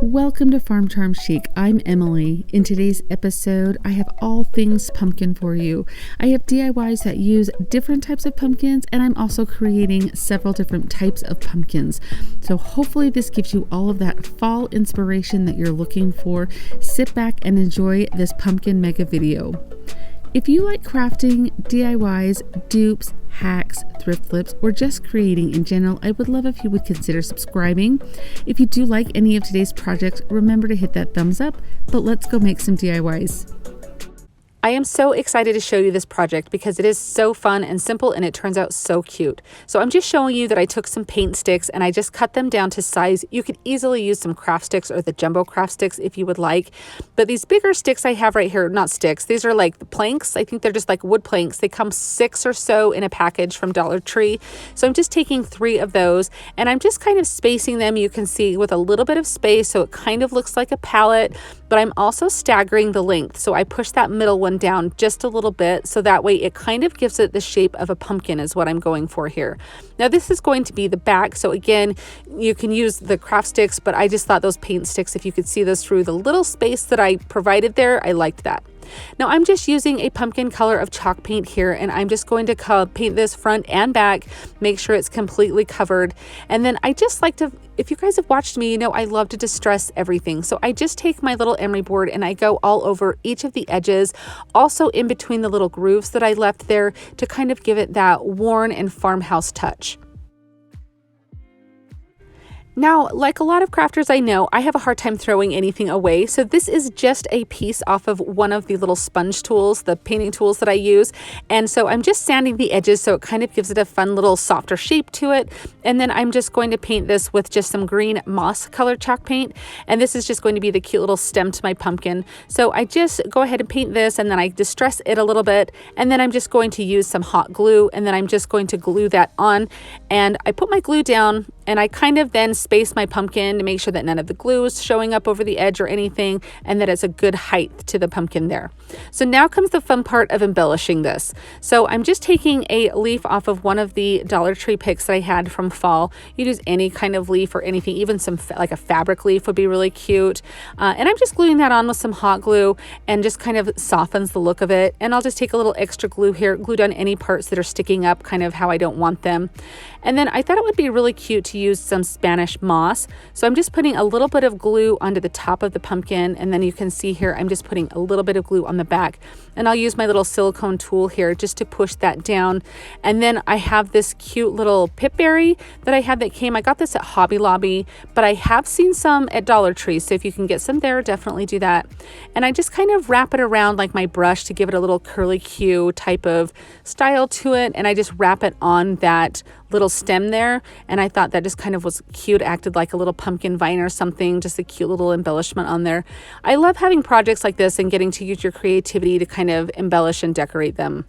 Welcome to Farm Charm Chic. I'm Emily. In today's episode, I have all things pumpkin for you. I have DIYs that use different types of pumpkins, and I'm also creating several different types of pumpkins. So hopefully this gives you all of that fall inspiration that you're looking for. Sit back and enjoy this pumpkin mega video. If you like crafting, DIYs, dupes, hacks, thrift flips, or just creating in general, I would love if you would consider subscribing. If you do like any of today's projects, remember to hit that thumbs up, but let's go make some DIYs. I am so excited to show you this project because it is so fun and simple and it turns out so cute. So I'm just showing you that I took some paint sticks and I just cut them down to size. You could easily use some craft sticks or the jumbo craft sticks if you would like. But these bigger sticks I have right here, not sticks, these are like the planks. I think they're just like wood planks. They come 6 or so in a package from Dollar Tree. So I'm just taking 3 of those and I'm just kind of spacing them, you can see, with a little bit of space so it kind of looks like a palette, but I'm also staggering the length. So I push that middle one down just a little bit so that way it kind of gives it the shape of a pumpkin is what I'm going for here. Now this is going to be the back, so again you can use the craft sticks, but I just thought those paint sticks, if you could see those through the little space that I provided there, I liked that. Now I'm just using a pumpkin color of chalk paint here and I'm just going to paint this front and back, make sure it's completely covered. And then I just like to, if you guys have watched me, you know I love to distress everything. So I just take my little emery board and I go all over each of the edges, also in between the little grooves that I left there to kind of give it that worn and farmhouse touch. Now, like a lot of crafters I know, I have a hard time throwing anything away. So this is just a piece off of one of the little sponge tools, the painting tools that I use. And so I'm just sanding the edges so it kind of gives it a fun little softer shape to it. And then I'm just going to paint this with just some green moss colored chalk paint. And this is just going to be the cute little stem to my pumpkin. So I just go ahead and paint this and then I distress it a little bit. And then I'm just going to use some hot glue and then I'm just going to glue that on. And I put my glue down and I kind of then space my pumpkin to make sure that none of the glue is showing up over the edge or anything and that it's a good height to the pumpkin there. So now comes the fun part of embellishing this. So I'm just taking a leaf off of one of the Dollar Tree picks that I had from fall. You use any kind of leaf or anything, even some like a fabric leaf would be really cute. And I'm just gluing that on with some hot glue and just kind of softens the look of it. And I'll just take a little extra glue here, glue down any parts that are sticking up kind of how I don't want them. And then I thought it would be really cute to use some Spanish moss. So I'm just putting a little bit of glue onto the top of the pumpkin. And then you can see here, I'm just putting a little bit of glue on the back. And I'll use my little silicone tool here just to push that down. And then I have this cute little pipberry that I got this at Hobby Lobby, but I have seen some at Dollar Tree. So if you can get some there, definitely do that. And I just kind of wrap it around like my brush to give it a little curly Q type of style to it. And I just wrap it on that little stem there, and I thought that just kind of was cute, acted like a little pumpkin vine or something, just a cute little embellishment on there. I love having projects like this and getting to use your creativity to kind of embellish and decorate them.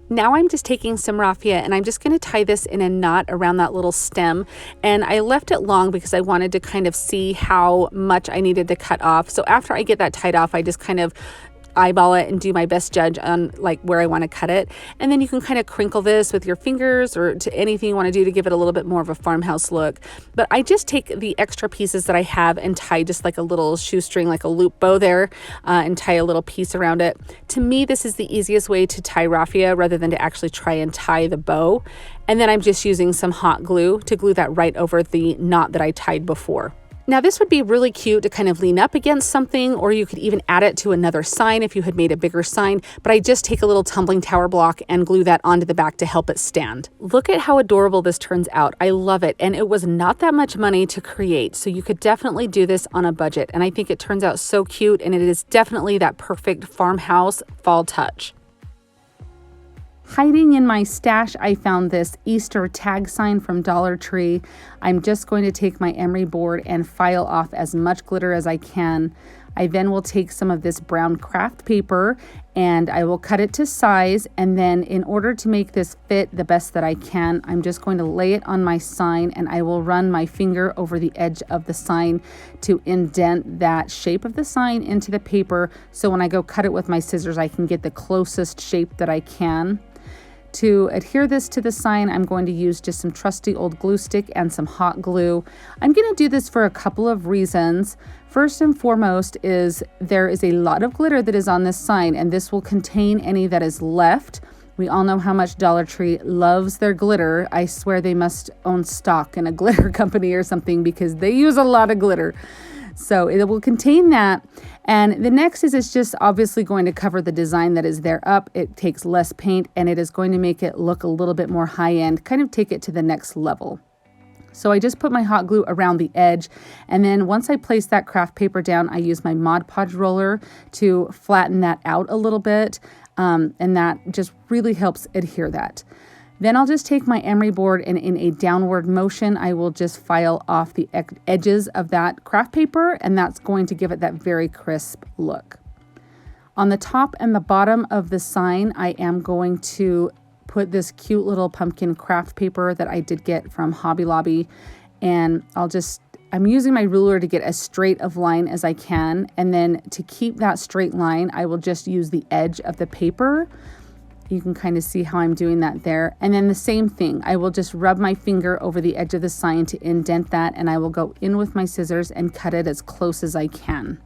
Now I'm just taking some raffia and I'm just going to tie this in a knot around that little stem, and I left it long because I wanted to kind of see how much I needed to cut off. So after I get that tied off, I just kind of eyeball it and do my best judge on like where I want to cut it. And then you can kind of crinkle this with your fingers or to anything you want to do to give it a little bit more of a farmhouse look. But I just take the extra pieces that I have and tie just like a little shoestring, like a loop bow there, and tie a little piece around it. To me, this is the easiest way to tie raffia rather than to actually try and tie the bow. And then I'm just using some hot glue to glue that right over the knot that I tied before. Now this would be really cute to kind of lean up against something, or you could even add it to another sign if you had made a bigger sign, but I just take a little tumbling tower block and glue that onto the back to help it stand. Look at how adorable this turns out. I love it, and it was not that much money to create, so you could definitely do this on a budget, and I think it turns out so cute, and it is definitely that perfect farmhouse fall touch. Hiding in my stash, I found this Easter tag sign from Dollar Tree. I'm just going to take my emery board and file off as much glitter as I can. I then will take some of this brown craft paper and I will cut it to size, and then in order to make this fit the best that I can, I'm just going to lay it on my sign and I will run my finger over the edge of the sign to indent that shape of the sign into the paper, so when I go cut it with my scissors I can get the closest shape that I can. To adhere this to the sign, I'm going to use just some trusty old glue stick and some hot glue. I'm going to do this for a couple of reasons. First and foremost is there is a lot of glitter that is on this sign, and this will contain any that is left. We all know how much Dollar Tree loves their glitter. I swear they must own stock in a glitter company or something because they use a lot of glitter. So it will contain that. And the next is it's just obviously going to cover the design that is there up. It takes less paint and it is going to make it look a little bit more high end, kind of take it to the next level. So I just put my hot glue around the edge, and then once I place that craft paper down, I use my Mod Podge roller to flatten that out a little bit, and that just really helps adhere that. Then I'll just take my emery board and in a downward motion, I will just file off the edges of that craft paper, and that's going to give it that very crisp look. On the top and the bottom of the sign, I am going to put this cute little pumpkin craft paper that I did get from Hobby Lobby, and I'm using my ruler to get as straight of line as I can, and then to keep that straight line, I will just use the edge of the paper. You can kind of see how I'm doing that there. And then the same thing, I will just rub my finger over the edge of the sign to indent that, and I will go in with my scissors and cut it as close as I can.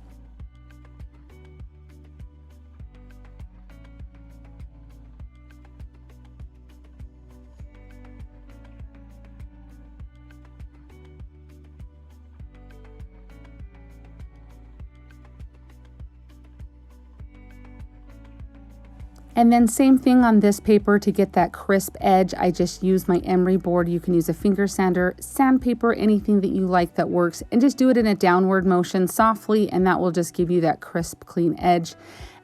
And then same thing on this paper to get that crisp edge. I just use my emery board. You can use a finger sander, sandpaper, anything that you like that works, and just do it in a downward motion softly, and that will just give you that crisp, clean edge.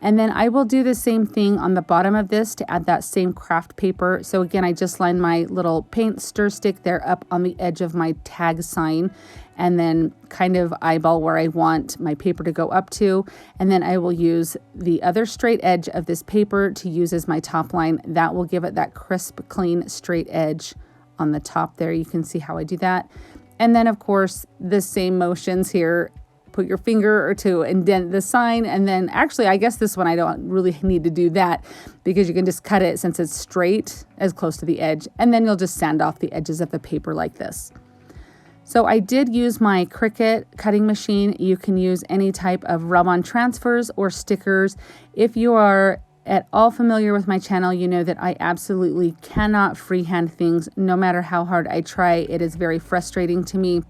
And then I will do the same thing on the bottom of this to add that same craft paper. So again, I just line my little paint stir stick there up on the edge of my tag sign, and then kind of eyeball where I want my paper to go up to. And then I will use the other straight edge of this paper to use as my top line. That will give it that crisp, clean, straight edge on the top there. You can see how I do that. And then of course, the same motions here. Put your finger or two, indent the sign, and then actually I guess this one I don't really need to do that because you can just cut it since it's straight as close to the edge, and then you'll just sand off the edges of the paper like this. So I did use my Cricut cutting machine. You can use any type of rub-on transfers or stickers. If you are at all familiar with my channel, you know that I absolutely cannot freehand things no matter how hard I try. It is very frustrating to me.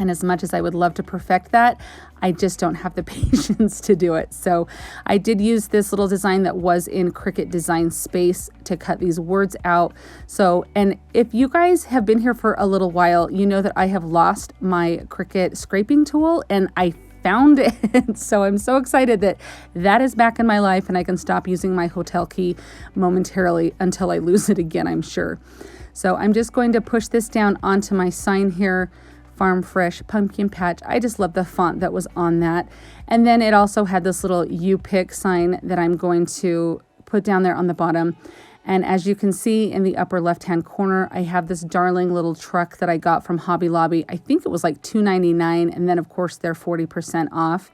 And as much as I would love to perfect that, I just don't have the patience to do it. So I did use this little design that was in Cricut Design Space to cut these words out. So, and if you guys have been here for a little while, you know that I have lost my Cricut scraping tool, and I found it. So I'm so excited that that is back in my life, and I can stop using my hotel key momentarily until I lose it again, I'm sure. So I'm just going to push this down onto my sign here. Farm Fresh Pumpkin Patch. I just love the font that was on that. And then it also had this little You Pick sign that I'm going to put down there on the bottom. And as you can see in the upper left-hand corner, I have this darling little truck that I got from Hobby Lobby. I think it was like $2.99, and then of course they're 40% off.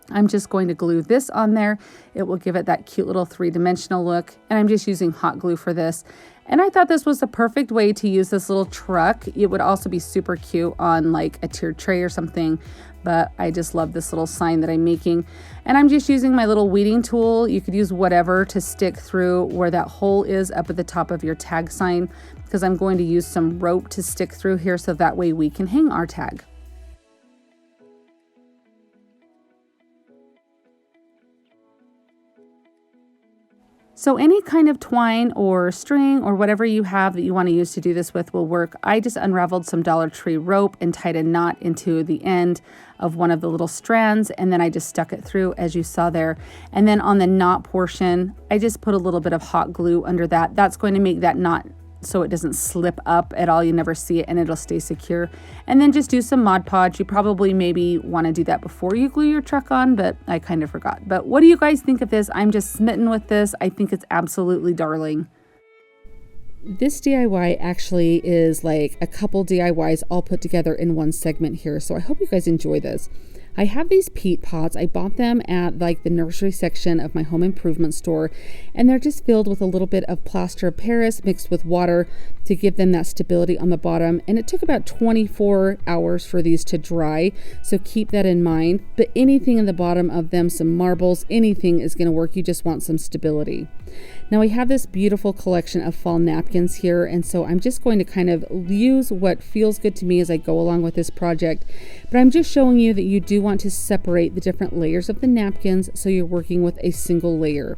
I'm just going to glue this on there. It will give it that cute little three-dimensional look, and I'm just using hot glue for this. And I thought this was the perfect way to use this little truck. It would also be super cute on like a tiered tray or something, but I just love this little sign that I'm making. And I'm just using my little weeding tool. You could use whatever to stick through where that hole is up at the top of your tag sign, because I'm going to use some rope to stick through here so that way we can hang our tag. So any kind of twine or string or whatever you have that you want to use to do this with will work. I just unraveled some Dollar Tree rope and tied a knot into the end of one of the little strands, and then I just stuck it through as you saw there. And then on the knot portion, I just put a little bit of hot glue under that. That's going to make that knot so it doesn't slip up at all. You never see it, and it'll stay secure. And then just do some Mod Podge. You probably maybe want to do that before you glue your truck on, but I kind of forgot. But what do you guys think of this? I'm just smitten with this. I think it's absolutely darling. This DIY actually is like a couple DIYs all put together in one segment here. So I hope you guys enjoy this. I have these peat pots. I bought them at like the nursery section of my home improvement store, and they're just filled with a little bit of plaster of Paris mixed with water to give them that stability on the bottom. And it took about 24 hours for these to dry, so keep that in mind. But anything in the bottom of them, some marbles, anything is going to work. You just want some stability. Now we have this beautiful collection of fall napkins here, and so I'm just going to kind of use what feels good to me as I go along with this project. But I'm just showing you that you do want to separate the different layers of the napkins so you're working with a single layer.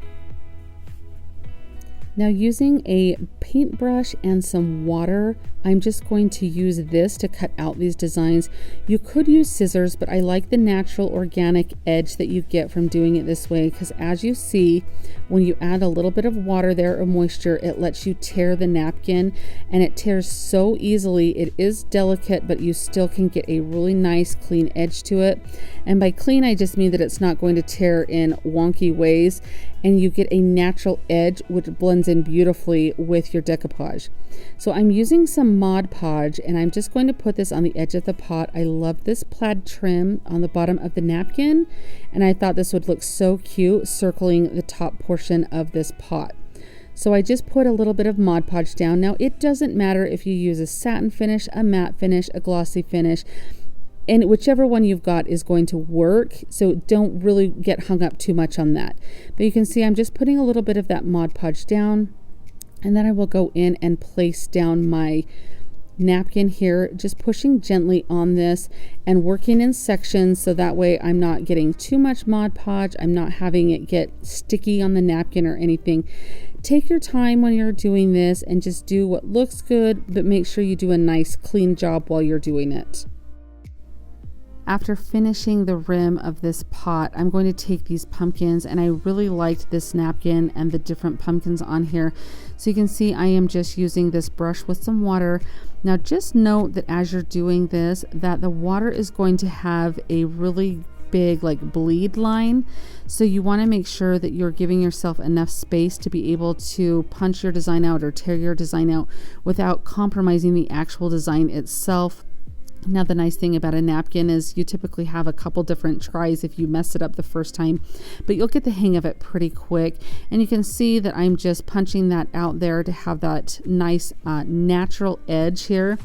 Now using a paintbrush and some water, I'm just going to use this to cut out these designs. You could use scissors, but I like the natural organic edge that you get from doing it this way, because as you see, when you add a little bit of water there or moisture, it lets you tear the napkin, and it tears so easily. It is delicate, but you still can get a really nice clean edge to it. And by clean, I just mean that it's not going to tear in wonky ways, and you get a natural edge which blends in beautifully with your decoupage. So I'm using some Mod Podge, and I'm just going to put this on the edge of the pot. I love this plaid trim on the bottom of the napkin, and I thought this would look so cute circling the top portion of this pot. So I just put a little bit of Mod Podge down. Now it doesn't matter if you use a satin finish, a matte finish, a glossy finish, and whichever one you've got is going to work, so don't really get hung up too much on that. But you can see I'm just putting a little bit of that Mod Podge down, and then I will go in and place down my napkin here, just pushing gently on this and working in sections, so that way I'm not getting too much Mod Podge, I'm not having it get sticky on the napkin or anything. Take your time when you're doing this and just do what looks good, but make sure you do a nice clean job while you're doing it. After finishing the rim of this pot, I'm going to take these pumpkins, and I really liked this napkin and the different pumpkins on here. So you can see I am just using this brush with some water. Now just note that as you're doing this, that the water is going to have a really big like bleed line. So you want to make sure that you're giving yourself enough space to be able to punch your design out or tear your design out without compromising the actual design itself. Now the nice thing about a napkin is you typically have a couple different tries if you mess it up the first time, but you'll get the hang of it pretty quick. And you can see that I'm just punching that out there to have that nice natural edge here.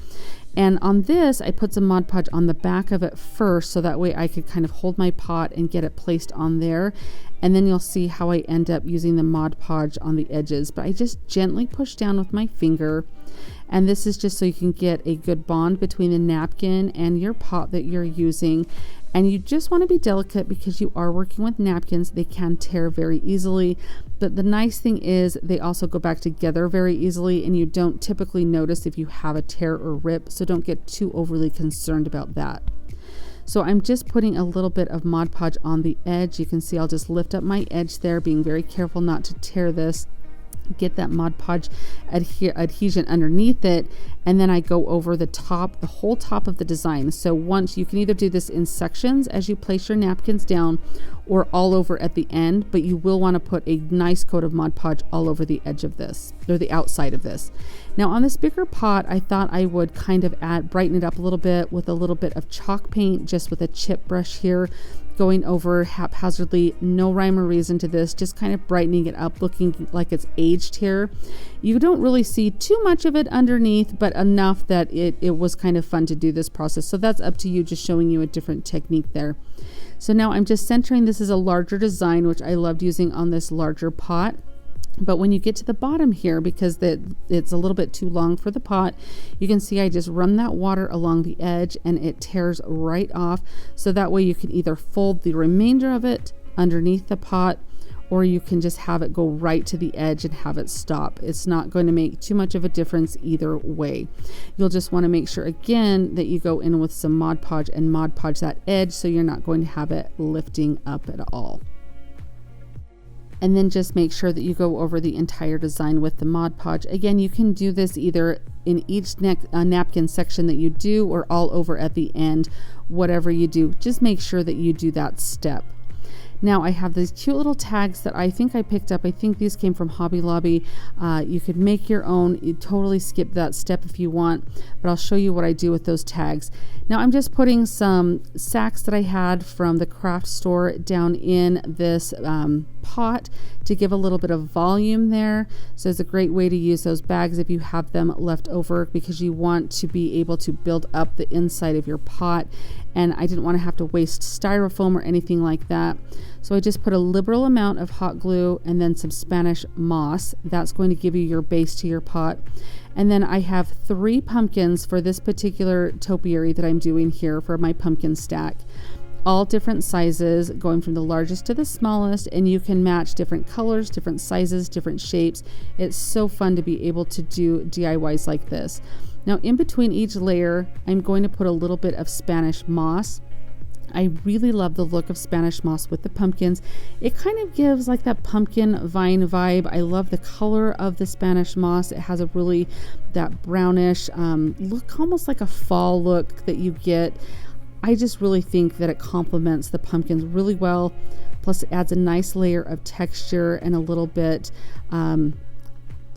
And on this, I put some Mod Podge on the back of it first, so that way I could kind of hold my pot and get it placed on there. And then you'll see how I end up using the Mod Podge on the edges. But I just gently push down with my finger. And this is just so you can get a good bond between the napkin and your pot that you're using. And you just want to be delicate because you are working with napkins. They can tear very easily. But the nice thing is they also go back together very easily, and you don't typically notice if you have a tear or rip. So don't get too overly concerned about that. So I'm just putting a little bit of Mod Podge on the edge. You can see I'll just lift up my edge there, being very careful not to tear this. Get that Mod Podge adhesion underneath it, and then I go over the top, the whole top of the design. So once you can either do this in sections as you place your napkins down, or all over at the end, but you will want to put a nice coat of Mod Podge all over the edge of this, or the outside of this. Now on this bigger pot, I thought I would kind of brighten it up a little bit with a little bit of chalk paint, just with a chip brush here, going over haphazardly, no rhyme or reason to this, just kind of brightening it up, looking like it's aged here. You don't really see too much of it underneath, but enough that it was kind of fun to do this process. So that's up to you, just showing you a different technique there. So now I'm just centering. This is a larger design, which I loved using on this larger pot. But when you get to the bottom here, because it's a little bit too long for the pot, you can see I just run that water along the edge and it tears right off. So that way you can either fold the remainder of it underneath the pot, or you can just have it go right to the edge and have it stop. It's not going to make too much of a difference either way. You'll just want to make sure again that you go in with some Mod Podge and Mod Podge that edge, so you're not going to have it lifting up at all. And then just make sure that you go over the entire design with the Mod Podge. Again, you can do this either in each napkin section that you do, or all over at the end, whatever you do. Just make sure that you do that step. Now I have these cute little tags that I think I picked up. I think these came from Hobby Lobby. You could make your own. You totally skip that step if you want, but I'll show you what I do with those tags. Now I'm just putting some sacks that I had from the craft store down in this pot to give a little bit of volume there. So it's a great way to use those bags if you have them left over, because you want to be able to build up the inside of your pot. And I didn't want to have to waste styrofoam or anything like that. So I just put a liberal amount of hot glue and then some Spanish moss. That's going to give you your base to your pot. And then I have 3 pumpkins for this particular topiary that I'm doing here for my pumpkin stack. All different sizes, going from the largest to the smallest, and you can match different colors, different sizes, different shapes. It's so fun to be able to do DIYs like this. Now in between each layer, I'm going to put a little bit of Spanish moss. I really love the look of Spanish moss with the pumpkins. It kind of gives like that pumpkin vine vibe. I love the color of the Spanish moss. It has a really that brownish look, almost like a fall look that you get. I just really think that it complements the pumpkins really well. Plus it adds a nice layer of texture and a little bit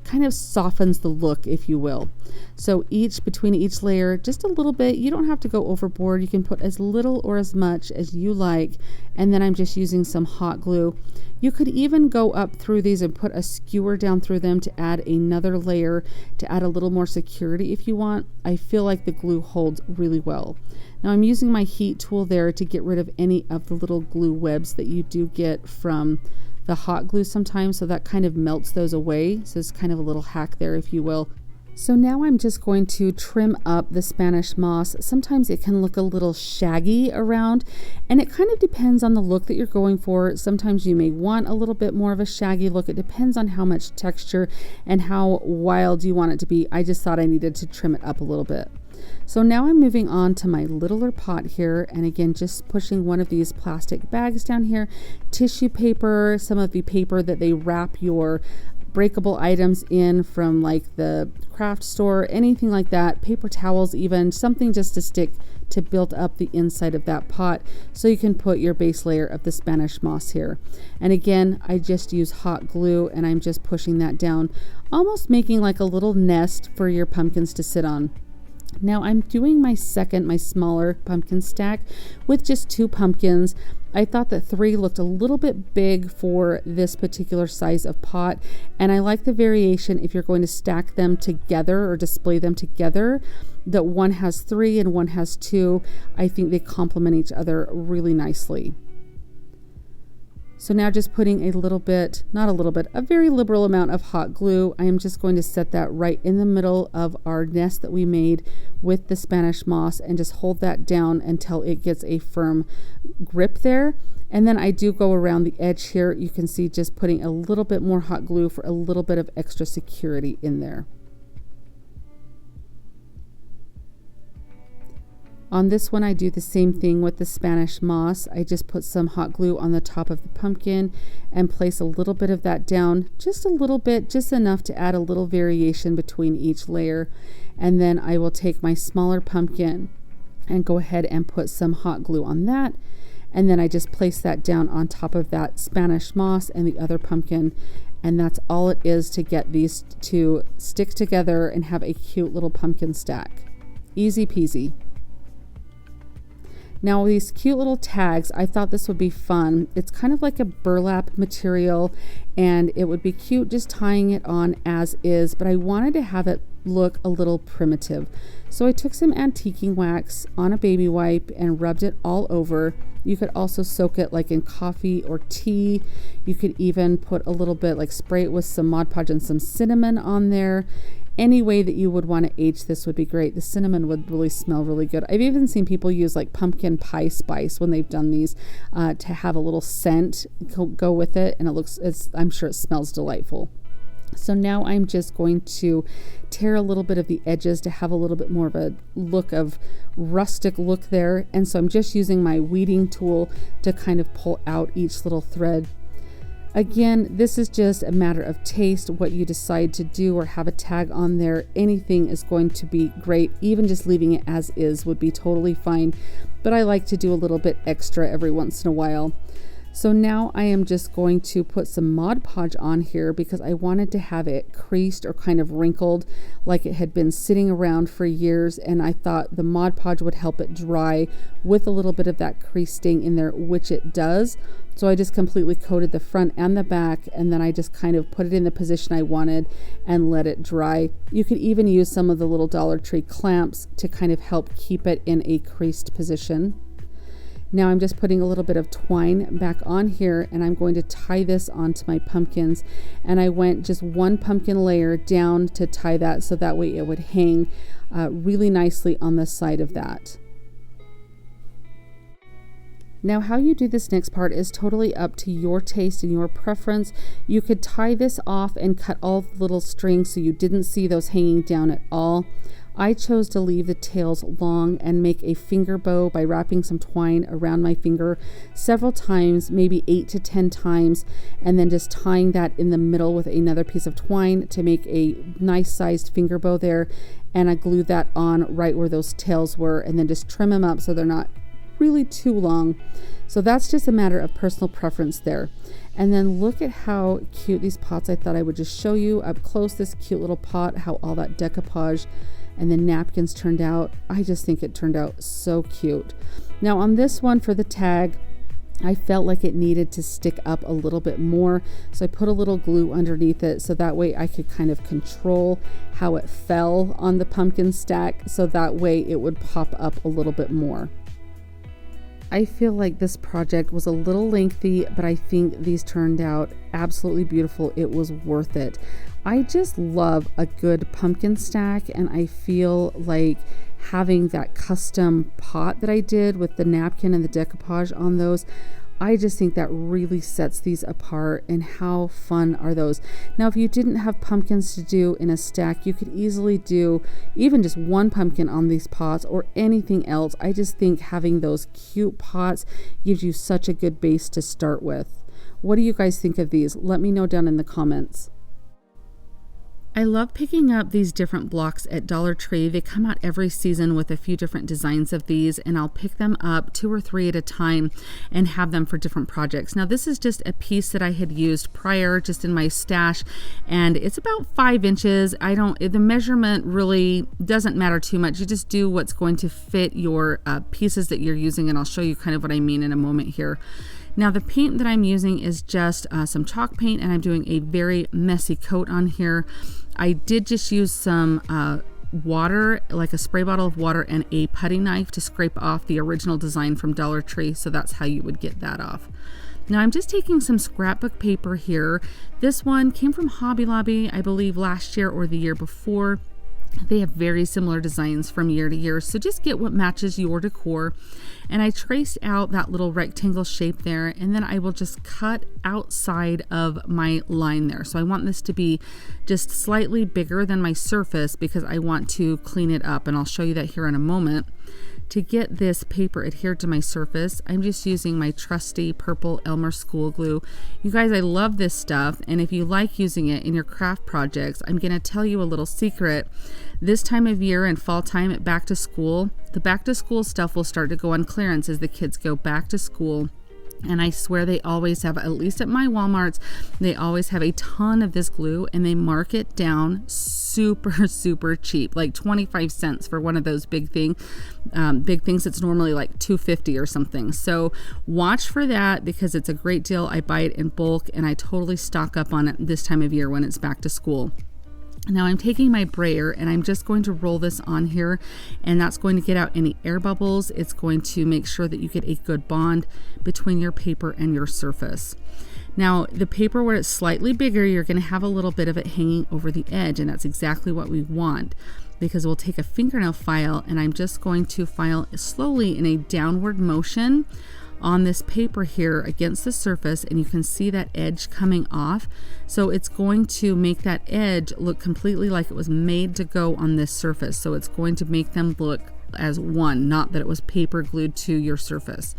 kind of softens the look, if you will. So between each layer, just a little bit. You don't have to go overboard. You can put as little or as much as you like. And then I'm just using some hot glue. You could even go up through these and put a skewer down through them to add another layer to add a little more security if you want. I feel like the glue holds really well. Now I'm using my heat tool there to get rid of any of the little glue webs that you do get from the hot glue sometimes, so that kind of melts those away. So it's kind of a little hack there, if you will. So now I'm just going to trim up the Spanish moss. Sometimes it can look a little shaggy around, and it kind of depends on the look that you're going for. Sometimes you may want a little bit more of a shaggy look. It depends on how much texture and how wild you want it to be. I just thought I needed to trim it up a little bit. So now I'm moving on to my littler pot here, and again just pushing one of these plastic bags down here, tissue paper, some of the paper that they wrap your breakable items in from like the craft store, anything like that, paper towels even, something just to stick to build up the inside of that pot so you can put your base layer of the Spanish moss here. And again, I just use hot glue and I'm just pushing that down, almost making like a little nest for your pumpkins to sit on. Now I'm doing my smaller pumpkin stack with just 2 pumpkins. I thought that 3 looked a little bit big for this particular size of pot, and I like the variation if you're going to stack them together or display them together, that one has 3 and one has 2. I think they complement each other really nicely. So now just putting a very liberal amount of hot glue. I am just going to set that right in the middle of our nest that we made with the Spanish moss and just hold that down until it gets a firm grip there. And then I do go around the edge here. You can see just putting a little bit more hot glue for a little bit of extra security in there. On this one, I do the same thing with the Spanish moss. I just put some hot glue on the top of the pumpkin and place a little bit of that down, just a little bit, just enough to add a little variation between each layer. And then I will take my smaller pumpkin and go ahead and put some hot glue on that. And then I just place that down on top of that Spanish moss and the other pumpkin. And that's all it is to get these to stick together and have a cute little pumpkin stack. Easy peasy. Now these cute little tags, I thought this would be fun. It's kind of like a burlap material and it would be cute just tying it on as is, but I wanted to have it look a little primitive. So I took some antiquing wax on a baby wipe and rubbed it all over. You could also soak it like in coffee or tea. You could even put a little bit, like spray it with some Mod Podge and some cinnamon on there. Any way that you would want to age this would be great. The cinnamon would really smell really good. I've even seen people use like pumpkin pie spice when they've done these to have a little scent go with it, and I'm sure it smells delightful. So now I'm just going to tear a little bit of the edges to have a little bit more of a look of rustic look there. And so I'm just using my weeding tool to kind of pull out each little thread. Again, this is just a matter of taste, what you decide to do or have a tag on there. Anything is going to be great. Even just leaving it as is would be totally fine. But I like to do a little bit extra every once in a while. So now I am just going to put some Mod Podge on here because I wanted to have it creased or kind of wrinkled like it had been sitting around for years, and I thought the Mod Podge would help it dry with a little bit of that crease staying in there, which it does. So I just completely coated the front and the back, and then I just kind of put it in the position I wanted and let it dry. You could even use some of the little Dollar Tree clamps to kind of help keep it in a creased position. Now I'm just putting a little bit of twine back on here, and I'm going to tie this onto my pumpkins, and I went just one pumpkin layer down to tie that so that way it would hang really nicely on the side of that. Now how you do this next part is totally up to your taste and your preference. You could tie this off and cut all the little strings so you didn't see those hanging down at all. I chose to leave the tails long and make a finger bow by wrapping some twine around my finger several times, maybe 8 to 10 times, and then just tying that in the middle with another piece of twine to make a nice sized finger bow there. And I glued that on right where those tails were, and then just trim them up so they're not really too long. So that's just a matter of personal preference there. And then look at how cute these pots. I thought I would just show you up close this cute little pot, how all that decoupage and the napkins turned out. I just think it turned out so cute. Now on this one for the tag, I felt like it needed to stick up a little bit more, so I put a little glue underneath it so that way I could kind of control how it fell on the pumpkin stack, so that way it would pop up a little bit more. I feel like this project was a little lengthy, but I think these turned out absolutely beautiful. It was worth it. I just love a good pumpkin stack, and I feel like having that custom pot that I did with the napkin and the decoupage on those, I just think that really sets these apart. And how fun are those? Now, if you didn't have pumpkins to do in a stack, you could easily do even just one pumpkin on these pots or anything else. I just think having those cute pots gives you such a good base to start with. What do you guys think of these? Let me know down in the comments. I love picking up these different blocks at Dollar Tree. They come out every season with a few different designs of these, and I'll pick them up 2 or 3 at a time and have them for different projects. Now this is just a piece that I had used prior just in my stash, and it's about 5 inches. The measurement really doesn't matter too much. You just do what's going to fit your pieces that you're using, and I'll show you kind of what I mean in a moment here. Now the paint that I'm using is just some chalk paint, and I'm doing a very messy coat on here. I did just use some water, like a spray bottle of water, and a putty knife to scrape off the original design from Dollar Tree, so that's how you would get that off. Now I'm just taking some scrapbook paper here. This one came from Hobby Lobby, I believe last year or the year before. They have very similar designs from year to year, so just get what matches your decor. And I traced out that little rectangle shape there, and then I will just cut outside of my line there. So I want this to be just slightly bigger than my surface because I want to clean it up, and I'll show you that here in a moment. To get this paper adhered to my surface, I'm just using my trusty purple Elmer school glue. You guys, I love this stuff, and if you like using it in your craft projects, I'm going to tell you a little secret. This time of year and fall time at back to school, the back to school stuff will start to go on clearance as the kids go back to school. And I swear they always have, at least at my Walmarts, they always have a ton of this glue, and they mark it down super cheap, like 25 cents for one of those big things that's normally like $2.50 or something. So watch for that because it's a great deal. I buy it in bulk, and I totally stock up on it this time of year when it's back to school. Now I'm taking my brayer, and I'm just going to roll this on here, and that's going to get out any air bubbles. It's going to make sure that you get a good bond between your paper and your surface. Now the paper where it's slightly bigger, you're going to have a little bit of it hanging over the edge, and that's exactly what we want, because we'll take a fingernail file, and I'm just going to file slowly in a downward motion on this paper here against the surface, and you can see that edge coming off. So it's going to make that edge look completely like it was made to go on this surface. So it's going to make them look as one, not that it was paper glued to your surface.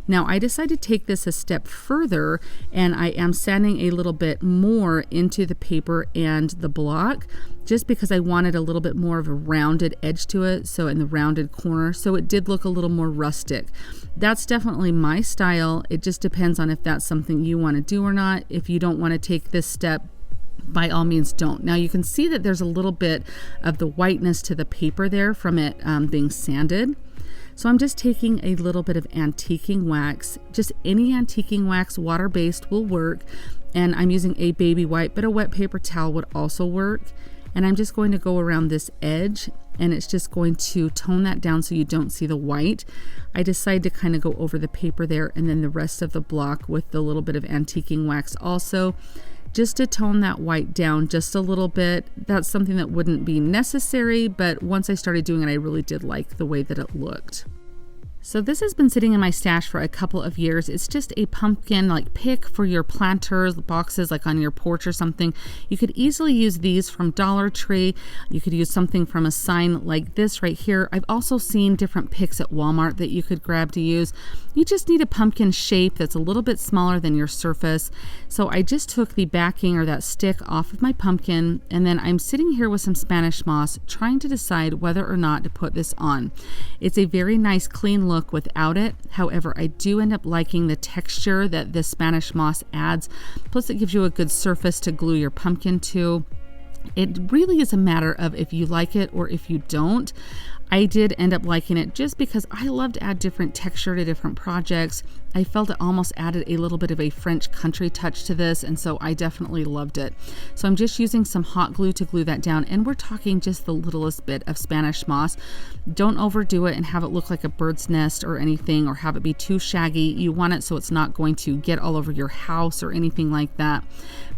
Now I decided to take this a step further, and I am sanding a little bit more into the paper and the block, just because I wanted a little bit more of a rounded edge to it, so in the rounded corner, so it did look a little more rustic. That's definitely my style. It just depends on if that's something you want to do or not. If you don't want to take this step, by all means don't. Now you can see that there's a little bit of the whiteness to the paper there from it being sanded. So I'm just taking a little bit of antiquing wax. Just any antiquing wax, water-based, will work. And I'm using a baby wipe, but a wet paper towel would also work. And I'm just going to go around this edge, and it's just going to tone that down so you don't see the white. I decided to kind of go over the paper there, and then the rest of the block with the little bit of antiquing wax also, just to tone that white down just a little bit. That's something that wouldn't be necessary, but once I started doing it, I really did like the way that it looked. So this has been sitting in my stash for a couple of years. It's just a pumpkin like pick for your planters, boxes like on your porch or something. You could easily use these from Dollar Tree. You could use something from a sign like this right here. I've also seen different picks at Walmart that you could grab to use. You just need a pumpkin shape that's a little bit smaller than your surface. So I just took the backing or that stick off of my pumpkin, and then I'm sitting here with some Spanish moss trying to decide whether or not to put this on. It's a very nice clean look without it. However, I do end up liking the texture that this Spanish moss adds. Plus it gives you a good surface to glue your pumpkin to. It really is a matter of if you like it or if you don't. I did end up liking it just because I love to add different texture to different projects. I felt it almost added a little bit of a French country touch to this, and so I definitely loved it. So I'm just using some hot glue to glue that down, and we're talking just the littlest bit of Spanish moss. Don't overdo it and have it look like a bird's nest or anything, or have it be too shaggy. You want it so it's not going to get all over your house or anything like that.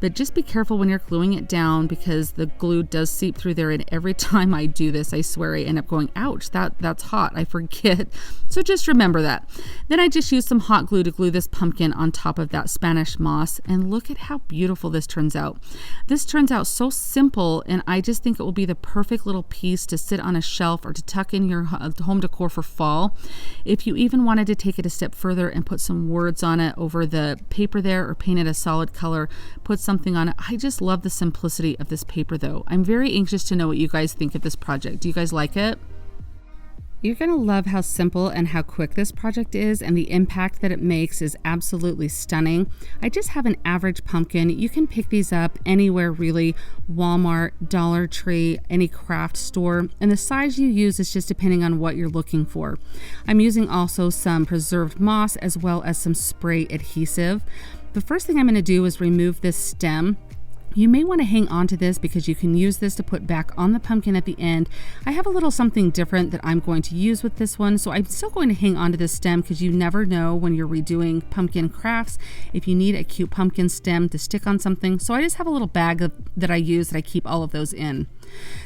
But just be careful when you're gluing it down, because the glue does seep through there, and every time I do this, I swear I end up going, ouch, that's hot. I forget. So just remember that. Then I just used some hot glue to glue this pumpkin on top of that Spanish moss, and look at how beautiful this turns out. This turns out so simple, and I just think it will be the perfect little piece to sit on a shelf or to tuck in your home decor for fall. If you even wanted to take it a step further and put some words on it over the paper there, or paint it a solid color, put something on it. I just love the simplicity of this paper though. I'm very anxious to know what you guys think of this project. Do you guys like it? You're going to love how simple and how quick this project is, and the impact that it makes is absolutely stunning. I just have an average pumpkin. You can pick these up anywhere really, Walmart, Dollar Tree, any craft store, and the size you use is just depending on what you're looking for. I'm using also some preserved moss as well as some spray adhesive. The first thing I'm going to do is remove this stem. You may want to hang on to this because you can use this to put back on the pumpkin at the end. I have a little something different that I'm going to use with this one, so I'm still going to hang on to this stem because you never know when you're redoing pumpkin crafts if you need a cute pumpkin stem to stick on something. So I just have a little bag that I use that I keep all of those in.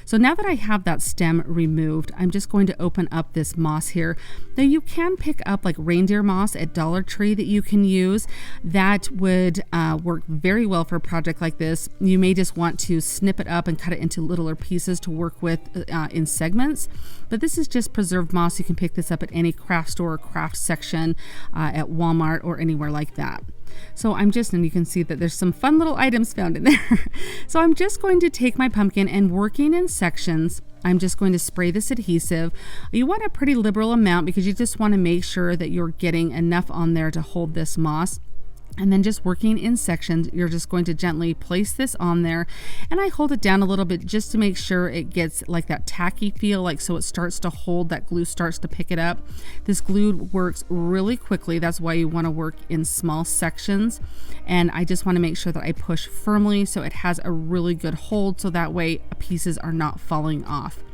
So now that I have that stem removed, I'm just going to open up this moss here. Now you can pick up like reindeer moss at Dollar Tree that you can use. That would work very well for a project like this. You may just want to snip it up and cut it into littler pieces to work with in segments. But this is just preserved moss. You can pick this up at any craft store or craft section at Walmart or anywhere like that. So I'm just, and you can see that there's some fun little items found in there. So I'm just going to take my pumpkin and working in sections, I'm just going to spray this adhesive. You want a pretty liberal amount because you just want to make sure that you're getting enough on there to hold this moss. And then just working in sections, you're just going to gently place this on there. And I hold it down a little bit just to make sure it gets like that tacky feel, like so it starts to hold, that glue starts to pick it up. This glue works really quickly. That's why you want to work in small sections. And I just want to make sure that I push firmly so it has a really good hold, so that way pieces are not falling off.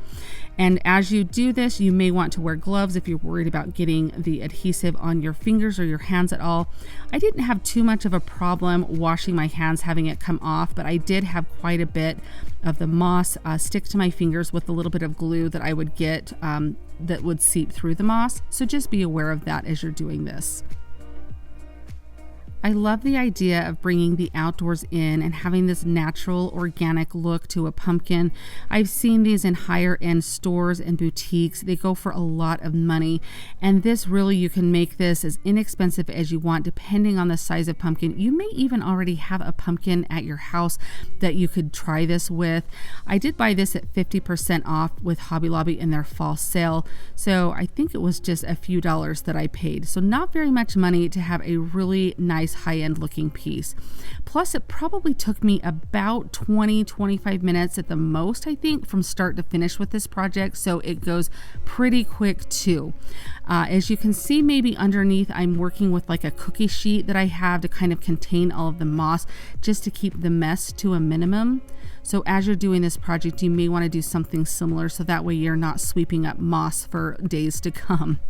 And as you do this, you may want to wear gloves if you're worried about getting the adhesive on your fingers or your hands at all. I didn't have too much of a problem washing my hands, having it come off, but I did have quite a bit of the moss stick to my fingers with a little bit of glue that I would get that would seep through the moss. So just be aware of that as you're doing this. I love the idea of bringing the outdoors in and having this natural, organic look to a pumpkin. I've seen these in higher end stores and boutiques. They go for a lot of money. And this really, you can make this as inexpensive as you want, depending on the size of pumpkin. You may even already have a pumpkin at your house that you could try this with. I did buy this at 50% off with Hobby Lobby in their fall sale. So I think it was just a few dollars that I paid. So not very much money to have a really nice high-end looking piece. Plus, it probably took me about 20-25 minutes at the most, I think, from start to finish with this project. So it goes pretty quick too. As you can see, maybe underneath, I'm working with like a cookie sheet that I have to kind of contain all of the moss, just to keep the mess to a minimum. So as you're doing this project, you may want to do something similar, so that way you're not sweeping up moss for days to come.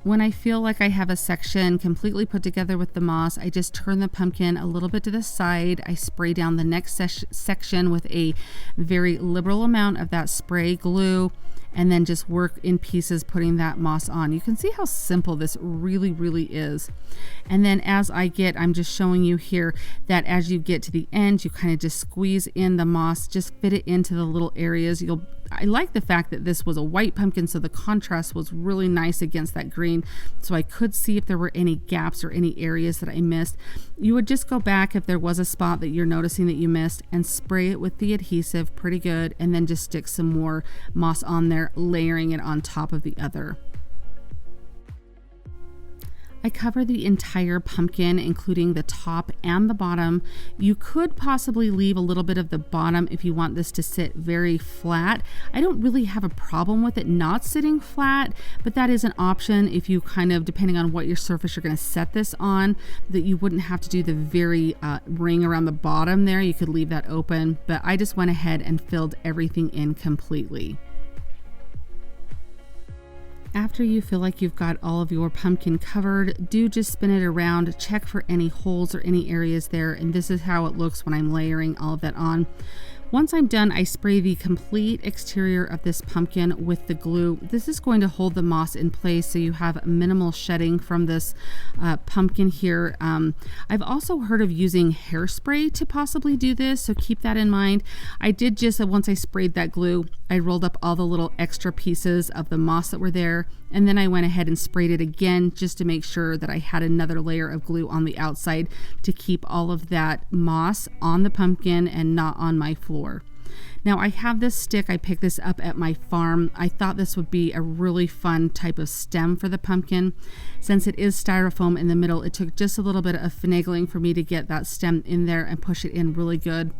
When I feel like I have a section completely put together with the moss, I just turn the pumpkin a little bit to the side. I spray down the next section with a very liberal amount of that spray glue, and then just work in pieces putting that moss on. You can see how simple this really, really is. And then as I'm just showing you here that as you get to the end, you kind of just squeeze in the moss, just fit it into the little areas. I like the fact that this was a white pumpkin, so the contrast was really nice against that green, so I could see if there were any gaps or any areas that I missed. You would just go back if there was a spot that you're noticing that you missed and spray it with the adhesive pretty good, and then just stick some more moss on there, layering it on top of the other. I cover the entire pumpkin, including the top and the bottom. You could possibly leave a little bit of the bottom if you want this to sit very flat. I don't really have a problem with it not sitting flat, but that is an option if you kind of, depending on what your surface you're going to set this on, that you wouldn't have to do the very ring around the bottom there. You could leave that open, but I just went ahead and filled everything in completely. After you feel like you've got all of your pumpkin covered, do just spin it around, check for any holes or any areas there, and this is how it looks when I'm layering all of that on. Once I'm done, I spray the complete exterior of this pumpkin with the glue. This is going to hold the moss in place so you have minimal shedding from this pumpkin here. I've also heard of using hairspray to possibly do this, so keep that in mind. I did just, once I sprayed that glue, I rolled up all the little extra pieces of the moss that were there, and then I went ahead and sprayed it again just to make sure that I had another layer of glue on the outside to keep all of that moss on the pumpkin and not on my floor. Now I have this stick, I picked this up at my farm. I thought this would be a really fun type of stem for the pumpkin. Since it is styrofoam in the middle, it took just a little bit of finagling for me to get that stem in there and push it in really good.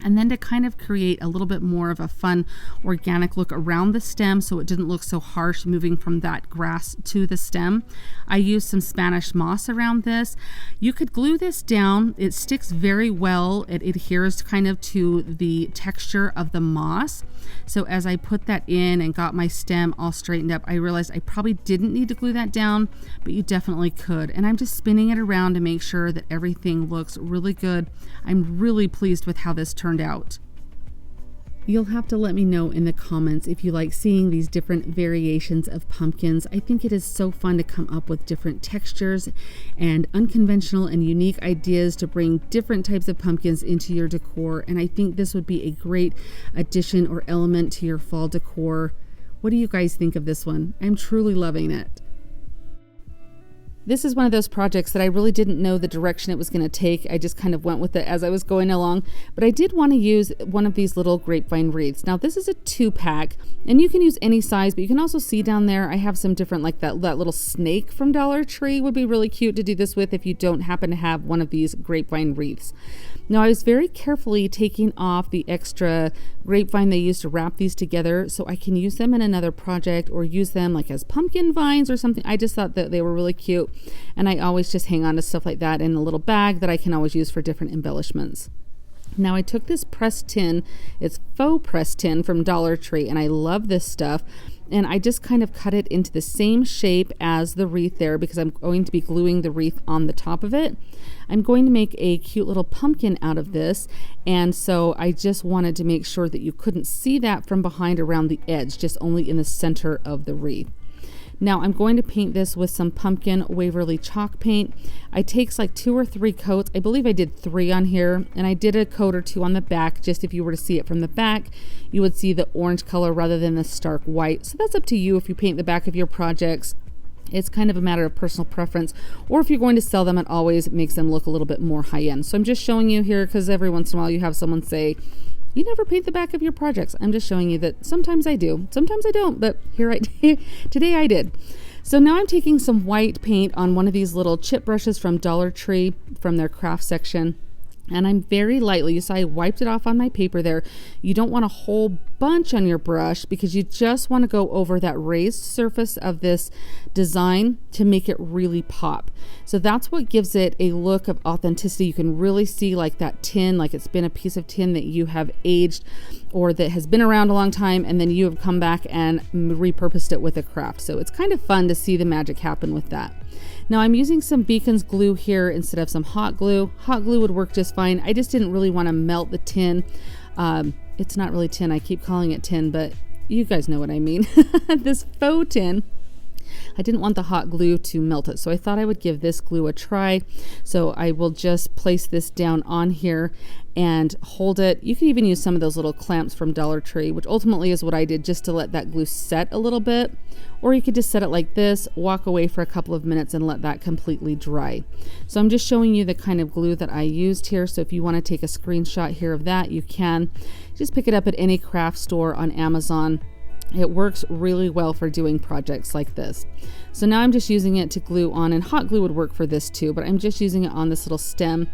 And then to kind of create a little bit more of a fun organic look around the stem so it didn't look so harsh moving from that grass to the stem, I used some Spanish moss around this. You could glue this down. It sticks very well. It adheres kind of to the texture of the moss. So as I put that in and got my stem all straightened up, I realized I probably didn't need to glue that down, but you definitely could. And I'm just spinning it around to make sure that everything looks really good. I'm really pleased with how this turned out. You'll have to let me know in the comments if you like seeing these different variations of pumpkins. I think it is so fun to come up with different textures and unconventional and unique ideas to bring different types of pumpkins into your decor. And I think this would be a great addition or element to your fall decor. What do you guys think of this one? I'm truly loving it. This is one of those projects that I really didn't know the direction it was going to take. I just kind of went with it as I was going along. But I did want to use one of these little grapevine wreaths. Now this is a 2-pack, and you can use any size, but you can also see down there I have some different, like that little snake from Dollar Tree would be really cute to do this with if you don't happen to have one of these grapevine wreaths. Now I was very carefully taking off the extra grapevine they used to wrap these together so I can use them in another project or use them like as pumpkin vines or something. I just thought that they were really cute, and I always just hang on to stuff like that in a little bag that I can always use for different embellishments. Now I took this pressed tin, it's faux pressed tin from Dollar Tree, and I love this stuff. And I just kind of cut it into the same shape as the wreath there because I'm going to be gluing the wreath on the top of it. I'm going to make a cute little pumpkin out of this, and so I just wanted to make sure that you couldn't see that from behind around the edge, just only in the center of the wreath. Now I'm going to paint this with some pumpkin Waverly chalk paint. I takes like 2 or 3 coats. I believe I did 3 on here, and I did a coat or 2 on the back. Just if you were to see it from the back, you would see the orange color rather than the stark white. So that's up to you if you paint the back of your projects. It's kind of a matter of personal preference, or if you're going to sell them, it always makes them look a little bit more high-end. So I'm just showing you here because every once in a while you have someone say, you never paint the back of your projects. I'm just showing you that sometimes I do, sometimes I don't, but here today I did. So now I'm taking some white paint on one of these little chip brushes from Dollar Tree from their craft section. And I'm very lightly, you saw I wiped it off on my paper there. You don't want a whole bunch on your brush because you just want to go over that raised surface of this design to make it really pop. So that's what gives it a look of authenticity. You can really see like that tin, like it's been a piece of tin that you have aged or that has been around a long time, and then you have come back and repurposed it with a craft. So it's kind of fun to see the magic happen with that. Now I'm using some Beacon's glue here instead of some hot glue. Hot glue would work just fine. I just didn't really want to melt the tin. It's not really tin. I keep calling it tin, but you guys know what I mean. This faux tin. I didn't want the hot glue to melt it, so I thought I would give this glue a try. So I will just place this down on here and hold it. You can even use some of those little clamps from Dollar Tree, which ultimately is what I did just to let that glue set a little bit. Or you could just set it like this, walk away for a couple of minutes and let that completely dry. So I'm just showing you the kind of glue that I used here. So if you want to take a screenshot here of that, you can. Just pick it up at any craft store on Amazon. It works really well for doing projects like this. So now I'm just using it to glue on, and hot glue would work for this too, but I'm just using it on this little stem.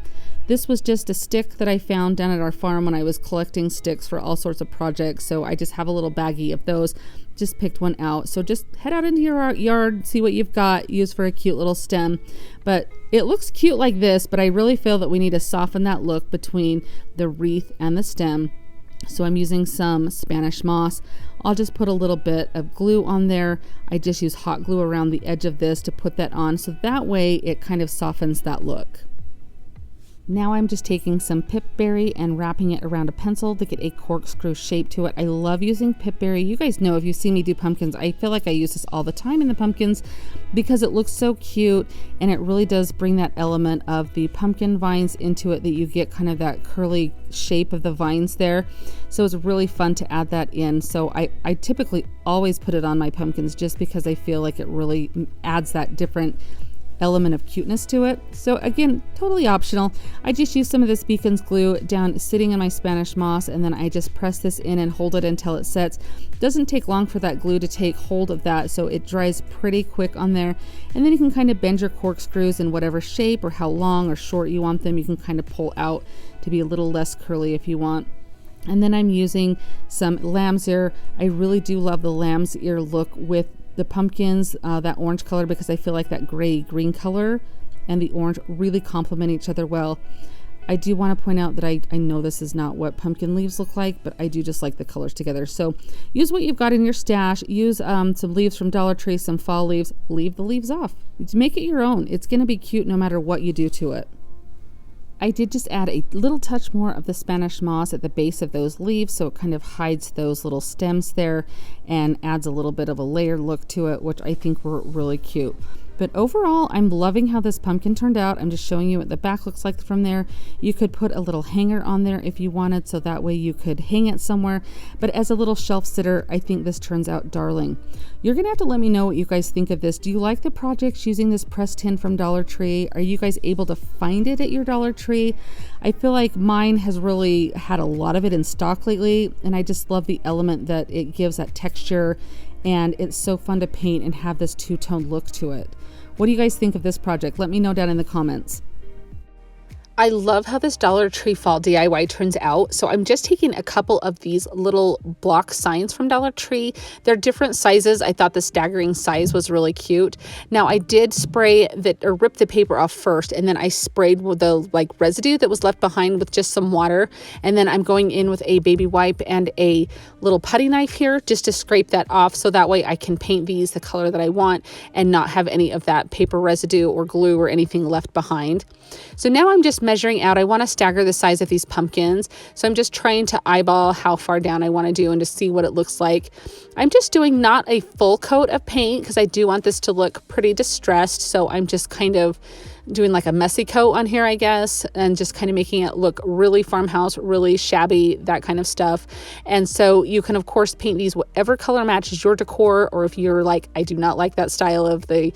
This was just a stick that I found down at our farm when I was collecting sticks for all sorts of projects. So I just have a little baggie of those, just picked one out. So just head out into your yard, see what you've got, use for a cute little stem. But it looks cute like this, but I really feel that we need to soften that look between the wreath and the stem. So I'm using some Spanish moss. I'll just put a little bit of glue on there. I just use hot glue around the edge of this to put that on, so that way it kind of softens that look. Now I'm just taking some pipberry and wrapping it around a pencil to get a corkscrew shape to it. I love using pipberry. You guys know if you see me do pumpkins, I feel like I use this all the time in the pumpkins because it looks so cute and it really does bring that element of the pumpkin vines into it, that you get kind of that curly shape of the vines there. So it's really fun to add that in. So I typically always put it on my pumpkins just because I feel like it really adds that different element of cuteness to it. So again, totally optional. I just use some of this Beacon's glue down sitting in my Spanish moss, and then I just press this in and hold it until it sets. Doesn't take long for that glue to take hold of that, so it dries pretty quick on there. And then you can kind of bend your corkscrews in whatever shape or how long or short you want them. You can kind of pull out to be a little less curly if you want. And then I'm using some lamb's ear. I really do love the lamb's ear look with the pumpkins, that orange color, because I feel like that gray green color and the orange really complement each other well. I do want to point out that I know this is not what pumpkin leaves look like, but I do just like the colors together. So use what you've got in your stash. Use some leaves from Dollar Tree, some fall leaves. Leave the leaves off. Make it your own. It's going to be cute no matter what you do to it. I did just add a little touch more of the Spanish moss at the base of those leaves, so it kind of hides those little stems there and adds a little bit of a layered look to it, which I think were really cute. But overall, I'm loving how this pumpkin turned out. I'm just showing you what the back looks like from there. You could put a little hanger on there if you wanted, so that way you could hang it somewhere. But as a little shelf sitter, I think this turns out darling. You're gonna have to let me know what you guys think of this. Do you like the projects using this pressed tin from Dollar Tree? Are you guys able to find it at your Dollar Tree? I feel like mine has really had a lot of it in stock lately, and I just love the element that it gives, that texture, and it's so fun to paint and have this two-tone look to it. What do you guys think of this project? Let me know down in the comments. I love how this Dollar Tree fall DIY turns out. So I'm just taking a couple of these little block signs from Dollar Tree. They're different sizes. I thought the staggering size was really cute. Now I did spray that, or rip the paper off first, and then I sprayed with the residue that was left behind with just some water. And then I'm going in with a baby wipe and a little putty knife here just to scrape that off, so that way I can paint these the color that I want and not have any of that paper residue or glue or anything left behind. So now I'm just just measuring out. I want to stagger the size of these pumpkins. So I'm just trying to eyeball how far down I want to do and to see what it looks like. I'm just doing not a full coat of paint because I do want this to look pretty distressed. So I'm just kind of doing like a messy coat on here, I guess, and just kind of making it look really farmhouse, really shabby, that kind of stuff. And so you can, of course, paint these whatever color matches your decor, or if you're like, I do not like that style of the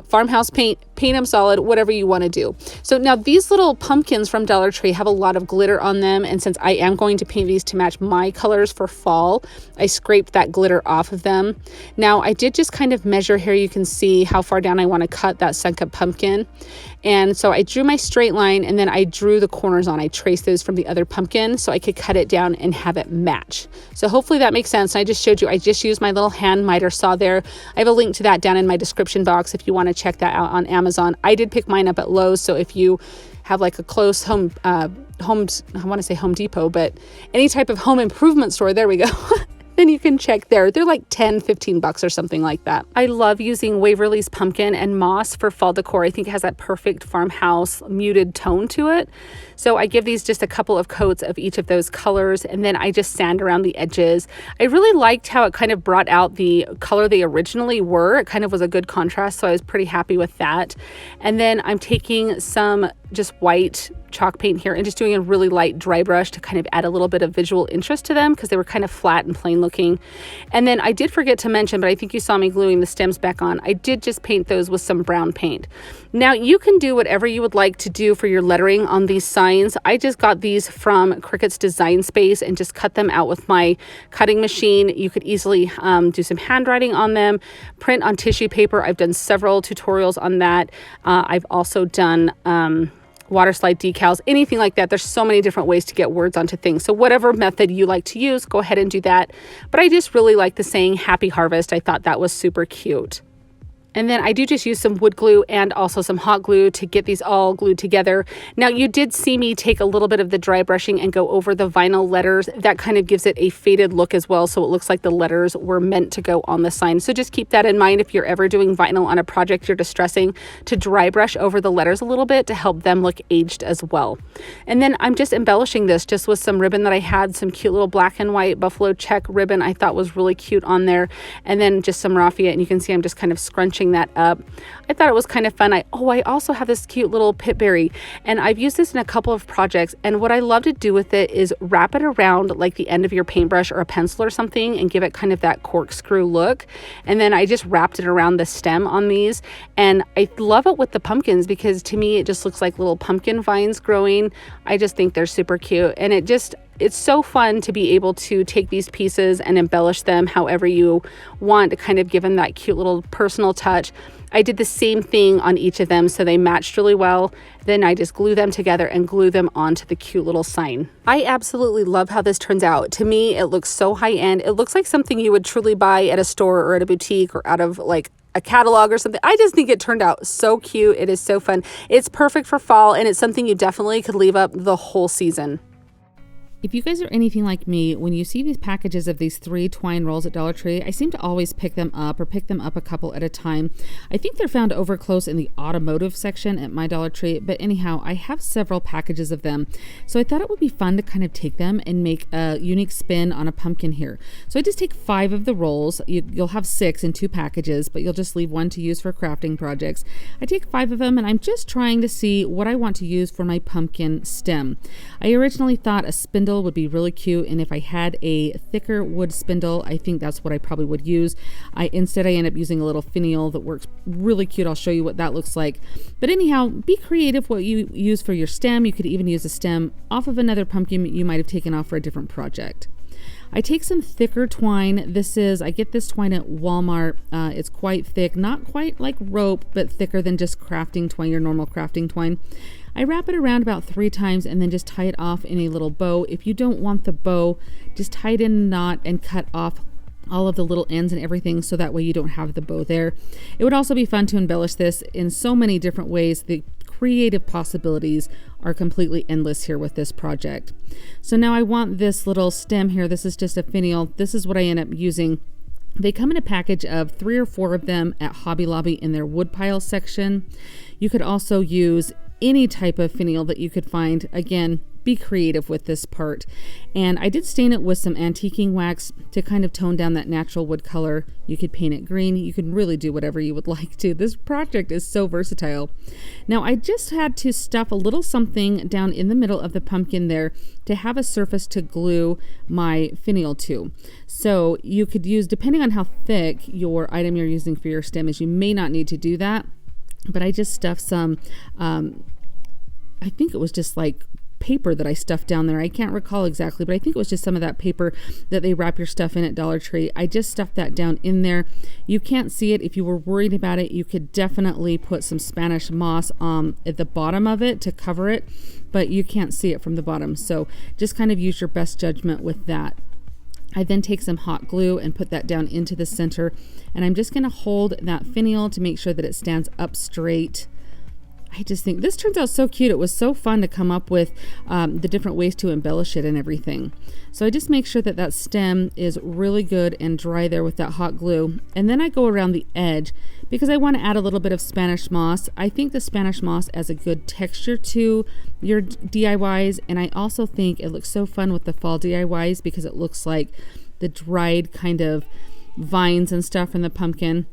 farmhouse paint them solid, whatever you want to do. So now these little pumpkins from Dollar Tree have a lot of glitter on them. And since I am going to paint these to match my colors for fall, I scraped that glitter off of them. Now I did just kind of measure here. You can see how far down I want to cut that sunk up pumpkin. And so I drew my straight line and then I drew the corners on. I traced those from the other pumpkin so I could cut it down and have it match. So hopefully that makes sense. And I just showed you, I just used my little hand miter saw there. I have a link to that down in my description box if you want to check that out on Amazon. I did pick mine up at Lowe's. So if you have like a close I want to say Home Depot, but any type of home improvement store, there we go. Then you can check there. They're like $10-15 or something like that. I love using Waverly's pumpkin and moss for fall decor. I think it has that perfect farmhouse muted tone to it. So I give these just a couple of coats of each of those colors, and then I just sand around the edges. I really liked how it kind of brought out the color they originally were. It kind of was a good contrast, so I was pretty happy with that. And then I'm taking some just white chalk paint here and just doing a really light dry brush to kind of add a little bit of visual interest to them because they were kind of flat and plain looking. And then I did forget to mention, but I think you saw me gluing the stems back on. I did just paint those with some brown paint. Now you can do whatever you would like to do for your lettering on these signs. I just got these from Cricut's Design Space and just cut them out with my cutting machine. You could easily do some handwriting on them, print on tissue paper. I've done several tutorials on that. I've also done water slide decals, anything like that. There's so many different ways to get words onto things. So whatever method you like to use, go ahead and do that. But I just really like the saying Happy Harvest. I thought that was super cute. And then I do just use some wood glue and also some hot glue to get these all glued together. Now you did see me take a little bit of the dry brushing and go over the vinyl letters. That kind of gives it a faded look as well. So it looks like the letters were meant to go on the sign. So just keep that in mind if you're ever doing vinyl on a project you're distressing, to dry brush over the letters a little bit to help them look aged as well. And then I'm just embellishing this just with some ribbon that I had, some cute little black and white buffalo check ribbon I thought was really cute on there. And then just some raffia, and you can see I'm just kind of scrunching that up. I thought it was kind of fun. I also have this cute little pitberry, and I've used this in a couple of projects, and what I love to do with it is wrap it around like the end of your paintbrush or a pencil or something and give it kind of that corkscrew look. And then I just wrapped it around the stem on these, and I love it with the pumpkins because to me it just looks like little pumpkin vines growing. I just think they're super cute, and it's so fun to be able to take these pieces and embellish them however you want to kind of give them that cute little personal touch. I did the same thing on each of them so they matched really well. Then I just glue them together and glue them onto the cute little sign. I absolutely love how this turns out. To me, it looks so high end. It looks like something you would truly buy at a store or at a boutique or out of like a catalog or something. I just think it turned out so cute. It is so fun. It's perfect for fall, and it's something you definitely could leave up the whole season. If you guys are anything like me, when you see these packages of these 3 twine rolls at Dollar Tree, I seem to always pick them up a couple at a time. I think they're found over close in the automotive section at my Dollar Tree, but anyhow, I have several packages of them. So I thought it would be fun to kind of take them and make a unique spin on a pumpkin here. So I just take 5 of the rolls. You'll have 6 in 2 packages, but you'll just leave 1 to use for crafting projects. I take 5 of them, and I'm just trying to see what I want to use for my pumpkin stem. I originally thought a spindle would be really cute, and if I had a thicker wood spindle, I think that's what I probably would use. Instead I end up using a little finial that works really cute. I'll show you what that looks like. But anyhow, be creative what you use for your stem. You could even use a stem off of another pumpkin you might have taken off for a different project. I take some thicker twine. I get this twine at Walmart. It's quite thick, not quite like rope, but thicker than just crafting twine, your normal crafting twine. I wrap it around about 3 times and then just tie it off in a little bow. If you don't want the bow, just tie it in a knot and cut off all of the little ends and everything so that way you don't have the bow there. It would also be fun to embellish this in so many different ways. The creative possibilities are completely endless here with this project. So now I want this little stem here. This is just a finial. This is what I end up using. They come in a package of 3 or 4 of them at Hobby Lobby in their woodpile section. You could also use any type of finial that you could find. Again, be creative with this part. And I did stain it with some antiquing wax to kind of tone down that natural wood color. You could paint it green. You can really do whatever you would like to. This project is so versatile. Now I just had to stuff a little something down in the middle of the pumpkin there to have a surface to glue my finial to. So you could use, depending on how thick your item you're using for your stem is, you may not need to do that. But I just stuffed some, I think it was just like paper that I stuffed down there. I can't recall exactly, but I think it was just some of that paper that they wrap your stuff in at Dollar Tree. I just stuffed that down in there. You can't see it. If you were worried about it, you could definitely put some Spanish moss at the bottom of it to cover it, but you can't see it from the bottom. So just kind of use your best judgment with that. I then take some hot glue and put that down into the center, and I'm just going to hold that finial to make sure that it stands up straight. I just think this turns out so cute. It was so fun to come up with the different ways to embellish it and everything. So I just make sure that that stem is really good and dry there with that hot glue. And then I go around the edge because I want to add a little bit of Spanish moss. I think the Spanish moss adds a good texture to your DIYs. And I also think it looks so fun with the fall DIYs because it looks like the dried kind of vines and stuff from the pumpkin.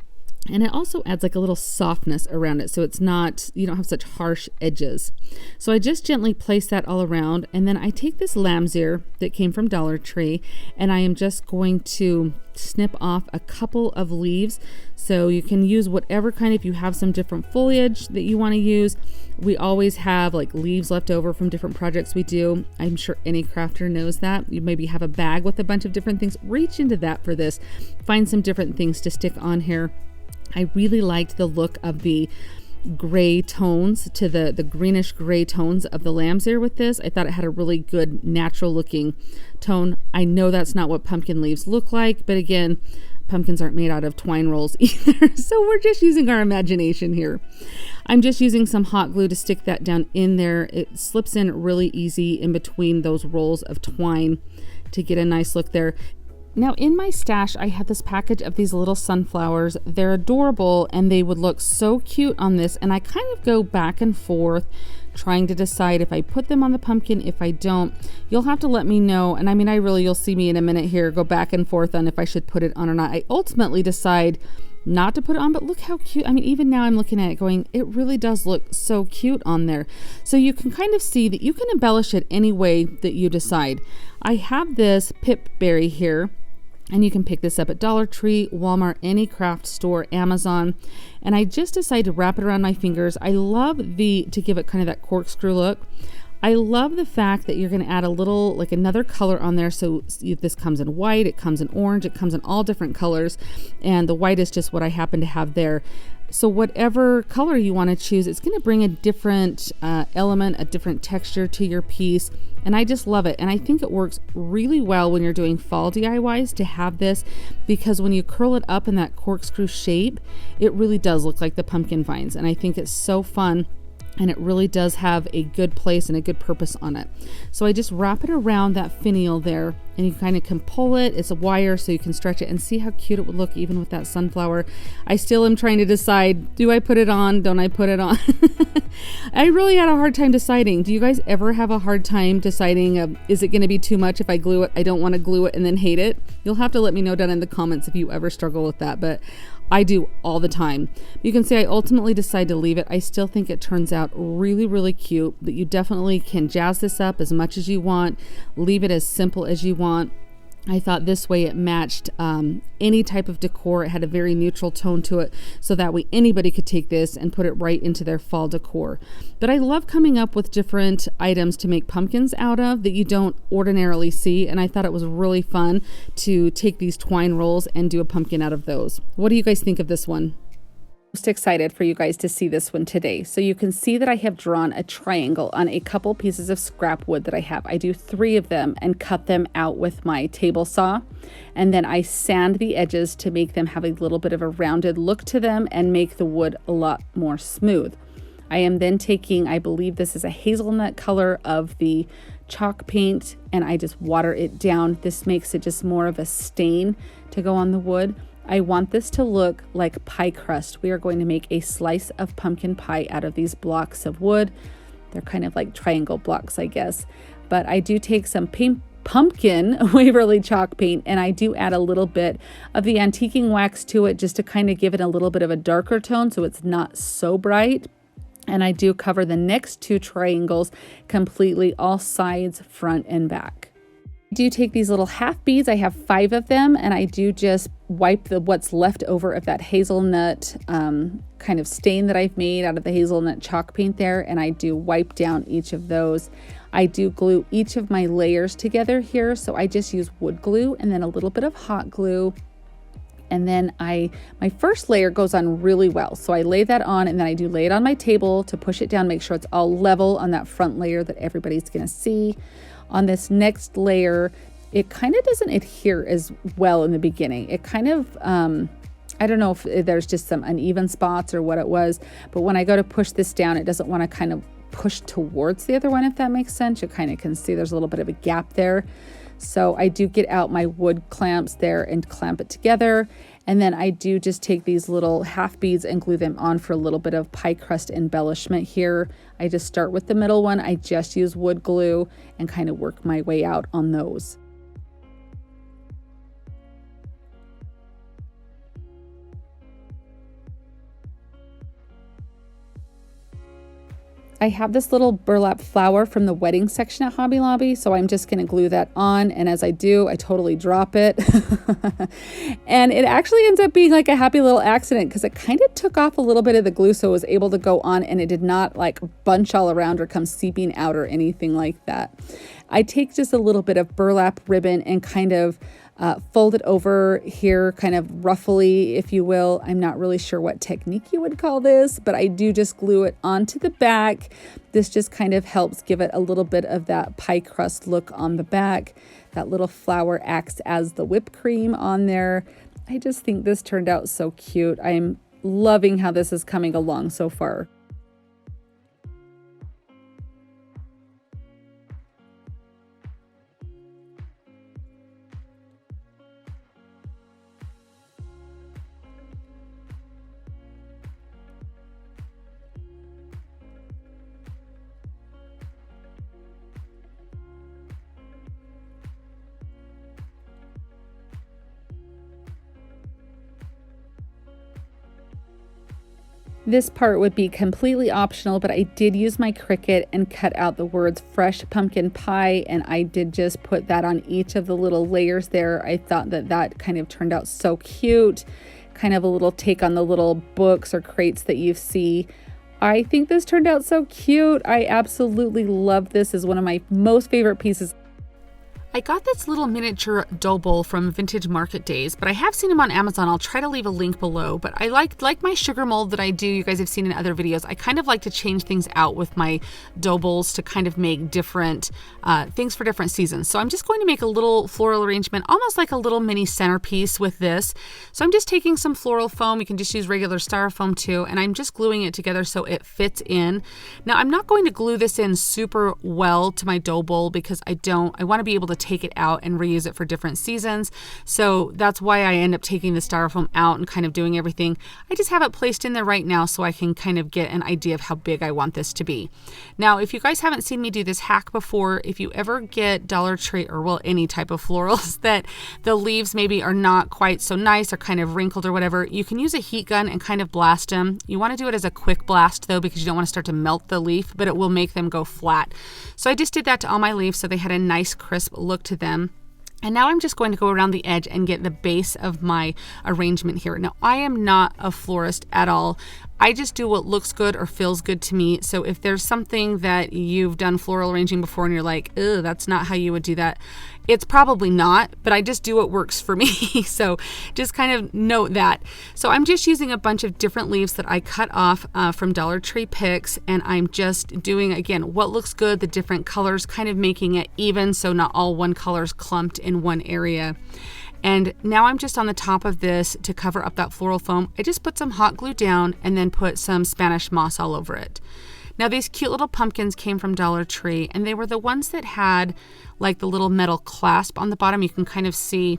And it also adds like a little softness around it, so it's not, you don't have such harsh edges. So I just gently place that all around, and then I take this lamb's ear that came from Dollar Tree, and I am just going to snip off a couple of leaves. So you can use whatever kind, if you have some different foliage that you want to use. We always have like leaves left over from different projects we do. I'm sure any crafter knows that. You maybe have a bag with a bunch of different things. Reach into that for this. Find some different things to stick on here. I really liked the look of the gray tones to the greenish gray tones of the lamb's ear with this. I thought it had a really good natural looking tone. I know that's not what pumpkin leaves look like, but again, pumpkins aren't made out of twine rolls either. So we're just using our imagination here. I'm just using some hot glue to stick that down in there. It slips in really easy in between those rolls of twine to get a nice look there. Now in my stash, I had this package of these little sunflowers. They're adorable and they would look so cute on this. And I kind of go back and forth trying to decide if I put them on the pumpkin, if I don't. You'll have to let me know. And I mean, you'll see me in a minute here go back and forth on if I should put it on or not. I ultimately decide not to put it on, but look how cute. I mean, even now I'm looking at it going, it really does look so cute on there. So you can kind of see that you can embellish it any way that you decide. I have this pipberry here, and you can pick this up at Dollar Tree, Walmart, any craft store, Amazon. And I just decided to wrap it around my fingers. I love to give it kind of that corkscrew look. I love the fact that you're going to add a little, like another color on there. So this comes in white, it comes in orange, it comes in all different colors. And the white is just what I happen to have there. So whatever color you want to choose, it's going to bring a different element, a different texture to your piece. And I just love it. And I think it works really well when you're doing fall DIYs to have this, because when you curl it up in that corkscrew shape, it really does look like the pumpkin vines. And I think it's so fun. And it really does have a good place and a good purpose on it. So I just wrap it around that finial there, and you kind of can pull it. It's a wire, so you can stretch it and see how cute it would look even with that sunflower. I still am trying to decide, do I put it on? Don't I put it on? I really had a hard time deciding. Do you guys ever have a hard time deciding, is it going to be too much if I glue it? I don't want to glue it and then hate it. You'll have to let me know down in the comments if you ever struggle with that. But I do all the time. You can see I ultimately decide to leave it. I still think it turns out really, really cute, that you definitely can jazz this up as much as you want, leave it as simple as you want. I thought this way it matched any type of decor. It had a very neutral tone to it, so that way anybody could take this and put it right into their fall decor. But I love coming up with different items to make pumpkins out of that you don't ordinarily see, and I thought it was really fun to take these twine rolls and do a pumpkin out of those. What do you guys think of this one? Most excited for you guys to see this one today. So you can see that I have drawn a triangle on a couple pieces of scrap wood that I have. I do 3 of them and cut them out with my table saw, and then I sand the edges to make them have a little bit of a rounded look to them and make the wood a lot more smooth. I am then taking, I believe this is a hazelnut color of the chalk paint, and I just water it down. This makes it just more of a stain to go on the wood. I want this to look like pie crust. We are going to make a slice of pumpkin pie out of these blocks of wood. They're kind of like triangle blocks, I guess. But I do take some pumpkin Waverly chalk paint, and I do add a little bit of the antiquing wax to it just to kind of give it a little bit of a darker tone so it's not so bright. And I do cover the next 2 triangles completely, all sides, front and back. I do take these little half beads. I have 5 of them, and I do just wipe what's left over of that hazelnut kind of stain that I've made out of the hazelnut chalk paint there, and I do wipe down each of those. I do glue each of my layers together here, so I just use wood glue and then a little bit of hot glue. And then my first layer goes on really well. So I lay that on, and then I do lay it on my table to push it down, make sure it's all level on that front layer that everybody's gonna see. On this next layer, it kind of doesn't adhere as well in the beginning. It kind of, I don't know if there's just some uneven spots or what it was, but when I go to push this down, it doesn't want to kind of push towards the other one, if that makes sense. You kind of can see there's a little bit of a gap there. So I do get out my wood clamps there and clamp it together. And then I do just take these little half beads and glue them on for a little bit of pie crust embellishment here. I just start with the middle one. I just use wood glue and kind of work my way out on those. I have this little burlap flower from the wedding section at Hobby Lobby, so I'm just going to glue that on, and as I do, I totally drop it. And it actually ends up being like a happy little accident because it kind of took off a little bit of the glue, so it was able to go on, and it did not like bunch all around or come seeping out or anything like that. I take just a little bit of burlap ribbon and kind of fold it over here kind of roughly, if you will. I'm not really sure what technique you would call this, but I do just glue it onto the back. This just kind of helps give it a little bit of that pie crust look on the back. That little flower acts as the whipped cream on there. I just think this turned out so cute. I'm loving how this is coming along so far. This part would be completely optional, but I did use my Cricut and cut out the words fresh pumpkin pie, and I did just put that on each of the little layers there. I thought that that kind of turned out so cute, kind of a little take on the little books or crates that you see. I think this turned out so cute. I absolutely love this. As one of my most favorite pieces. I got this little miniature dough bowl from Vintage Market Days, but I have seen them on Amazon. I'll try to leave a link below, but I like my sugar mold that I do. You guys have seen in other videos. I kind of like to change things out with my dough bowls to kind of make different things for different seasons. So I'm just going to make a little floral arrangement, almost like a little mini centerpiece with this. So I'm just taking some floral foam. You can just use regular styrofoam too, and I'm just gluing it together so it fits in. Now I'm not going to glue this in super well to my dough bowl because I want to be able to take it out and reuse it for different seasons. So that's why I end up taking the styrofoam out and kind of doing everything. I just have it placed in there right now so I can kind of get an idea of how big I want this to be. Now, if you guys haven't seen me do this hack before, if you ever get Dollar Tree or well, any type of florals that the leaves maybe are not quite so nice or kind of wrinkled or whatever, you can use a heat gun and kind of blast them. You want to do it as a quick blast though, because you don't want to start to melt the leaf, but it will make them go flat. So I just did that to all my leaves so they had a nice crisp look to them. And now I'm just going to go around the edge and get the base of my arrangement here. Now, I am not a florist at all. I just do what looks good or feels good to me. So if there's something that you've done floral arranging before and you're like, ugh, that's not how you would do that, it's probably not, but I just do what works for me. So just kind of note that. So I'm just using a bunch of different leaves that I cut off from Dollar Tree picks, and I'm just doing, again, what looks good, the different colors, kind of making it even so not all one color's clumped in one area. And now I'm just on the top of this to cover up that floral foam. I just put some hot glue down and then put some Spanish moss all over it. Now these cute little pumpkins came from Dollar Tree, and they were the ones that had like the little metal clasp on the bottom. You can kind of see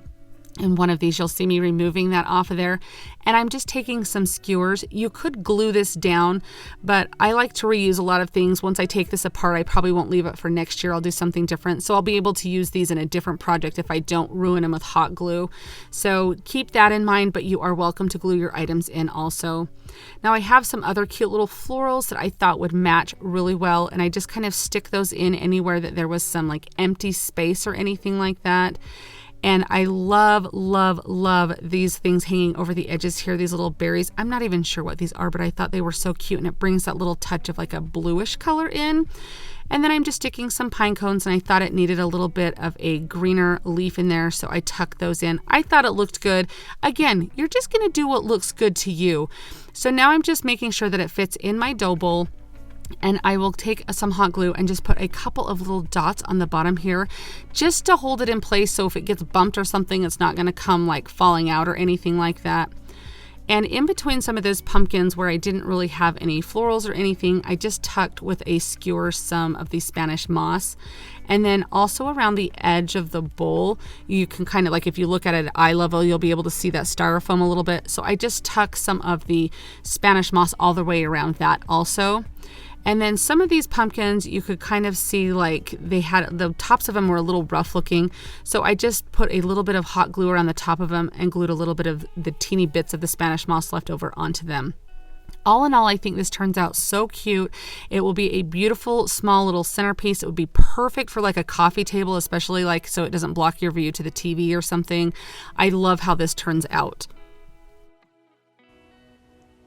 in one of these. You'll see me removing that off of there. And I'm just taking some skewers. You could glue this down, but I like to reuse a lot of things. Once I take this apart, I probably won't leave it for next year. I'll do something different. So I'll be able to use these in a different project if I don't ruin them with hot glue. So keep that in mind, but you are welcome to glue your items in also. Now I have some other cute little florals that I thought would match really well, and I just kind of stick those in anywhere that there was some like empty space or anything like that. And I love, love, love these things hanging over the edges here, these little berries. I'm not even sure what these are, but I thought they were so cute, and it brings that little touch of like a bluish color in. And then I'm just sticking some pine cones, and I thought it needed a little bit of a greener leaf in there, so I tucked those in. I thought it looked good. Again, you're just gonna do what looks good to you. So now I'm just making sure that it fits in my dough bowl. And I will take some hot glue and just put a couple of little dots on the bottom here just to hold it in place, so if it gets bumped or something, it's not going to come like falling out or anything like that. And in between some of those pumpkins where I didn't really have any florals or anything, I just tucked with a skewer some of the Spanish moss. And then also around the edge of the bowl, you can kind of like, if you look at it at eye level, you'll be able to see that styrofoam a little bit. So I just tuck some of the Spanish moss all the way around that also. And then some of these pumpkins, you could kind of see like they had, the tops of them were a little rough looking. So I just put a little bit of hot glue around the top of them and glued a little bit of the teeny bits of the Spanish moss left over onto them. All in all, I think this turns out so cute. It will be a beautiful small little centerpiece. It would be perfect for like a coffee table, especially like so it doesn't block your view to the TV or something. I love how this turns out.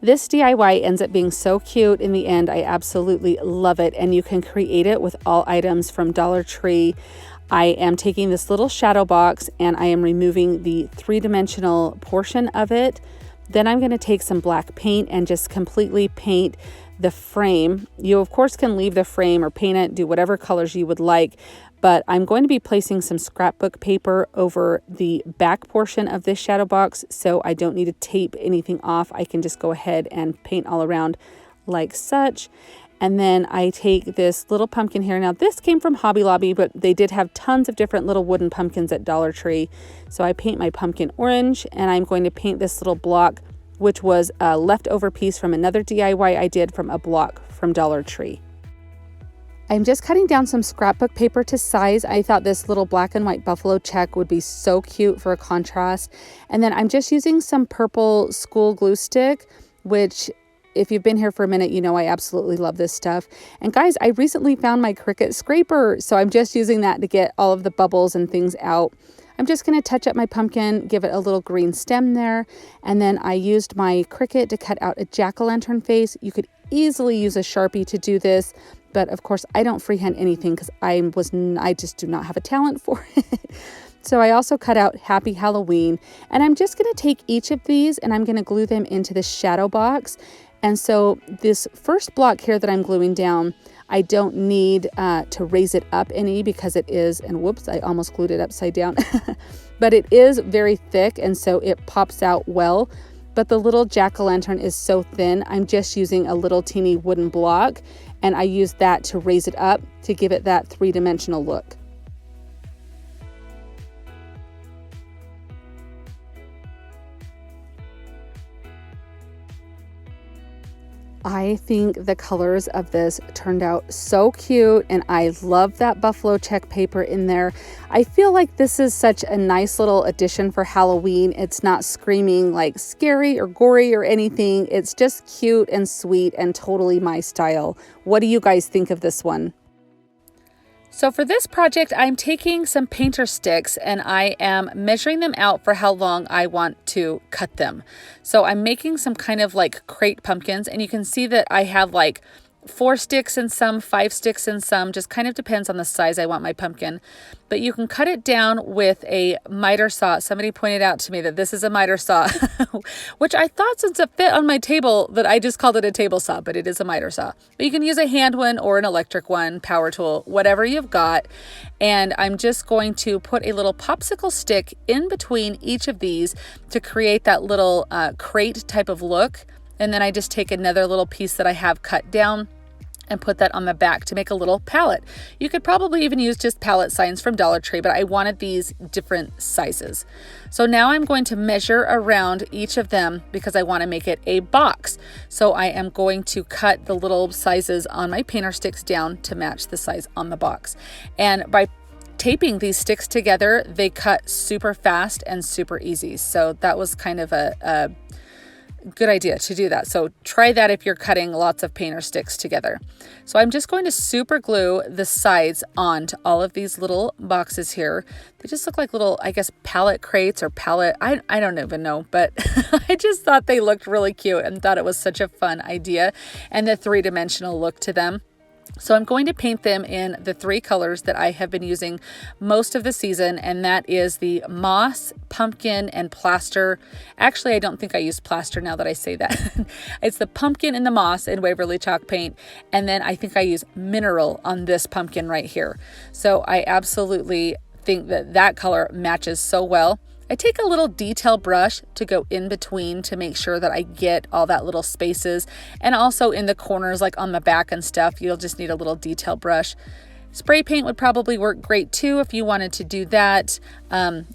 This DIY ends up being so cute in the end. I absolutely love it, and you can create it with all items from Dollar Tree. I am taking this little shadow box and I am removing the three-dimensional portion of it. Then I'm going to take some black paint and just completely paint the frame. You of course can leave the frame or paint it, do whatever colors you would like, but I'm going to be placing some scrapbook paper over the back portion of this shadow box, so I don't need to tape anything off. I can just go ahead and paint all around like such. And then I take this little pumpkin here. Now this came from Hobby Lobby, but they did have tons of different little wooden pumpkins at Dollar Tree. So I paint my pumpkin orange, and I'm going to paint this little block, which was a leftover piece from another DIY I did from a block from Dollar Tree. I'm just cutting down some scrapbook paper to size. I thought this little black and white buffalo check would be so cute for a contrast. And then I'm just using some purple school glue stick, which if you've been here for a minute, you know I absolutely love this stuff. And guys, I recently found my Cricut scraper, so I'm just using that to get all of the bubbles and things out. I'm just going to touch up my pumpkin, give it a little green stem there, and then I used my Cricut to cut out a jack-o'-lantern face. You could easily use a Sharpie to do this, but of course I don't freehand anything because I just do not have a talent for it. So I also cut out Happy Halloween, and I'm just going to take each of these and I'm going to glue them into the shadow box. And so this first block here that I'm gluing down, I don't need to raise it up any because it is, and whoops, I almost glued it upside down, but it is very thick and so it pops out well. But the little jack-o'-lantern is so thin, I'm just using a little teeny wooden block, and I use that to raise it up to give it that three-dimensional look. I think the colors of this turned out so cute, and I love that buffalo check paper in there. I feel like this is such a nice little addition for Halloween. It's not screaming like scary or gory or anything. It's just cute and sweet and totally my style. What do you guys think of this one? So for this project, I'm taking some painter sticks and I am measuring them out for how long I want to cut them. So I'm making some kind of like crate pumpkins, and you can see that I have like 4 sticks in some, 5 sticks in some, just kind of depends on the size I want my pumpkin. But you can cut it down with a miter saw. Somebody pointed out to me that this is a miter saw, which I thought since it fit on my table that I just called it a table saw, but it is a miter saw. But you can use a hand one or an electric one, power tool, whatever you've got. And I'm just going to put a little popsicle stick in between each of these to create that little crate type of look. And then I just take another little piece that I have cut down and put that on the back to make a little palette. You could probably even use just palette signs from Dollar Tree, but I wanted these different sizes. So now I'm going to measure around each of them because I want to make it a box. So I am going to cut the little sizes on my painter sticks down to match the size on the box. And by taping these sticks together, they cut super fast and super easy. So that was kind of a good idea to do that. So try that if you're cutting lots of painter sticks together. So I'm just going to super glue the sides onto all of these little boxes here. They just look like little, I guess, palette crates or palette, I don't even know, but I just thought they looked really cute and thought it was such a fun idea and the three-dimensional look to them. So I'm going to paint them in the three colors that I have been using most of the season, and that is the moss, pumpkin, and plaster. Actually, I don't think I used plaster now that I say that. It's the pumpkin and the moss in Waverly chalk paint, and then I think I use mineral on this pumpkin right here. So I absolutely think that that color matches so well. I take a little detail brush to go in between to make sure that I get all that little spaces, and also in the corners like on the back and stuff, you'll just need a little detail brush. Spray paint would probably work great too if you wanted to do that.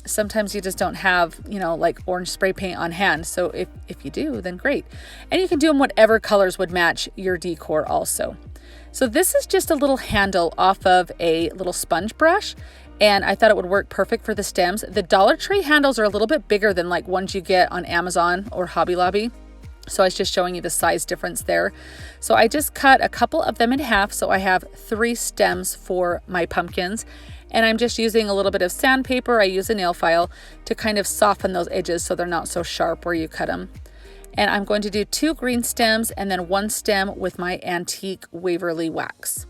Sometimes you just don't have, like orange spray paint on hand. So if you do, then great. And you can do them whatever colors would match your decor also. So this is just a little handle off of a little sponge brush. And I thought it would work perfect for the stems. The Dollar Tree handles are a little bit bigger than like ones you get on Amazon or Hobby Lobby. So I was just showing you the size difference there. So I just cut a couple of them in half. So I have 3 stems for my pumpkins. And I'm just using a little bit of sandpaper. I use a nail file to kind of soften those edges so they're not so sharp where you cut them. And I'm going to do 2 green stems and then 1 stem with my antique Waverly wax.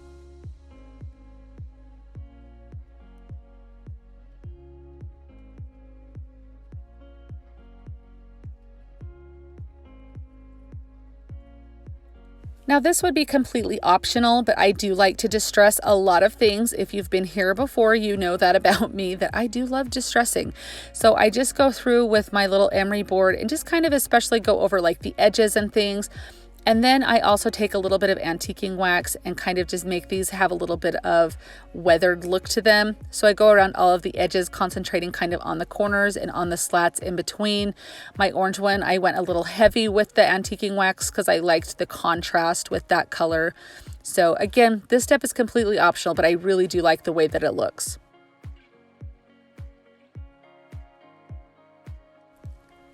Now this would be completely optional, but I do like to distress a lot of things. If you've been here before, you know that about me, that I do love distressing. So I just go through with my little emery board and just kind of especially go over like the edges and things. And then I also take a little bit of antiquing wax and kind of just make these have a little bit of weathered look to them. So I go around all of the edges, concentrating kind of on the corners and on the slats in between. My orange one, I went a little heavy with the antiquing wax because I liked the contrast with that color. So again, this step is completely optional, but I really do like the way that it looks.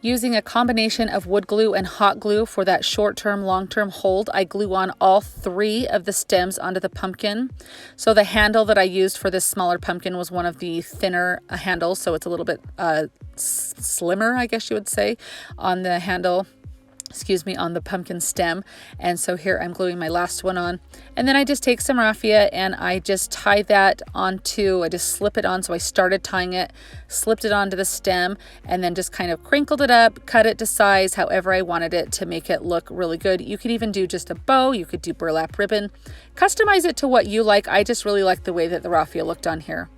Using a combination of wood glue and hot glue for that short-term, long-term hold, I glue on all 3 of the stems onto the pumpkin. So the handle that I used for this smaller pumpkin was one of the thinner handles, so it's a little bit slimmer, I guess you would say, on the handle. On the pumpkin stem. And so here I'm gluing my last one on. And then I just take some raffia and I just tie that onto, I just slip it on. So I started tying it, slipped it onto the stem, and then just kind of crinkled it up, cut it to size, however I wanted it to make it look really good. You could even do just a bow, you could do burlap ribbon, customize it to what you like. I just really like the way that the raffia looked on here.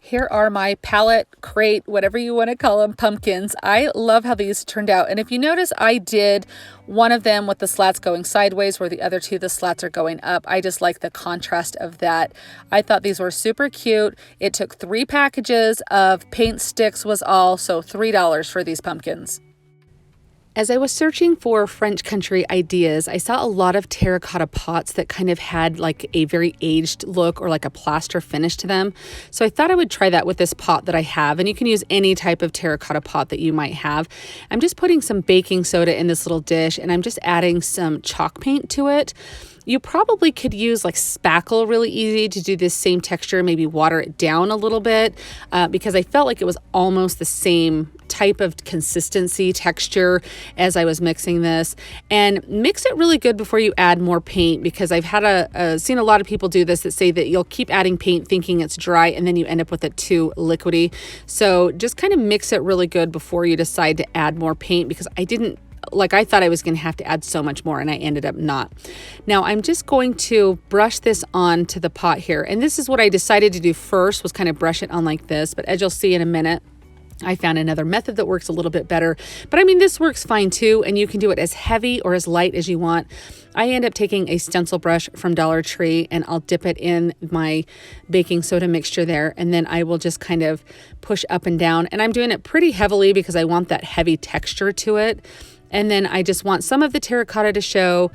Here are my palette, crate, whatever you want to call them, pumpkins. I love how these turned out. And if you notice, I did one of them with the slats going sideways, where the other 2, the slats are going up. I just like the contrast of that. I thought these were super cute. It took 3 packages of paint sticks was all, so $3 for these pumpkins. As I was searching for French country ideas, I saw a lot of terracotta pots that kind of had like a very aged look or like a plaster finish to them. So I thought I would try that with this pot that I have, and you can use any type of terracotta pot that you might have. I'm just putting some baking soda in this little dish, and I'm just adding some chalk paint to it. You probably could use like spackle really easy to do this same texture, maybe water it down a little bit because I felt like it was almost the same type of consistency texture as I was mixing this. And mix it really good before you add more paint, because I've had seen a lot of people do this that say that you'll keep adding paint thinking it's dry and then you end up with it too liquidy. So just kind of mix it really good before you decide to add more paint, because I thought I was going to have to add so much more and I ended up not. Now I'm just going to brush this on to the pot here. And this is what I decided to do first, was kind of brush it on like this. But as you'll see in a minute, I found another method that works a little bit better. But I mean, this works fine too. And you can do it as heavy or as light as you want. I end up taking a stencil brush from Dollar Tree and I'll dip it in my baking soda mixture there. And then I will just kind of push up and down. And I'm doing it pretty heavily because I want that heavy texture to it. And then I just want some of the terracotta to show,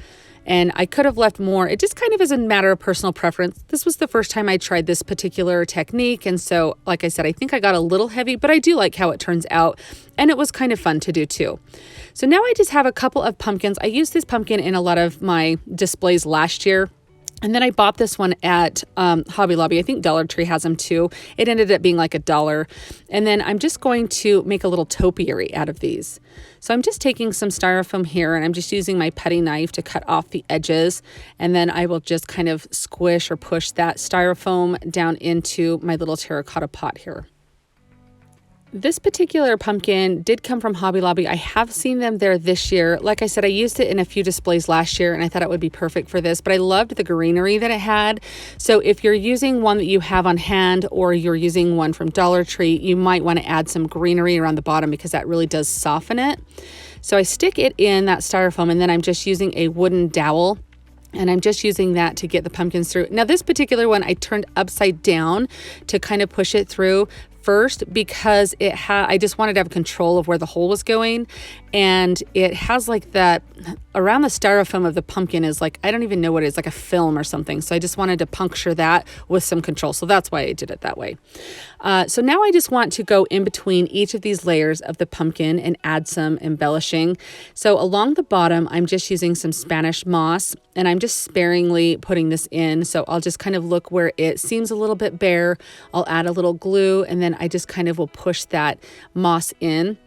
and I could have left more. It just kind of is a matter of personal preference. This was the first time I tried this particular technique. And so, like I said, I think I got a little heavy, but I do like how it turns out. And it was kind of fun to do too. So now I just have a couple of pumpkins. I used this pumpkin in a lot of my displays last year. And then I bought this one at Hobby Lobby. I think Dollar Tree has them too. It ended up being like $1. And then I'm just going to make a little topiary out of these. So I'm just taking some styrofoam here and I'm just using my putty knife to cut off the edges. And then I will just kind of squish or push that styrofoam down into my little terracotta pot here. This particular pumpkin did come from Hobby Lobby. I have seen them there this year. Like I said, I used it in a few displays last year and I thought it would be perfect for this, but I loved the greenery that it had. So if you're using one that you have on hand or you're using one from Dollar Tree, you might want to add some greenery around the bottom because that really does soften it. So I stick it in that styrofoam and then I'm just using a wooden dowel. And I'm just using that to get the pumpkins through. Now this particular one I turned upside down to kind of push it through first because I just wanted to have control of where the hole was going. And it has like that around the styrofoam of the pumpkin is like, I don't even know what it is, like a film or something. So I just wanted to puncture that with some control. So that's why I did it that way. So now I just want to go in between each of these layers of the pumpkin and add some embellishing. So along the bottom, I'm just using some Spanish moss and I'm just sparingly putting this in. So I'll just kind of look where it seems a little bit bare. I'll add a little glue and then I just kind of will push that moss in.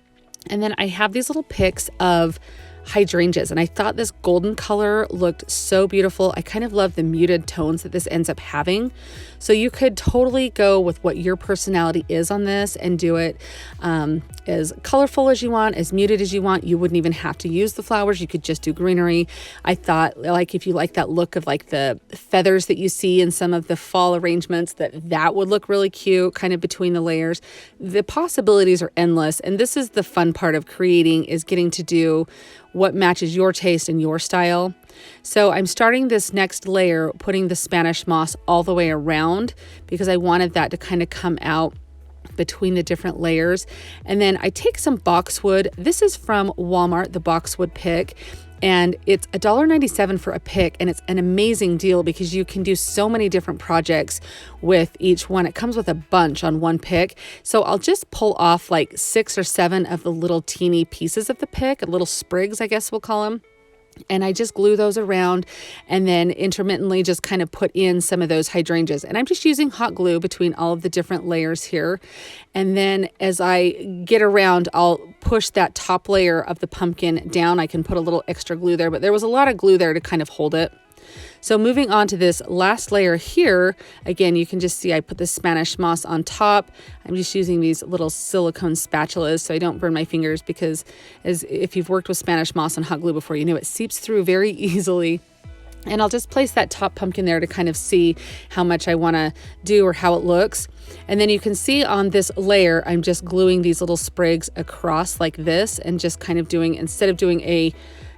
And then I have these little picks of hydrangeas and I thought this golden color looked so beautiful. I kind of love the muted tones that this ends up having. So you could totally go with what your personality is on this and do it as colorful as you want, as muted as you want. You wouldn't even have to use the flowers. You could just do greenery. I thought like if you like that look of like the feathers that you see in some of the fall arrangements, that would look really cute kind of between the layers. The possibilities are endless. And this is the fun part of creating, is getting to do what matches your taste and your style. So I'm starting this next layer, putting the Spanish moss all the way around because I wanted that to kind of come out between the different layers. And then I take some boxwood. This is from Walmart, the boxwood pick. And it's $1.97 for a pick, and it's an amazing deal because you can do so many different projects with each one. It comes with a bunch on one pick. So I'll just pull off like 6 or 7 of the little teeny pieces of the pick, little sprigs, I guess we'll call them. And I just glue those around and then intermittently just kind of put in some of those hydrangeas. And I'm just using hot glue between all of the different layers here. And then as I get around, I'll push that top layer of the pumpkin down. I can put a little extra glue there, but there was a lot of glue there to kind of hold it. So moving on to this last layer here, again, you can just see I put the Spanish moss on top. I'm just using these little silicone spatulas so I don't burn my fingers because if you've worked with Spanish moss and hot glue before, you know it seeps through very easily. And I'll just place that top pumpkin there to kind of see how much I want to do or how it looks. And then you can see on this layer, I'm just gluing these little sprigs across like this and just kind of doing, instead of doing a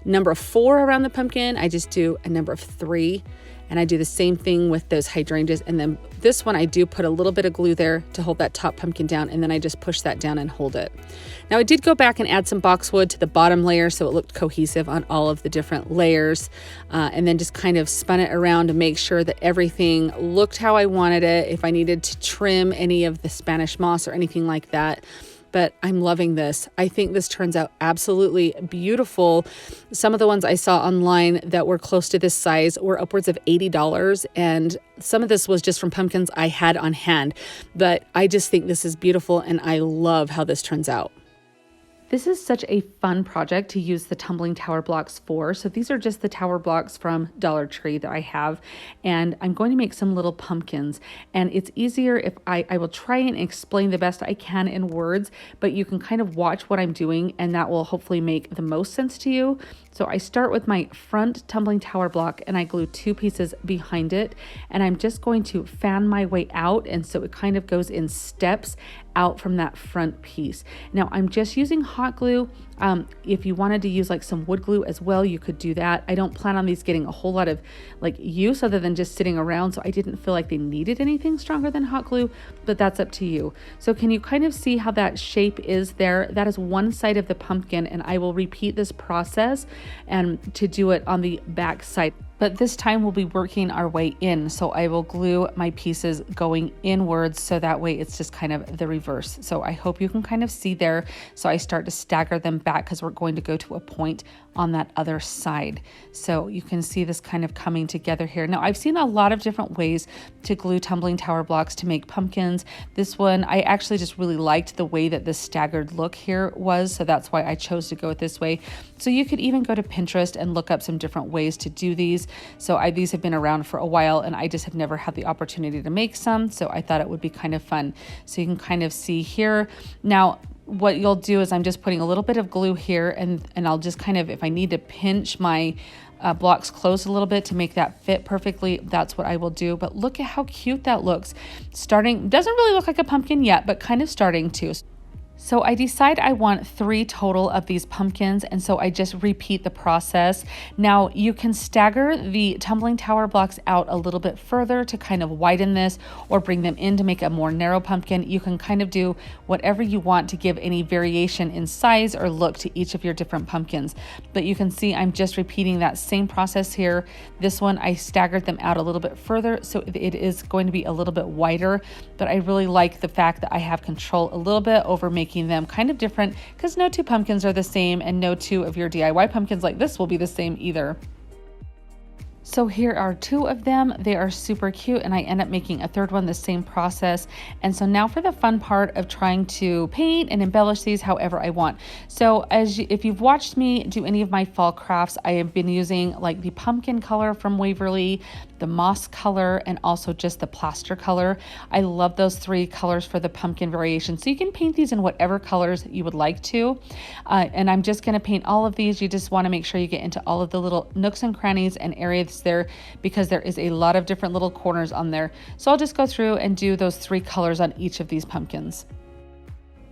number of 4 around the pumpkin, I just do a number of 3. And I do the same thing with those hydrangeas. And then this one, I do put a little bit of glue there to hold that top pumpkin down, and then I just push that down and hold it. Now I did go back and add some boxwood to the bottom layer so it looked cohesive on all of the different layers, and then just kind of spun it around to make sure that everything looked how I wanted it. If I needed to trim any of the Spanish moss or anything like that. But I'm loving this. I think this turns out absolutely beautiful. Some of the ones I saw online that were close to this size were upwards of $80, and some of this was just from pumpkins I had on hand. But I just think this is beautiful, and I love how this turns out. This is such a fun project to use the tumbling tower blocks for. So these are just the tower blocks from Dollar Tree that I have, and I'm going to make some little pumpkins. And it's easier if I will try and explain the best I can in words, but you can kind of watch what I'm doing, and that will hopefully make the most sense to you. So I start with my front tumbling tower block, and I glue 2 pieces behind it, and I'm just going to fan my way out, and so it kind of goes in steps out from that front piece. Now I'm just using hot glue. If you wanted to use like some wood glue as well, you could do that. I don't plan on these getting a whole lot of like use other than just sitting around, so I didn't feel like they needed anything stronger than hot glue, but that's up to you. So can you kind of see how that shape is there? That is one side of the pumpkin, and I will repeat this process and to do it on the back side. But this time we'll be working our way in. So I will glue my pieces going inwards, so that way it's just kind of the reverse. So I hope you can kind of see there. So I start to stagger them back because we're going to go to a point on that other side. So you can see this kind of coming together here. Now I've seen a lot of different ways to glue tumbling tower blocks to make pumpkins. This one, I actually just really liked the way that this staggered look here was. So that's why I chose to go it this way. So you could even go to Pinterest and look up some different ways to do these. So these have been around for a while, and I just have never had the opportunity to make some. So I thought it would be kind of fun. So you can kind of see here. Now, what you'll do is I'm just putting a little bit of glue here, and I'll just kind of, if I need to pinch my blocks closed a little bit to make that fit perfectly, that's what I will do. But look at how cute that looks. Starting, doesn't really look like a pumpkin yet, but kind of starting to. So I decide I want 3 total of these pumpkins, and so I just repeat the process. Now you can stagger the tumbling tower blocks out a little bit further to kind of widen this, or bring them in to make a more narrow pumpkin. You can kind of do whatever you want to give any variation in size or look to each of your different pumpkins. But you can see I'm just repeating that same process here. This one I staggered them out a little bit further, so it is going to be a little bit wider, but I really like the fact that I have control a little bit over making them kind of different, because no 2 pumpkins are the same, and no 2 of your DIY pumpkins like this will be the same either. So here are 2 of them. They are super cute, and I end up making a 3rd one the same process. And so now for the fun part of trying to paint and embellish these however I want. So if you've watched me do any of my fall crafts, I have been using like the pumpkin color from Waverly, the moss color, and also just the plaster color. I love those 3 colors for the pumpkin variation. So you can paint these in whatever colors you would like to. And I'm just going to paint all of these. You just want to make sure you get into all of the little nooks and crannies and areas there, because there is a lot of different little corners on there. So I'll just go through and do those 3 colors on each of these pumpkins.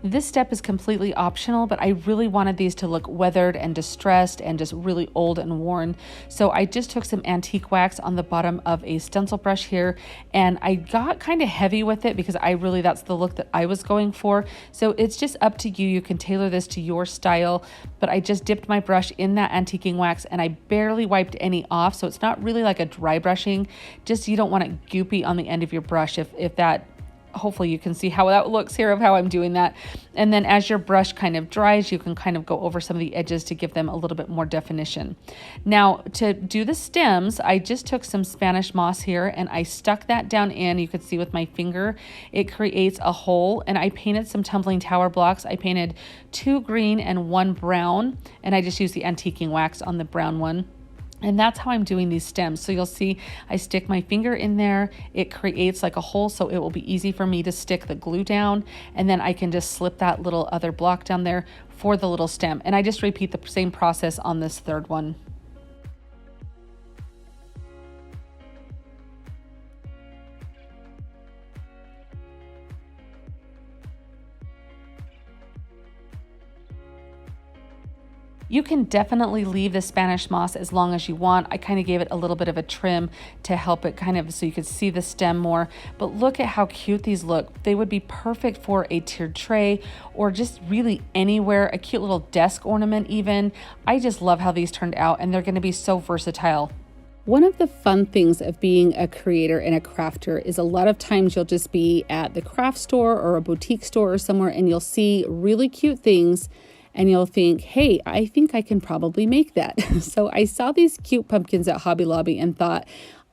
This step is completely optional, but I really wanted these to look weathered and distressed and just really old and worn. So I just took some antique wax on the bottom of a stencil brush here, and I got kind of heavy with it because that's the look that I was going for. So it's just up to you. You can tailor this to your style, but I just dipped my brush in that antiquing wax, and I barely wiped any off. So it's not really like a dry brushing, just you don't want it goopy on the end of your brush if that. Hopefully you can see how that looks here of how I'm doing that. And then as your brush kind of dries, you can kind of go over some of the edges to give them a little bit more definition. Now to do the stems, I just took some Spanish moss here and I stuck that down in. You could see with my finger, it creates a hole, and I painted some tumbling tower blocks. I painted 2 green and 1 brown, and I just used the antiquing wax on the brown one. And that's how I'm doing these stems. So you'll see I stick my finger in there, it creates like a hole, so it will be easy for me to stick the glue down, and then I can just slip that little other block down there for the little stem. And I just repeat the same process on this 3rd one. You can definitely leave the Spanish moss as long as you want. I kind of gave it a little bit of a trim to help it kind of so you could see the stem more. But look at how cute these look. They would be perfect for a tiered tray or just really anywhere, a cute little desk ornament even. I just love how these turned out, and they're going to be so versatile. One of the fun things of being a creator and a crafter is a lot of times you'll just be at the craft store or a boutique store or somewhere, and you'll see really cute things and you'll think, hey, I think I can probably make that. So I saw these cute pumpkins at Hobby Lobby and thought,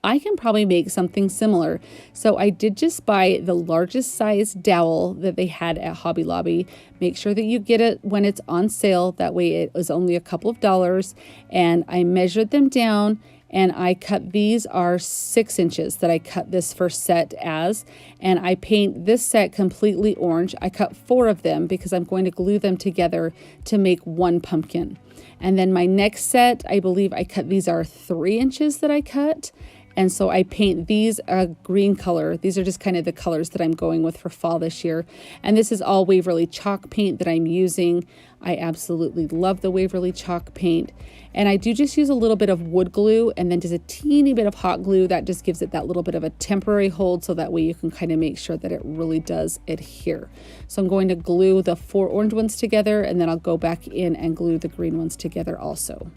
I can probably make something similar. So I did just buy the largest size dowel that they had at Hobby Lobby. Make sure that you get it when it's on sale. That way it was only a couple of dollars. And I measured them down, and I cut, these are 6 inches that I cut this first set as, and I paint this set completely orange. I cut 4 of them because I'm going to glue them together to make one pumpkin. And then my next set, I believe I cut, these are 3 inches that I cut. And so I paint these a green color. These are just kind of the colors that I'm going with for fall this year. And this is all Waverly chalk paint that I'm using. I absolutely love the Waverly chalk paint. And I do just use a little bit of wood glue and then just a teeny bit of hot glue. That just gives it that little bit of a temporary hold, so that way you can kind of make sure that it really does adhere. So I'm going to glue the 4 orange ones together, and then I'll go back in and glue the green ones together also.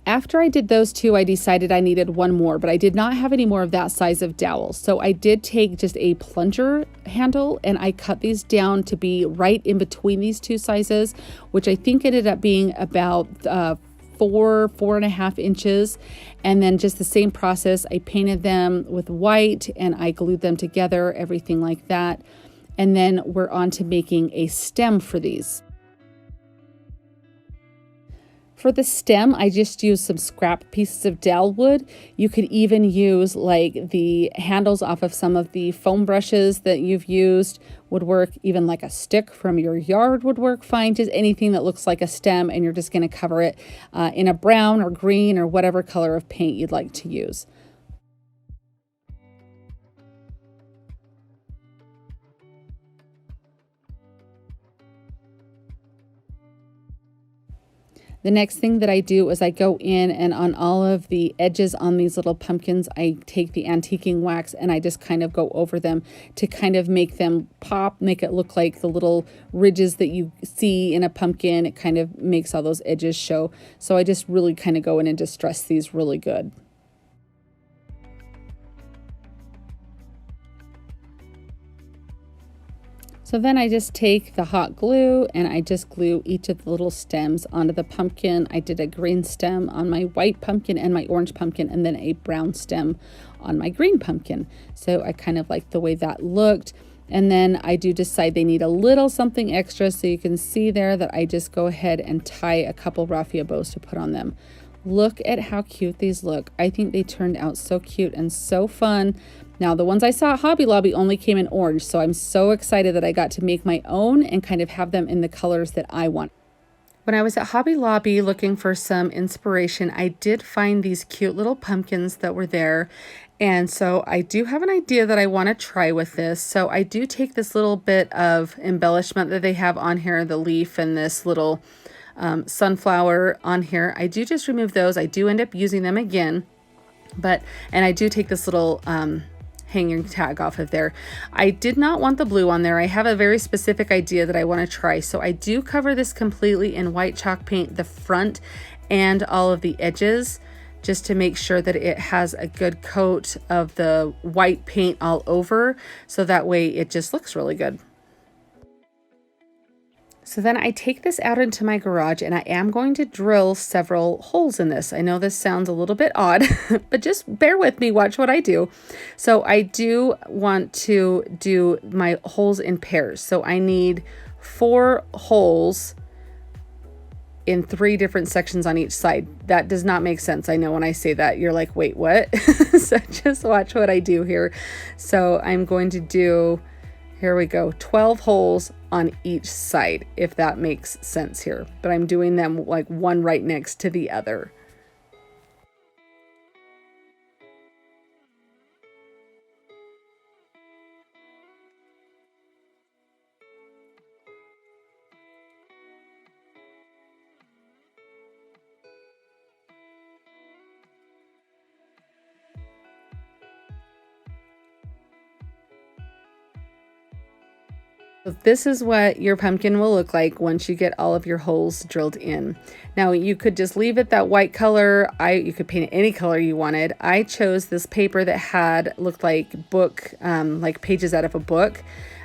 After I did those 2, I decided I needed 1 more, but I did not have any more of that size of dowel. So I did take just a plunger handle and I cut these down to be right in between these 2 sizes, which I think ended up being about 4.5 inches. And then just the same process, I painted them with white and I glued them together, everything like that. And then we're on to making a stem for these. For the stem, I just used some scrap pieces of dowel wood. You could even use like the handles off of some of the foam brushes that you've used would work. Even like a stick from your yard would work fine. Just anything that looks like a stem, and you're just going to cover it in a brown or green or whatever color of paint you'd like to use. The next thing that I do is I go in and on all of the edges on these little pumpkins, I take the antiquing wax and I just kind of go over them to kind of make them pop, make it look like the little ridges that you see in a pumpkin. It kind of makes all those edges show. So I just really kind of go in and distress these really good. So then I just take the hot glue and I just glue each of the little stems onto the pumpkin. I did a green stem on my white pumpkin and my orange pumpkin, and then a brown stem on my green pumpkin. So I kind of like the way that looked. And then I do decide they need a little something extra. So you can see there that I just go ahead and tie a couple raffia bows to put on them. Look at how cute these look. I think they turned out so cute and so fun. Now, the ones I saw at Hobby Lobby only came in orange, so I'm so excited that I got to make my own and kind of have them in the colors that I want. When I was at Hobby Lobby looking for some inspiration, I did find these cute little pumpkins that were there. And so I do have an idea that I want to try with this. So I do take this little bit of embellishment that they have on here, the leaf and this little sunflower on here. I do just remove those. I do end up using them again, and I do take this little hanging tag off of there. I did not want the blue on there. I have a very specific idea that I want to try. So I do cover this completely in white chalk paint, the front and all of the edges, just to make sure that it has a good coat of the white paint all over. So that way it just looks really good. So then I take this out into my garage and I am going to drill several holes in this. I know this sounds a little bit odd, but just bear with me, watch what I do. So I do want to do my holes in pairs. So I need 4 holes in 3 different sections on each side. That does not make sense. I know when I say that, you're like, wait, what? So just watch what I do here. So I'm going to do, here we go, 12 holes on each side, if that makes sense here. But I'm doing them like one right next to the other. This is what your pumpkin will look like once you get all of your holes drilled in. Now you could just leave it that white color. You could paint it any color you wanted. I chose this paper that looked like book, like pages out of a book.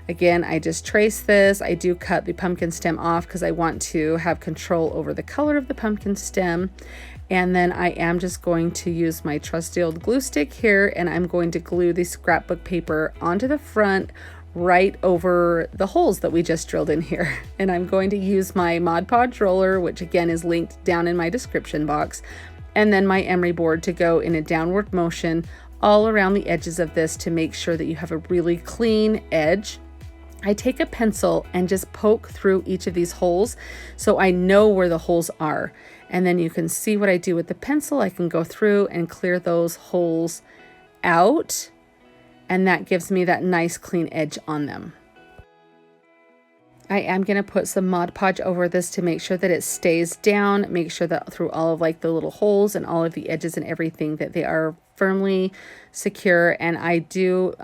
Again, I just trace this. I do cut the pumpkin stem off because I want to have control over the color of the pumpkin stem. And then I am just going to use my trusty old glue stick here, and I'm going to glue the scrapbook paper onto the front right over the holes that we just drilled in here. And I'm going to use my Mod Podge roller, which again is linked down in my description box, and then my emery board to go in a downward motion all around the edges of this to make sure that you have a really clean edge. I take a pencil and just poke through each of these holes so I know where the holes are. And then you can see what I do with the pencil. I can go through and clear those holes out, and that gives me that nice clean edge on them. I am going to put some Mod Podge over this to make sure that it stays down, make sure that through all of like the little holes and all of the edges and everything that they are firmly secure. And I do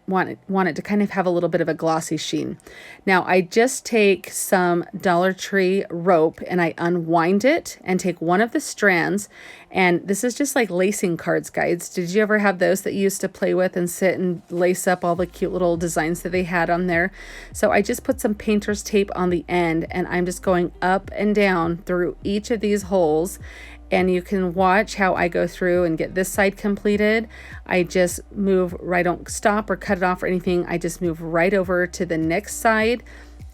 want it to kind of have a little bit of a glossy sheen. Now I just take some Dollar Tree rope and I unwind it and take one of the strands, and this is just like lacing cards, guys. Did you ever have those that you used to play with and sit and lace up all the cute little designs that they had on there? So I just put some painter's tape on the end, and I'm just going up and down through each of these holes. And you can watch how I go through and get this side completed. I just move right, don't stop or cut it off or anything. I just move right over to the next side,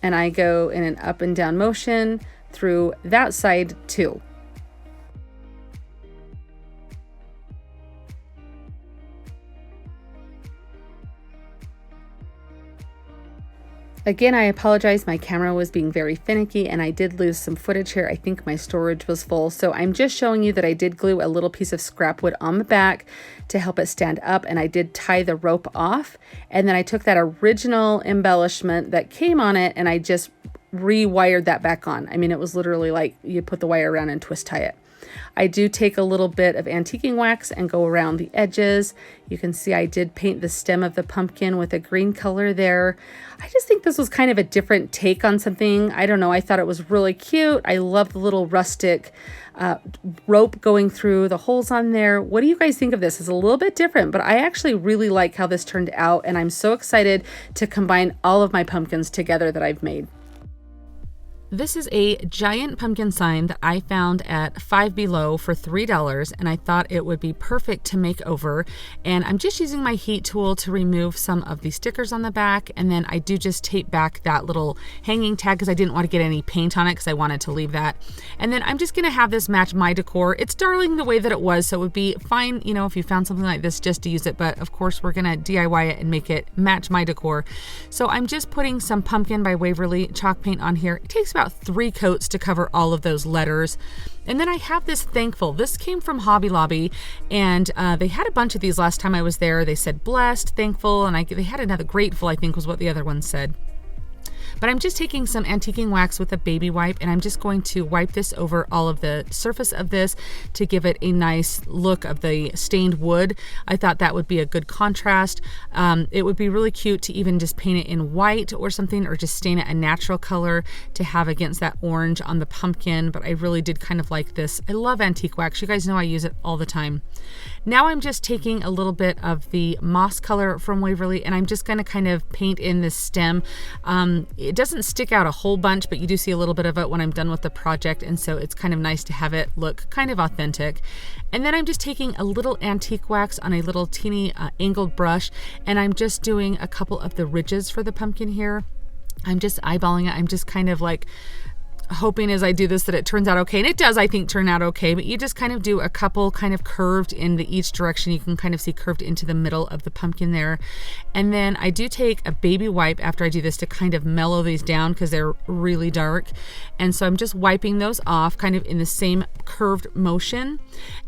and I go in an up and down motion through that side too. Again, I apologize, my camera was being very finicky and I did lose some footage here. I think my storage was full. So I'm just showing you that I did glue a little piece of scrap wood on the back to help it stand up, and I did tie the rope off. And then I took that original embellishment that came on it and I just rewired that back on. I mean, it was literally like you put the wire around and twist tie it. I do take a little bit of antiquing wax and go around the edges. You can see I did paint the stem of the pumpkin with a green color there. I just think this was kind of a different take on something. I don't know. I thought it was really cute. I love the little rustic rope going through the holes on there. What do you guys think of this? It's a little bit different, but I actually really like how this turned out, and I'm so excited to combine all of my pumpkins together that I've made. This is a giant pumpkin sign that I found at Five Below for $3, and I thought it would be perfect to make over. And I'm just using my heat tool to remove some of the stickers on the back, and then I do just tape back that little hanging tag because I didn't want to get any paint on it because I wanted to leave that. And then I'm just going to have this match my decor. It's darling the way that it was, so it would be fine, you know, if you found something like this just to use it, but of course we're going to DIY it and make it match my decor. So I'm just putting some Pumpkin by Waverly chalk paint on here. It takes about 3 coats to cover all of those letters. And then I have this Thankful. This came from Hobby Lobby, and they had a bunch of these last time I was there. They said blessed, thankful, and they had another grateful, I think was what the other one said. But I'm just taking some antiquing wax with a baby wipe, and I'm just going to wipe this over all of the surface of this to give it a nice look of the stained wood. I thought that would be a good contrast. It would be really cute to even just paint it in white or something, or just stain it a natural color to have against that orange on the pumpkin. But I really did kind of like this. I love antique wax. You guys know I use it all the time. Now I'm just taking a little bit of the moss color from Waverly, and I'm just going to kind of paint in this stem. It doesn't stick out a whole bunch, but you do see a little bit of it when I'm done with the project, and so it's kind of nice to have it look kind of authentic. And then I'm just taking a little antique wax on a little teeny angled brush, and I'm just doing a couple of the ridges for the pumpkin here. I'm just eyeballing it. I'm just kind of like hoping as I do this that it turns out okay, and it does, I think, turn out okay. But you just kind of do a couple kind of curved in each direction. You can kind of see curved into the middle of the pumpkin there. And then I do take a baby wipe after I do this to kind of mellow these down because they're really dark. And so I'm just wiping those off kind of in the same curved motion.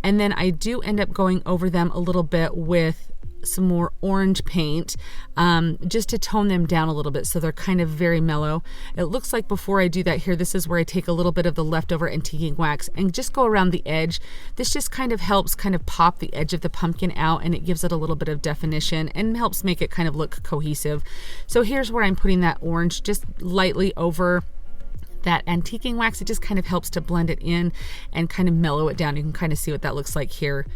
And then I do end up going over them a little bit with some more orange paint just to tone them down a little bit so they're kind of very mellow. It looks like before I do that here, this is where I take a little bit of the leftover antiquing wax and just go around the edge. This just kind of helps kind of pop the edge of the pumpkin out, and it gives it a little bit of definition and helps make it kind of look cohesive. So here's where I'm putting that orange just lightly over that antiquing wax. It just kind of helps to blend it in and kind of mellow it down. You can kind of see what that looks like here.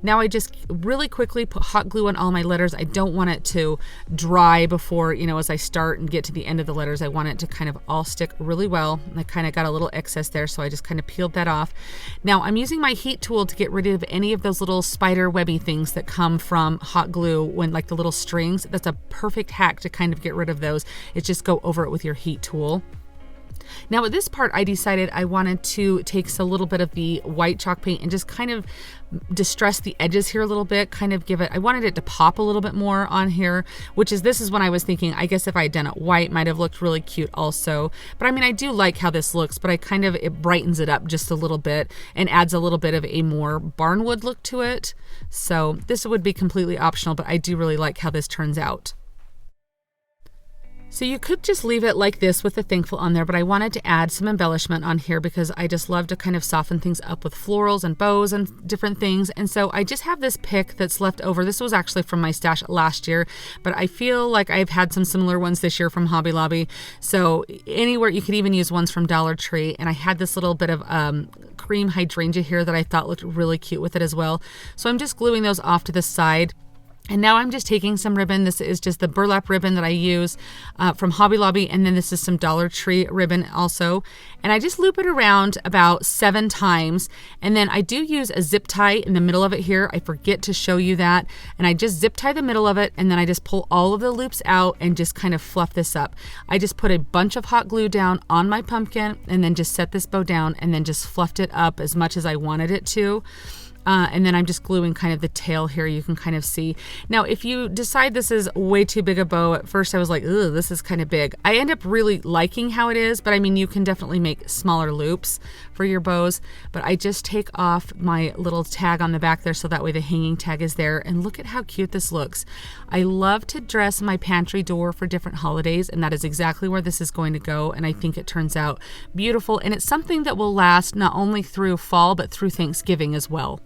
Now I just really quickly put hot glue on all my letters. I don't want it to dry before, as I start and get to the end of the letters. I want it to kind of all stick really well. I kind of got a little excess there, so I just kind of peeled that off. Now I'm using my heat tool to get rid of any of those little spider webby things that come from hot glue when like the little strings. That's a perfect hack to kind of get rid of those. It's just go over it with your heat tool. Now at this part, I decided I wanted to take a little bit of the white chalk paint and just kind of distress the edges here a little bit, kind of give it, I wanted it to pop a little bit more on here, this is when I was thinking, I guess if I had done it white, might have looked really cute also. But I mean, I do like how this looks, but it brightens it up just a little bit and adds a little bit of a more barnwood look to it. So this would be completely optional, but I do really like how this turns out. So you could just leave it like this with the thankful on there, but I wanted to add some embellishment on here because I just love to kind of soften things up with florals and bows and different things. And so I just have this pick that's left over. This was actually from my stash last year, but I feel like I've had some similar ones this year from Hobby Lobby. So anywhere, you could even use ones from Dollar Tree. And I had this little bit of cream hydrangea here that I thought looked really cute with it as well. So I'm just gluing those off to the side. And now I'm just taking some ribbon. This is just the burlap ribbon that I use from Hobby Lobby. And then this is some Dollar Tree ribbon also. And I just loop it around about 7 times. And then I do use a zip tie in the middle of it here. I forget to show you that. And I just zip tie the middle of it. And then I just pull all of the loops out and just kind of fluff this up. I just put a bunch of hot glue down on my pumpkin and then just set this bow down and then just fluffed it up as much as I wanted it to. And then I'm just gluing kind of the tail here, you can kind of see. Now, if you decide this is way too big a bow, at first I was like, ugh, this is kind of big. I end up really liking how it is, but I mean, you can definitely make smaller loops for your bows. But I just take off my little tag on the back there so that way the hanging tag is there. And look at how cute this looks. I love to dress my pantry door for different holidays, and that is exactly where this is going to go. And I think it turns out beautiful. And it's something that will last not only through fall, but through Thanksgiving as well.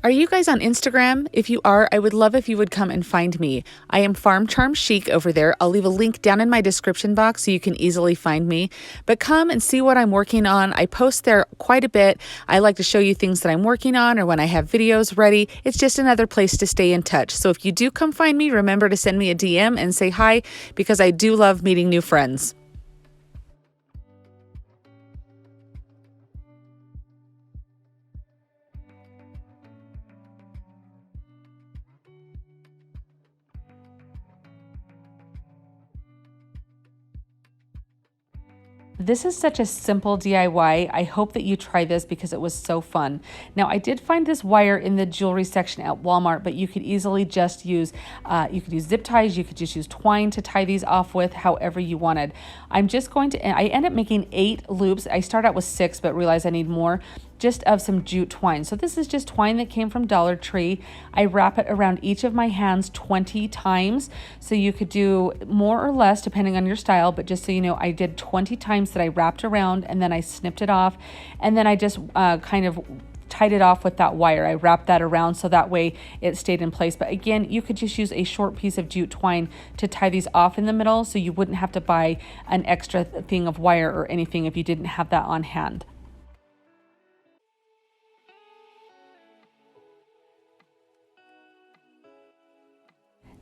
Are you guys on Instagram? If you are, I would love if you would come and find me. I am Farm Charm Chic over there. I'll leave a link down in my description box so you can easily find me. But come and see what I'm working on. I post there quite a bit. I like to show you things that I'm working on or when I have videos ready. It's just another place to stay in touch. So if you do come find me, remember to send me a DM and say hi because I do love meeting new friends. This is such a simple DIY. I hope that you try this because it was so fun. Now, I did find this wire in the jewelry section at Walmart, but you could easily just use, zip ties, you could just use twine to tie these off with, however you wanted. I end up making 8 loops. I start out with 6, but realize I need more, just of some jute twine. So this is just twine that came from Dollar Tree. I wrap it around each of my hands 20 times. So you could do more or less depending on your style, but just so you know, I did 20 times that I wrapped around and then I snipped it off. And then I just kind of tied it off with that wire. I wrapped that around so that way it stayed in place. But again, you could just use a short piece of jute twine to tie these off in the middle so you wouldn't have to buy an extra thing of wire or anything if you didn't have that on hand.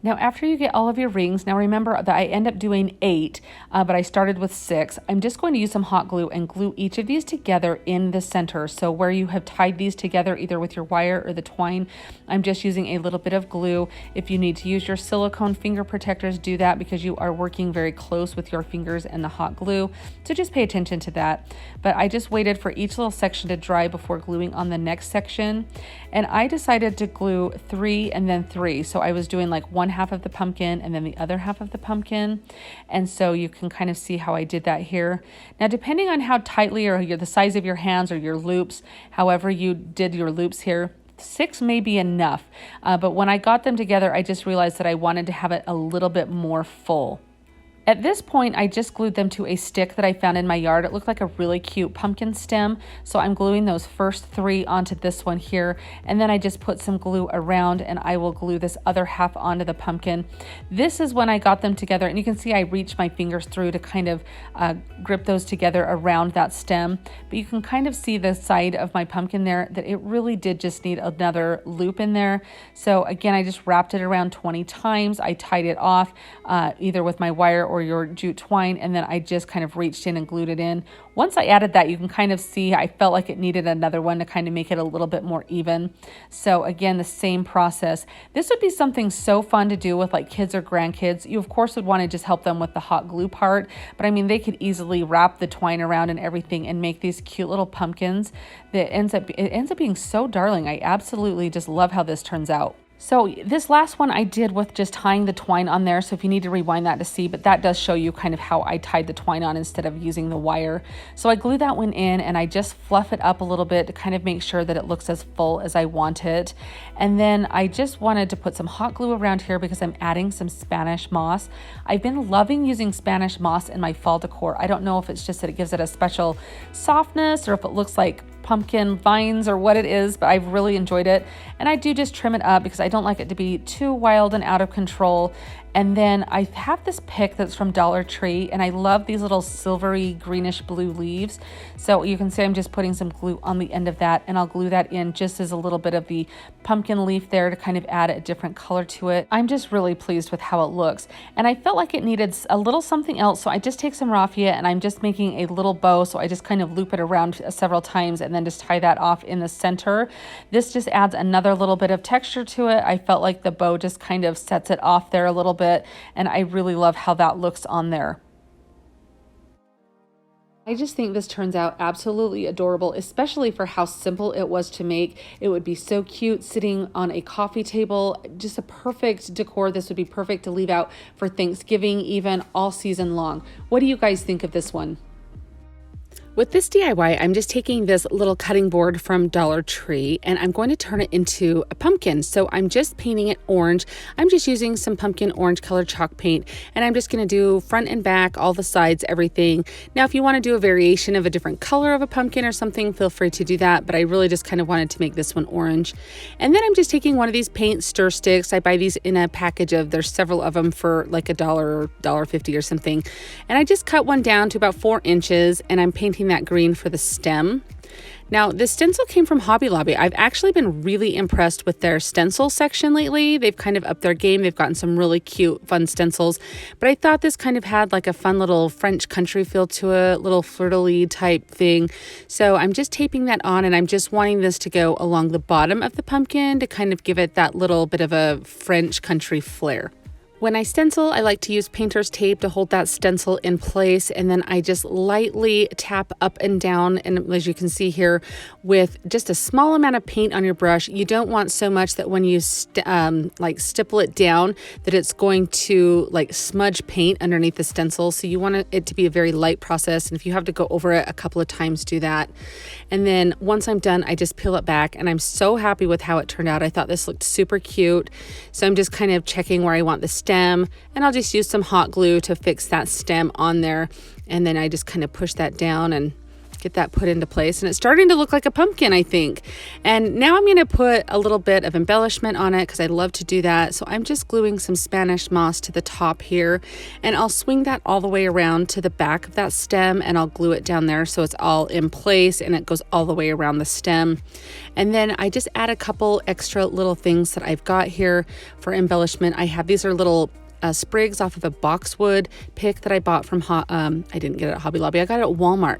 Now, after you get all of your rings, now remember that I end up doing 8, but I started with 6. I'm just going to use some hot glue and glue each of these together in the center. So where you have tied these together, either with your wire or the twine, I'm just using a little bit of glue. If you need to use your silicone finger protectors, do that because you are working very close with your fingers and the hot glue. So just pay attention to that. But I just waited for each little section to dry before gluing on the next section. And I decided to glue 3 and then 3. So I was doing like one half of the pumpkin and then the other half of the pumpkin. And so you can kind of see how I did that here. Now, depending on how tightly or the size of your hands or your loops, however you did your loops here, 6 may be enough, but when I got them together, I just realized that I wanted to have it a little bit more full. At this point, I just glued them to a stick that I found in my yard. It looked like a really cute pumpkin stem, so I'm gluing those first 3 onto this one here, and then I just put some glue around, and I will glue this other half onto the pumpkin. This is when I got them together, and you can see I reached my fingers through to kind of grip those together around that stem, but you can kind of see the side of my pumpkin there that it really did just need another loop in there. So again, I just wrapped it around 20 times. I tied it off either with my wire or your jute twine, and then I just kind of reached in and glued it in. Once I added that, you can kind of see I felt like it needed another one to kind of make it a little bit more even. So again, the same process. This would be something so fun to do with like kids or grandkids. You of course would want to just help them with the hot glue part, but I mean they could easily wrap the twine around and everything and make these cute little pumpkins that it ends up being so darling. I absolutely just love how this turns out. So this last one I did with just tying the twine on there, so if you need to rewind that to see, but that does show you kind of how I tied the twine on instead of using the wire. So I glue that one in and I just fluff it up a little bit to kind of make sure that it looks as full as I want it. And then I just wanted to put some hot glue around here because I'm adding some Spanish moss. I've been loving using Spanish moss in my fall decor. I don't know if it's just that it gives it a special softness or if it looks like pumpkin vines or what it is, but I've really enjoyed it. And I do just trim it up because I don't like it to be too wild and out of control. And then I have this pick that's from Dollar Tree, and I love these little silvery greenish blue leaves. So you can see I'm just putting some glue on the end of that, and I'll glue that in just as a little bit of the pumpkin leaf there to kind of add a different color to it. I'm just really pleased with how it looks. And I felt like it needed a little something else, so I just take some raffia and I'm just making a little bow. So I just kind of loop it around several times and then just tie that off in the center. This just adds another little bit of texture to it. I felt like the bow just kind of sets it off there a little bit, and I really love how that looks on there. I just think this turns out absolutely adorable, especially for how simple it was to make. It would be so cute sitting on a coffee table, just a perfect decor. This would be perfect to leave out for Thanksgiving, even all season long. What do you guys think of this one? With this DIY, I'm just taking this little cutting board from Dollar Tree and I'm going to turn it into a pumpkin. So I'm just painting it orange. I'm just using some pumpkin orange colored chalk paint, and I'm just going to do front and back, all the sides, everything. Now, if you want to do a variation of a different color of a pumpkin or something, feel free to do that. But I really just kind of wanted to make this one orange. And then I'm just taking one of these paint stir sticks. I buy these in a package there's several of them for like $1 or $1.50 or something. And I just cut one down to about 4 inches, and I'm painting that green for the stem. Now, this stencil came from Hobby Lobby. I've actually been really impressed with their stencil section lately. They've kind of upped their game. They've gotten some really cute, fun stencils. But I thought this kind of had like a fun little French country feel to it, little fleur-de-lis type thing. So I'm just taping that on, and I'm just wanting this to go along the bottom of the pumpkin to kind of give it that little bit of a French country flair. When I stencil, I like to use painter's tape to hold that stencil in place, and then I just lightly tap up and down, and as you can see here, with just a small amount of paint on your brush. You don't want so much that when you like stipple it down that it's going to like smudge paint underneath the stencil. So you want it to be a very light process, and if you have to go over it a couple of times, do that. And then once I'm done, I just peel it back, and I'm so happy with how it turned out. I thought this looked super cute. So I'm just kind of checking where I want the stem, and I'll just use some hot glue to fix that stem on there, and then I just kind of push that down and get that put into place, and it's starting to look like a pumpkin, I think. And now I'm going to put a little bit of embellishment on it because I love to do that. So I'm just gluing some Spanish moss to the top here, and I'll swing that all the way around to the back of that stem, and I'll glue it down there so it's all in place and it goes all the way around the stem. And then I just add a couple extra little things that I've got here for embellishment. I have these are little sprigs off of a boxwood pick that I bought from I didn't get it at Hobby Lobby. I got it at Walmart.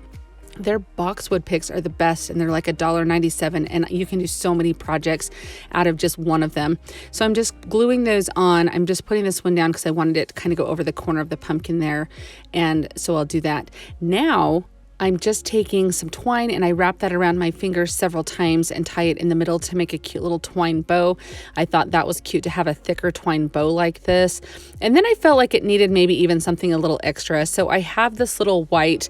Their boxwood picks are the best, and they're like $1.97, and you can do so many projects out of just one of them. So I'm just gluing those on. I'm just putting this one down because I wanted it to kind of go over the corner of the pumpkin there, and so I'll do that. Now I'm just taking some twine and I wrap that around my fingers several times and tie it in the middle to make a cute little twine bow. I thought that was cute to have a thicker twine bow like this. And then I felt like it needed maybe even something a little extra. So I have this little white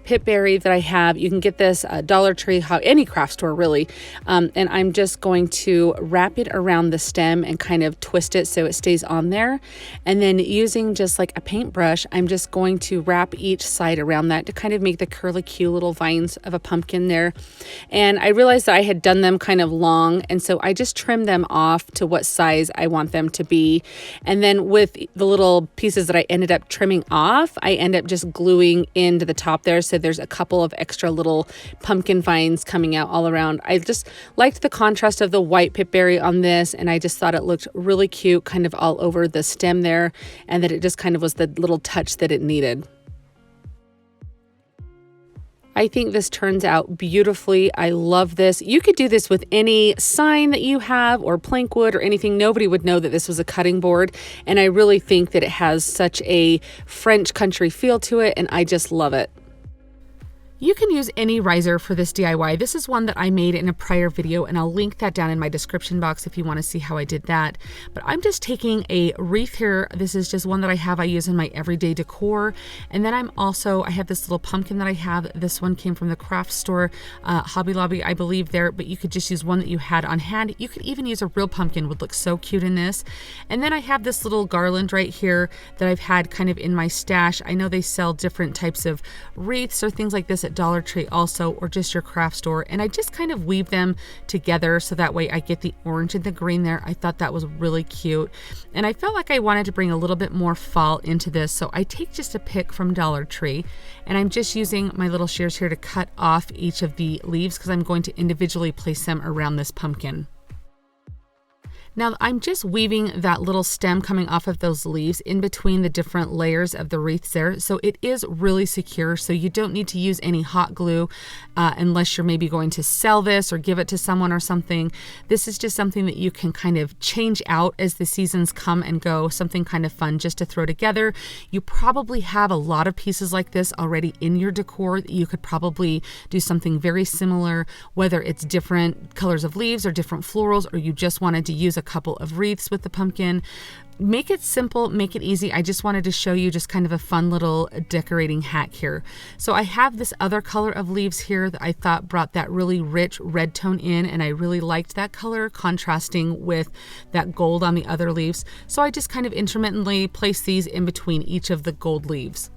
pipberry that I have. You can get this Dollar Tree, any craft store really. And I'm just going to wrap it around the stem and kind of twist it so it stays on there. And then using just like a paintbrush, I'm just going to wrap each side around that to kind of make the curly cute little vines of a pumpkin there. And I realized that I had done them kind of long, and so I just trimmed them off to what size I want them to be. And then with the little pieces that I ended up trimming off, I end up just gluing into the top there, so there's a couple of extra little pumpkin vines coming out all around. I just liked the contrast of the white pipberry on this, and I just thought it looked really cute kind of all over the stem there, and that it just kind of was the little touch that it needed. I think this turns out beautifully. I love this. You could do this with any sign that you have or plank wood or anything. Nobody would know that this was a cutting board. And I really think that it has such a French country feel to it, and I just love it. You can use any riser for this DIY. This is one that I made in a prior video, and I'll link that down in my description box if you want to see how I did that. But I'm just taking a wreath here. This is just one that I use in my everyday decor. And then I have this little pumpkin that I have. This one came from the craft store, Hobby Lobby, I believe there, but you could just use one that you had on hand. You could even use a real pumpkin, would look so cute in this. And then I have this little garland right here that I've had kind of in my stash. I know they sell different types of wreaths or things like this at Dollar Tree also, or just your craft store, and I just kind of weave them together so that way I get the orange and the green there. I thought that was really cute, and I felt like I wanted to bring a little bit more fall into this, so I take just a pick from Dollar Tree, and I'm just using my little shears here to cut off each of the leaves because I'm going to individually place them around this pumpkin. Now I'm just weaving that little stem coming off of those leaves in between the different layers of the wreaths there. So it is really secure, so you don't need to use any hot glue unless you're maybe going to sell this or give it to someone or something. This is just something that you can kind of change out as the seasons come and go, something kind of fun just to throw together. You probably have a lot of pieces like this already in your decor that you could probably do something very similar, whether it's different colors of leaves or different florals, or you just wanted to use a couple of wreaths with the pumpkin. Make it simple, make it easy. I just wanted to show you just kind of a fun little decorating hack here. So I have this other color of leaves here that I thought brought that really rich red tone in, and I really liked that color contrasting with that gold on the other leaves. So I just kind of intermittently place these in between each of the gold leaves.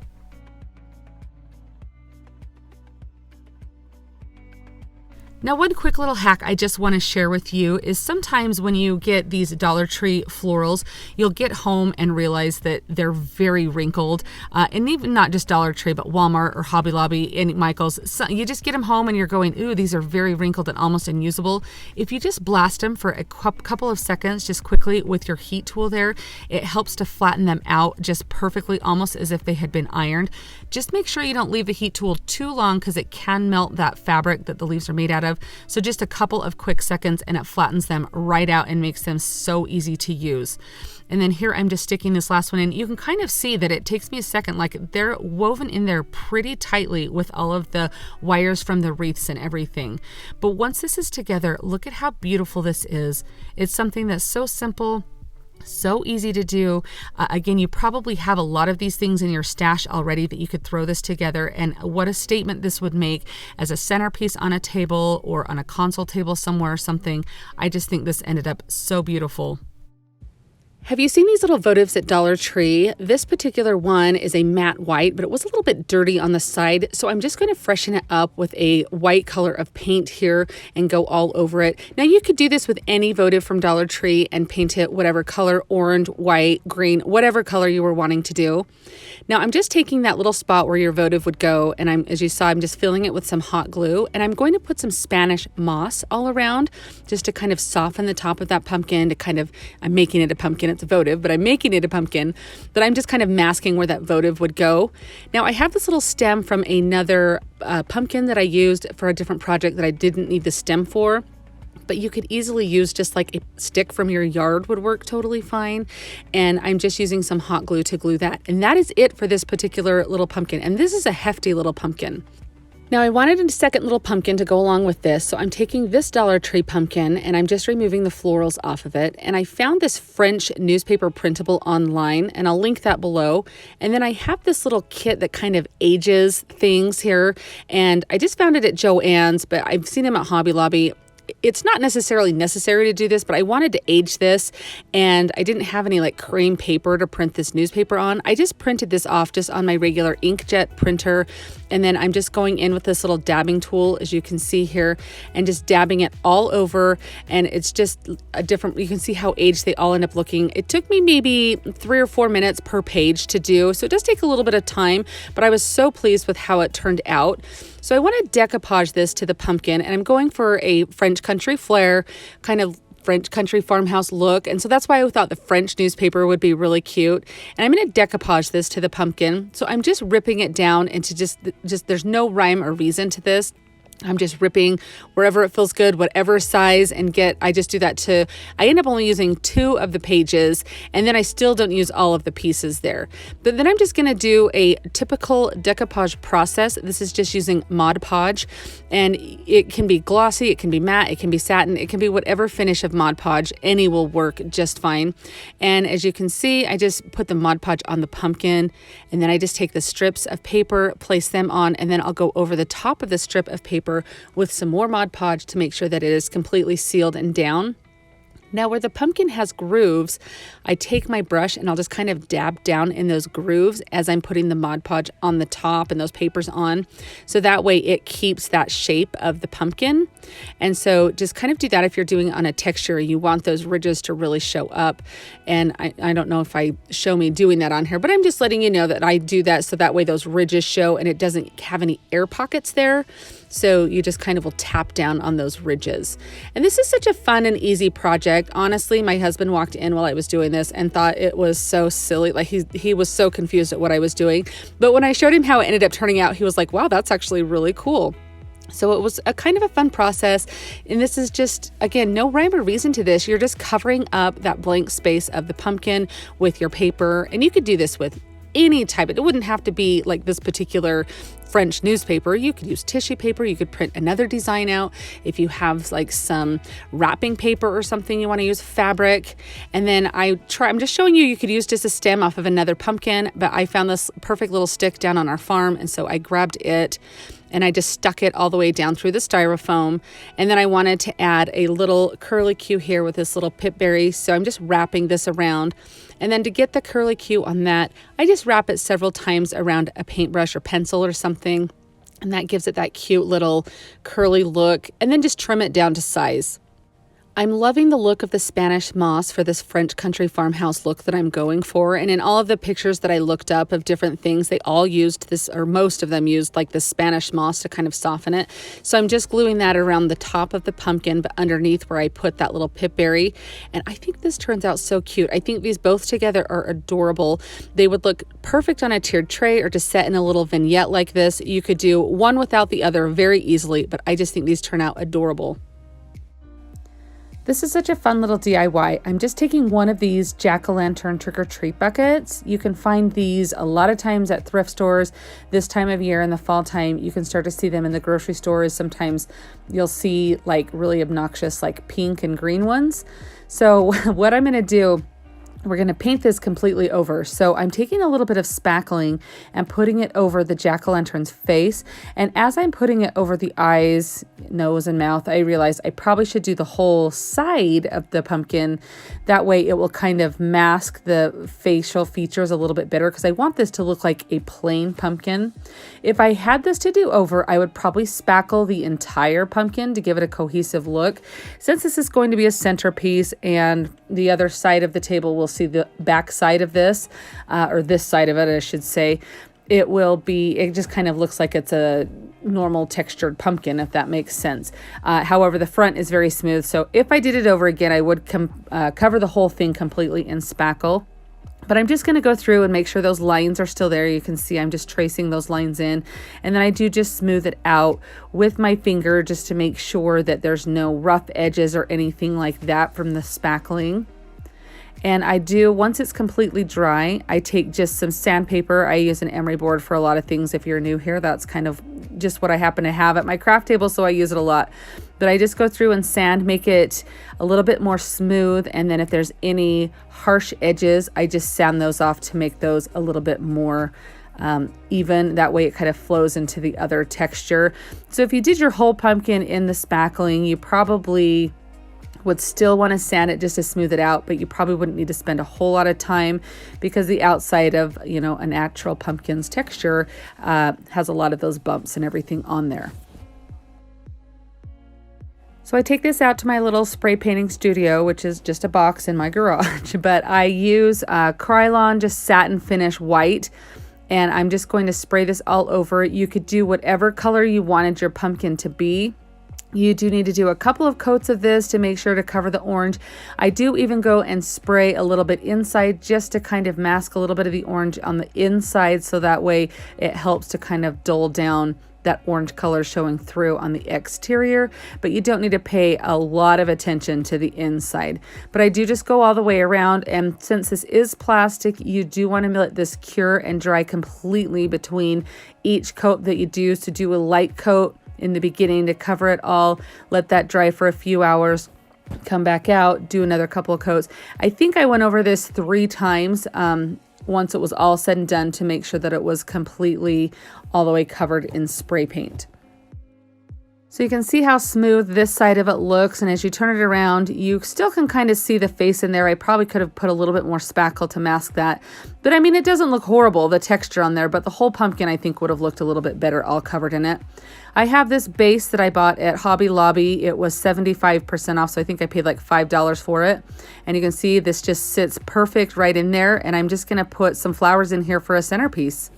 Now, one quick little hack I just want to share with you is sometimes when you get these Dollar Tree florals, you'll get home and realize that they're very wrinkled. And even not just Dollar Tree, but Walmart or Hobby Lobby and Michael's. So you just get them home and you're going, ooh, these are very wrinkled and almost unusable. If you just blast them for a couple of seconds, just quickly with your heat tool there, it helps to flatten them out just perfectly, almost as if they had been ironed. Just make sure you don't leave the heat tool too long because it can melt that fabric that the leaves are made out of. So just a couple of quick seconds and it flattens them right out and makes them so easy to use. And then here I'm just sticking this last one in. You can kind of see that it takes me a second, like they're woven in there pretty tightly with all of the wires from the wreaths and everything. But once this is together, look at how beautiful this is. It's something that's so simple, so easy to do. Again, you probably have a lot of these things in your stash already that you could throw this together, and what a statement this would make as a centerpiece on a table or on a console table somewhere or something. I just think this ended up so beautiful. Have you seen these little votives at Dollar Tree? This particular one is a matte white, but it was a little bit dirty on the side. So I'm just going to freshen it up with a white color of paint here and go all over it. Now you could do this with any votive from Dollar Tree and paint it whatever color, orange, white, green, whatever color you were wanting to do. Now I'm just taking that little spot where your votive would go, and as you saw, I'm just filling it with some hot glue, and I'm going to put some Spanish moss all around just to kind of soften the top of that pumpkin I'm making it a pumpkin. It's a votive, but I'm making it a pumpkin, but I'm just kind of masking where that votive would go. Now I have this little stem from another pumpkin that I used for a different project that I didn't need the stem for, but you could easily use just like a stick from your yard would work totally fine. And I'm just using some hot glue to glue that. And that is it for this particular little pumpkin. And this is a hefty little pumpkin. Now I wanted a second little pumpkin to go along with this, so I'm taking this Dollar Tree pumpkin and I'm just removing the florals off of it. And I found this French newspaper printable online, and I'll link that below. And then I have this little kit that kind of ages things here, and I just found it at JoAnns, but I've seen them at Hobby Lobby. It's not necessarily necessary to do this, but I wanted to age this, and I didn't have any like cream paper to print this newspaper on. I just printed this off just on my regular inkjet printer, and then I'm just going in with this little dabbing tool, as you can see here, and just dabbing it all over. And it's just a different, you can see how aged they all end up looking. It took me maybe 3 or 4 minutes per page to do, so it does take a little bit of time, but I was so pleased with how it turned out. So I want to decoupage this to the pumpkin, and I'm going for a French country flair, kind of French country farmhouse look. And so that's why I thought the French newspaper would be really cute. And I'm going to decoupage this to the pumpkin. So I'm just ripping it down into just there's no rhyme or reason to this. I'm just ripping wherever it feels good, whatever size, and I just do that to, I end up only using 2 of the pages, and then I still don't use all of the pieces there. But then I'm just going to do a typical decoupage process. This is just using Mod Podge, and it can be glossy, it can be matte, it can be satin, it can be whatever finish of Mod Podge. Any will work just fine. And as you can see, I just put the Mod Podge on the pumpkin, and then I just take the strips of paper, place them on, and then I'll go over the top of the strip of paper with some more Mod Podge to make sure that it is completely sealed and down. Now where the pumpkin has grooves, I take my brush and I'll just kind of dab down in those grooves as I'm putting the Mod Podge on the top and those papers on. So that way it keeps that shape of the pumpkin. And so just kind of do that if you're doing it on a texture. You want those ridges to really show up. And I don't know if I show me doing that on here, but I'm just letting you know that I do that so that way those ridges show and it doesn't have any air pockets there. So you just kind of will tap down on those ridges. And this is such a fun and easy project. Honestly, my husband walked in while I was doing this and thought it was so silly. Like he was so confused at what I was doing. But when I showed him how it ended up turning out, he was like, wow, that's actually really cool. So it was a kind of a fun process. And this is just, again, no rhyme or reason to this. You're just covering up that blank space of the pumpkin with your paper. And you could do this with any type. It wouldn't have to be like this particular French newspaper. You could use tissue paper. You could print another design out. If you have like some wrapping paper or something, you want to use fabric. And then I'm just showing you could use just a stem off of another pumpkin, but I found this perfect little stick down on our farm. And so I grabbed it and I just stuck it all the way down through the styrofoam. And then I wanted to add a little curlicue here with this little pipberry. So I'm just wrapping this around. And then to get the curlicue on that, I just wrap it several times around a paintbrush or pencil or something. And that gives it that cute little curly look. And then just trim it down to size. I'm loving the look of the Spanish moss for this French country farmhouse look that I'm going for. And in all of the pictures that I looked up of different things, they all used this, or most of them used like the Spanish moss to kind of soften it. So I'm just gluing that around the top of the pumpkin, but underneath where I put that little pipberry. And I think this turns out so cute. I think these both together are adorable. They would look perfect on a tiered tray or to set in a little vignette like this. You could do one without the other very easily, but I just think these turn out adorable. This is such a fun little DIY. I'm just taking one of these jack-o'-lantern trick-or-treat buckets. You can find these a lot of times at thrift stores. This time of year in the fall time, you can start to see them in the grocery stores. Sometimes you'll see like really obnoxious like pink and green ones. So what I'm gonna do, we're going to paint this completely over. So I'm taking a little bit of spackling and putting it over the jack-o'-lantern's face. And as I'm putting it over the eyes, nose, and mouth, I realized I probably should do the whole side of the pumpkin. That way it will kind of mask the facial features a little bit better because I want this to look like a plain pumpkin. If I had this to do over, I would probably spackle the entire pumpkin to give it a cohesive look. Since this is going to be a centerpiece and the other side of the table will see the back side of this, or this side of it, I should say, it just kind of looks like it's a normal textured pumpkin, if that makes sense. However, the front is very smooth. So if I did it over again, I would cover the whole thing completely in spackle. But I'm just going to go through and make sure those lines are still there. You can see I'm just tracing those lines in. And then I do just smooth it out with my finger just to make sure that there's no rough edges or anything like that from the spackling. And I do, once it's completely dry, I take just some sandpaper. I use an emery board for a lot of things. If you're new here, that's kind of just what I happen to have at my craft table, so I use it a lot. But I just go through and sand, make it a little bit more smooth, and then if there's any harsh edges, I just sand those off to make those a little bit more even. That way it kind of flows into the other texture. So if you did your whole pumpkin in the spackling, you probably would still want to sand it just to smooth it out, but you probably wouldn't need to spend a whole lot of time, because the outside of, you know, a natural pumpkin's texture has a lot of those bumps and everything on there. So I take this out to my little spray painting studio, which is just a box in my garage, but I use Krylon, just satin finish white, and I'm just going to spray this all over. You could do whatever color you wanted your pumpkin to be. You do need to do a couple of coats of this to make sure to cover the orange. I do even go and spray a little bit inside just to kind of mask a little bit of the orange on the inside, so that way it helps to kind of dull down that orange color showing through on the exterior, but you don't need to pay a lot of attention to the inside. But I do just go all the way around, and since this is plastic, you do want to let this cure and dry completely between each coat that you do. So do a light coat in the beginning to cover it all, let that dry for a few hours, come back out, do another couple of coats. I think I went over this 3 times once it was all said and done, to make sure that it was completely all the way covered in spray paint. So you can see how smooth this side of it looks, and as you turn it around, you still can kind of see the face in there. I probably could have put a little bit more spackle to mask that, but I mean, it doesn't look horrible, the texture on there, but the whole pumpkin I think would have looked a little bit better all covered in it. I have this base that I bought at Hobby Lobby. It was 75% off, so I think I paid like $5 for it. And you can see this just sits perfect right in there, and I'm just gonna put some flowers in here for a centerpiece.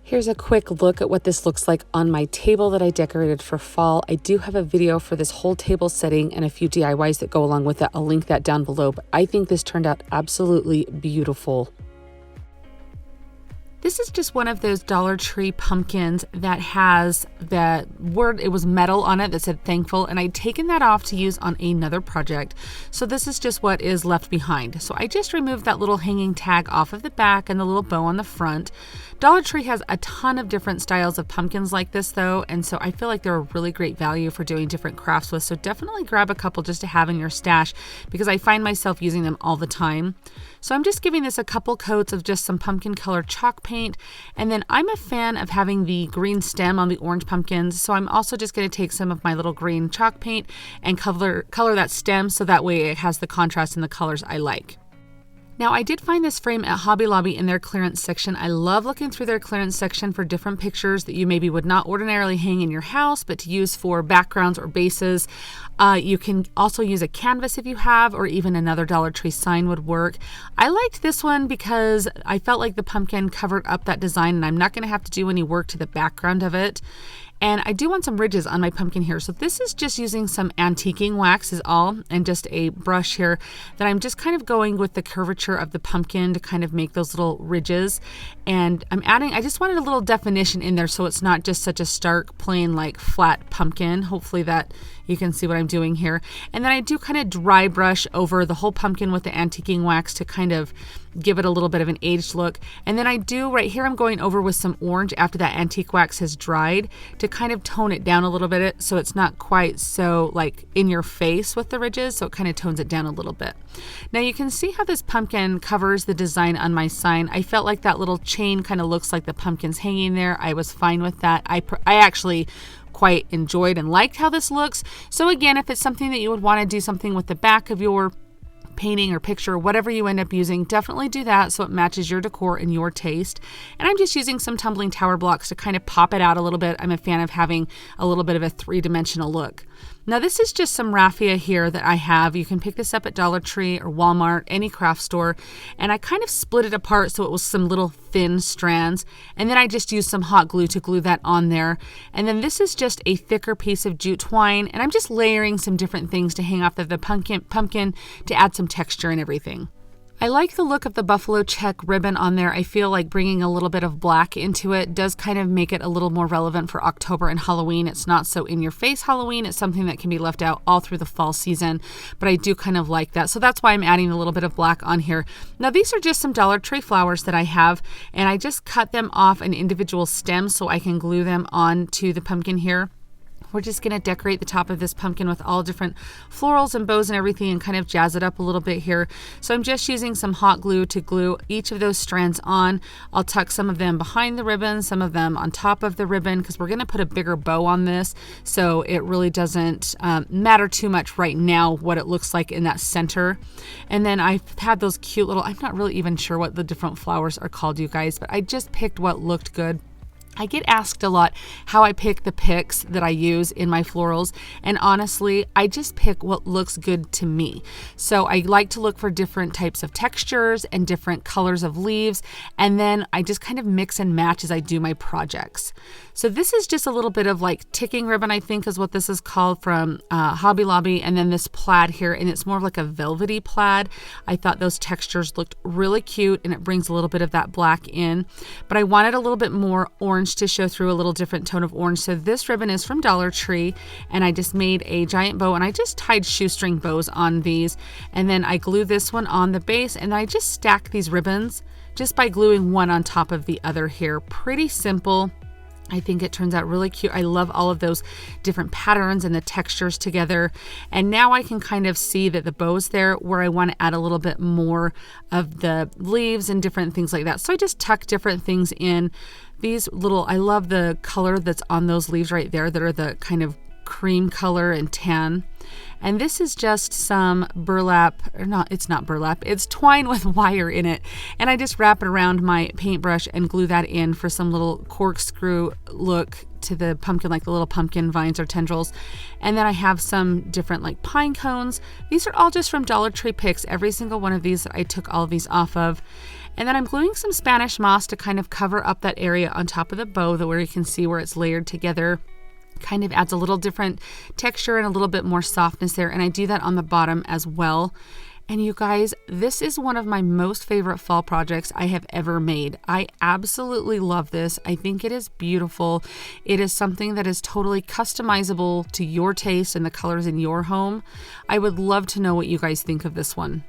Here's a quick look at what this looks like on my table that I decorated for fall. I do have a video for this whole table setting and a few DIYs that go along with it. I'll link that down below, but I think this turned out absolutely beautiful. This is just one of those Dollar Tree pumpkins that has the word, it was metal on it that said thankful, and I'd taken that off to use on another project. So this is just what is left behind. So I just removed that little hanging tag off of the back and the little bow on the front. Dollar Tree has a ton of different styles of pumpkins like this though, and so I feel like they're a really great value for doing different crafts with. So definitely grab a couple just to have in your stash, because I find myself using them all the time. So I'm just giving this a couple coats of just some pumpkin color chalk paint, and then I'm a fan of having the green stem on the orange pumpkins, so I'm also just going to take some of my little green chalk paint and color that stem, so that way it has the contrast and the colors I like. Now, I did find this frame at Hobby Lobby in their clearance section. I love looking through their clearance section for different pictures that you maybe would not ordinarily hang in your house, but to use for backgrounds or bases. You can also use a canvas if you have, or even another Dollar Tree sign would work. I liked this one because I felt like the pumpkin covered up that design, and I'm not going to have to do any work to the background of it. And I do want some ridges on my pumpkin here. So this is just using some antiquing wax is all, and just a brush here that I'm just kind of going with the curvature of the pumpkin to kind of make those little ridges. And I'm adding, I just wanted a little definition in there so it's not just such a stark, plain, like flat pumpkin. Hopefully that you can see what I'm doing here. And then I do kind of dry brush over the whole pumpkin with the antiquing wax to kind of give it a little bit of an aged look. And then I do right here, I'm going over with some orange after that antique wax has dried to kind of tone it down a little bit so it's not quite so like in your face with the ridges, so it kind of tones it down a little bit. Now you can see how this pumpkin covers the design on my sign. I felt like that little chain kind of looks like the pumpkin's hanging there. I was fine with that. I actually quite enjoyed and liked how this looks. So again, if it's something that you would want to do something with the back of your painting or picture, whatever you end up using, definitely do that so it matches your decor and your taste. And I'm just using some tumbling tower blocks to kind of pop it out a little bit. I'm a fan of having a little bit of a 3-dimensional look. Now this is just some raffia here that I have. You can pick this up at Dollar Tree or Walmart, any craft store. And I kind of split it apart so it was some little thin strands. And then I just used some hot glue to glue that on there. And then this is just a thicker piece of jute twine. And I'm just layering some different things to hang off of the pumpkin to add some texture and everything. I like the look of the buffalo check ribbon on there. I feel like bringing a little bit of black into it does kind of make it a little more relevant for October and Halloween. It's not so in your face Halloween. It's something that can be left out all through the fall season, but I do kind of like that. So that's why I'm adding a little bit of black on here. Now these are just some Dollar Tree flowers that I have, and I just cut them off in individual stems so I can glue them onto the pumpkin here. We're just going to decorate the top of this pumpkin with all different florals and bows and everything and kind of jazz it up a little bit here. So I'm just using some hot glue to glue each of those strands on. I'll tuck some of them behind the ribbon, some of them on top of the ribbon, because we're going to put a bigger bow on this. So it really doesn't matter too much right now what it looks like in that center. And then I've had those cute little, I'm not really even sure what the different flowers are called, you guys, but I just picked what looked good. I get asked a lot how I pick the picks that I use in my florals, and honestly, I just pick what looks good to me. So I like to look for different types of textures and different colors of leaves, and then I just kind of mix and match as I do my projects. So this is just a little bit of like ticking ribbon, I think is what this is called, from Hobby Lobby, and then this plaid here, and it's more of like a velvety plaid. I thought those textures looked really cute, and it brings a little bit of that black in, but I wanted a little bit more orange to show through, a little different tone of orange. So this ribbon is from Dollar Tree, and I just made a giant bow, and I just tied shoestring bows on these, and then I glue this one on the base, and I just stack these ribbons just by gluing one on top of the other here. Pretty simple. I think it turns out really cute. I love all of those different patterns and the textures together. And now I can kind of see that the bow's there where I want to add a little bit more of the leaves and different things like that. So I just tuck different things in. These little, I love the color that's on those leaves right there that are the kind of cream color and tan. And this is just some burlap, or not, it's not burlap, it's twine with wire in it. And I just wrap it around my paintbrush and glue that in for some little corkscrew look to the pumpkin, like the little pumpkin vines or tendrils. And then I have some different like pine cones. These are all just from Dollar Tree picks. Every single one of these, I took all of these off of. And then I'm gluing some Spanish moss to kind of cover up that area on top of the bow, where you can see where it's layered together. Kind of adds a little different texture and a little bit more softness there. And I do that on the bottom as well. And you guys, this is one of my most favorite fall projects I have ever made. I absolutely love this. I think it is beautiful. It is something that is totally customizable to your taste and the colors in your home. I would love to know what you guys think of this one.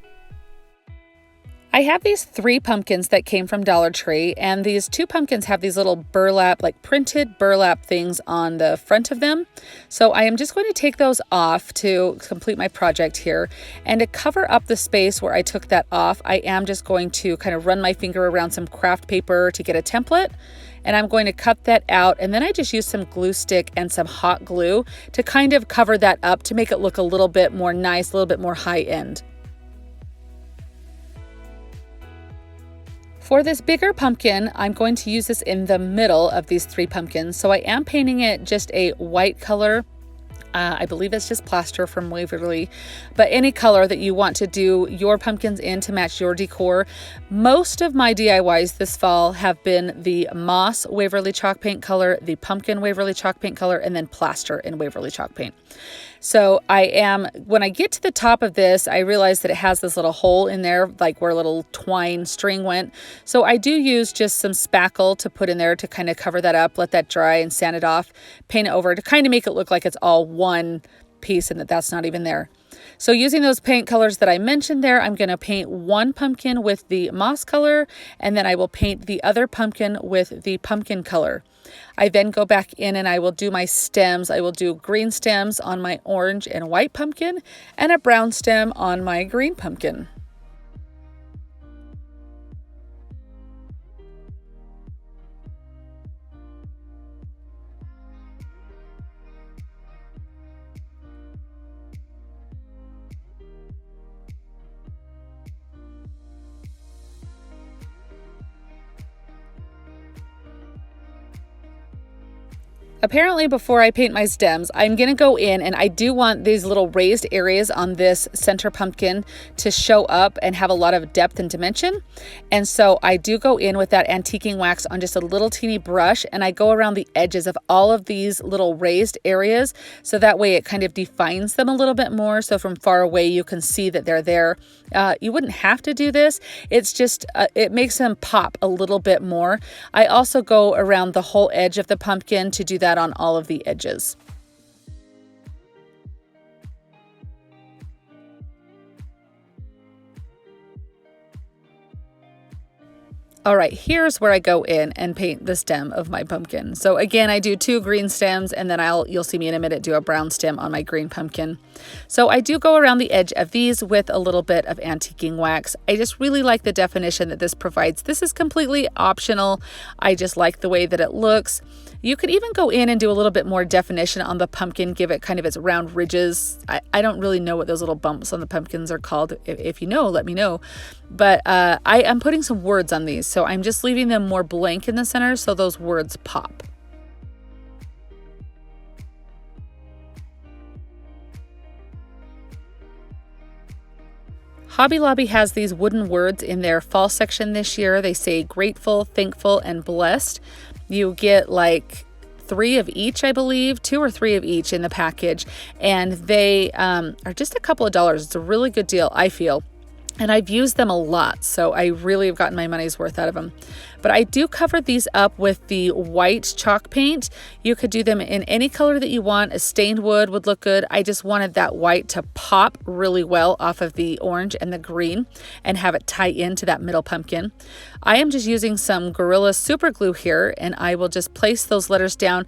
I have these 3 pumpkins that came from Dollar Tree, and these 2 pumpkins have these little burlap, like printed burlap things on the front of them. So I am just going to take those off to complete my project here. And to cover up the space where I took that off, I am just going to kind of run my finger around some craft paper to get a template. And I'm going to cut that out, and then I just use some glue stick and some hot glue to kind of cover that up to make it look a little bit more nice, a little bit more high end. For this bigger pumpkin, I'm going to use this in the middle of these 3 pumpkins. So I am painting it just a white color. I believe it's just plaster from Waverly, but any color that you want to do your pumpkins in to match your decor. Most of my DIYs this fall have been the moss Waverly chalk paint color, the pumpkin Waverly chalk paint color, and then plaster in Waverly chalk paint. So when I get to the top of this, I realize that it has this little hole in there, like where a little twine string went. So I do use just some spackle to put in there to kind of cover that up, let that dry and sand it off, paint it over to kind of make it look like it's all one piece and that's not even there. So using those paint colors that I mentioned there, I'm going to paint one pumpkin with the moss color, and then I will paint the other pumpkin with the pumpkin color. I then go back in and I will do my stems. I will do green stems on my orange and white pumpkin and a brown stem on my green pumpkin. Apparently, before I paint my stems, I'm going to go in, and I do want these little raised areas on this center pumpkin to show up and have a lot of depth and dimension. And so I do go in with that antiquing wax on just a little teeny brush, and I go around the edges of all of these little raised areas. So that way it kind of defines them a little bit more. So from far away, you can see that they're there. You wouldn't have to do this. It's just, it makes them pop a little bit more. I also go around the whole edge of the pumpkin to do that on all of the edges. All right, here's where I go in and paint the stem of my pumpkin. So again, I do 2 green stems, and then you'll see me in a minute do a brown stem on my green pumpkin. So I do go around the edge of these with a little bit of antiquing wax. I just really like the definition that this provides. This is completely optional. I just like the way that it looks. You could even go in and do a little bit more definition on the pumpkin, give it kind of its round ridges. I don't really know what those little bumps on the pumpkins are called. If you know, let me know. But I am putting some words on these, so I'm just leaving them more blank in the center so those words pop. Hobby Lobby has these wooden words in their fall section this year. They say grateful, thankful, and blessed. You get like 3 of each, I believe, 2 or 3 of each in the package, and they are just a couple of dollars. It's a really good deal, I feel. And I've used them a lot, so I really have gotten my money's worth out of them. But I do cover these up with the white chalk paint. You could do them in any color that you want. A stained wood would look good. I just wanted that white to pop really well off of the orange and the green and have it tie into that middle pumpkin. I am just using some Gorilla super glue here, and I will just place those letters down.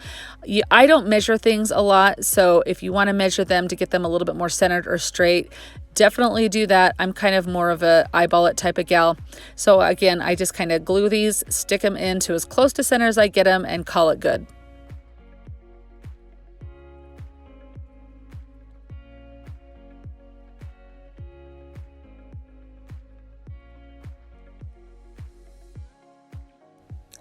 I don't measure things a lot, so if you want to measure them to get them a little bit more centered or straight, definitely do that. I'm kind of more of a eyeball it type of gal. So again, I just kind of glue these, stick them into as close to center as I get them, and call it good.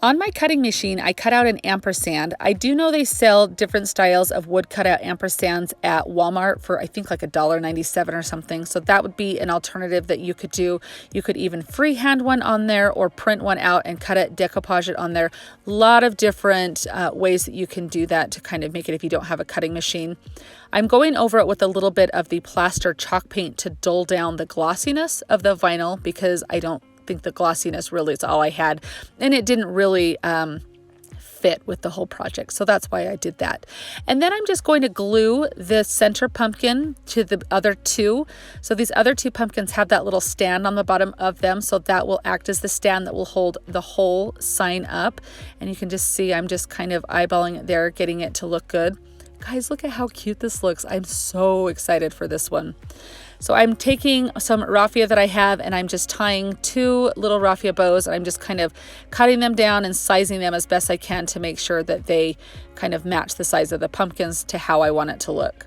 On my cutting machine, I cut out an ampersand. I do know they sell different styles of wood cutout ampersands at Walmart for I think like $1.97 or something. So that would be an alternative that you could do. You could even freehand one on there or print one out and cut it, decoupage it on there. A lot of different ways that you can do that to kind of make it if you don't have a cutting machine. I'm going over it with a little bit of the plaster chalk paint to dull down the glossiness of the vinyl, because I don't think the glossiness really is all I had, and it didn't really fit with the whole project, so that's why I did that. And then I'm just going to glue the center pumpkin to the other 2. So these other 2 pumpkins have that little stand on the bottom of them, so that will act as the stand that will hold the whole sign up. And you can just see I'm just kind of eyeballing it there, getting it to look good. Guys, look at how cute this looks. I'm so excited for this one. So I'm taking some raffia that I have, and I'm just tying 2 little raffia bows, and I'm just kind of cutting them down and sizing them as best I can to make sure that they kind of match the size of the pumpkins to how I want it to look.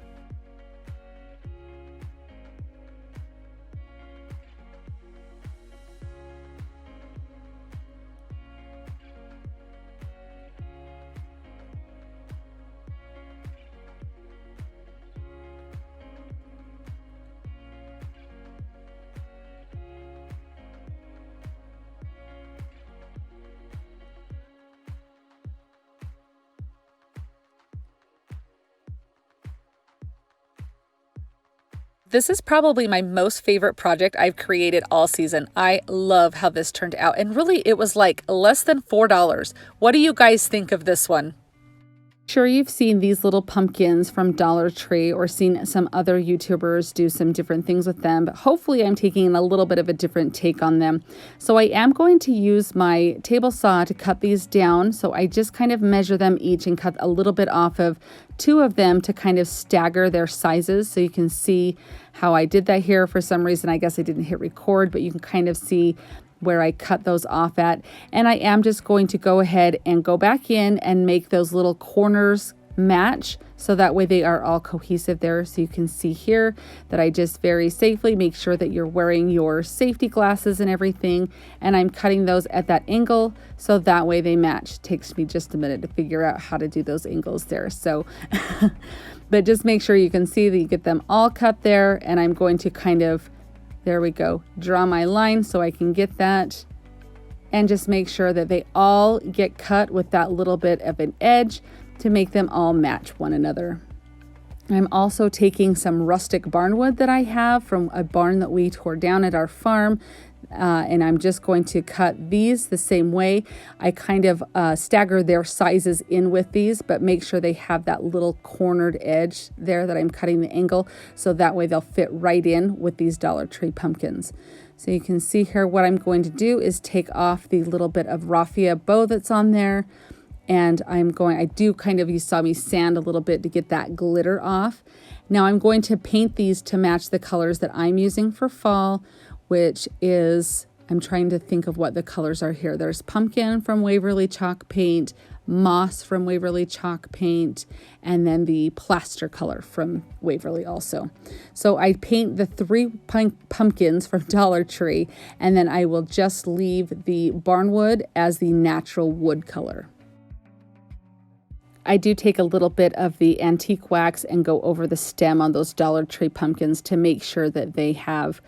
This is probably my most favorite project I've created all season. I love how this turned out, and really it was like less than $4. What do you guys think of this one? Sure, you've seen these little pumpkins from Dollar Tree or seen some other YouTubers do some different things with them, but hopefully I'm taking a little bit of a different take on them. So I am going to use my table saw to cut these down. So I just kind of measure them each and cut a little bit off of 2 of them to kind of stagger their sizes. So you can see how I did that here. For some reason, I guess I didn't hit record, but you can kind of see where I cut those off at. And I am just going to go ahead and go back in and make those little corners match, so that way they are all cohesive there. So you can see here that I just very safely make sure that you're wearing your safety glasses and everything, and I'm cutting those at that angle so that way they match. It takes me just a minute to figure out how to do those angles there, so but just make sure you can see that you get them all cut there, and I'm going to kind of, there we go, draw my line so I can get that, and just make sure that they all get cut with that little bit of an edge to make them all match one another. I'm also taking some rustic barnwood that I have from a barn that we tore down at our farm, and I'm just going to cut these the same way. I kind of stagger their sizes in with these, but make sure they have that little cornered edge there that I'm cutting the angle, so that way they'll fit right in with these Dollar Tree pumpkins. So you can see here what I'm going to do is take off the little bit of raffia bow that's on there, and I do kind of, you saw me sand a little bit to get that glitter off. Now I'm going to paint these to match the colors that I'm using for fall, which is, I'm trying to think of what the colors are here. There's pumpkin from Waverly Chalk Paint, moss from Waverly Chalk Paint, and then the plaster color from Waverly also. So I paint the 3 pumpkins from Dollar Tree, and then I will just leave the barnwood as the natural wood color. I do take a little bit of the antique wax and go over the stem on those Dollar Tree pumpkins to make sure that they have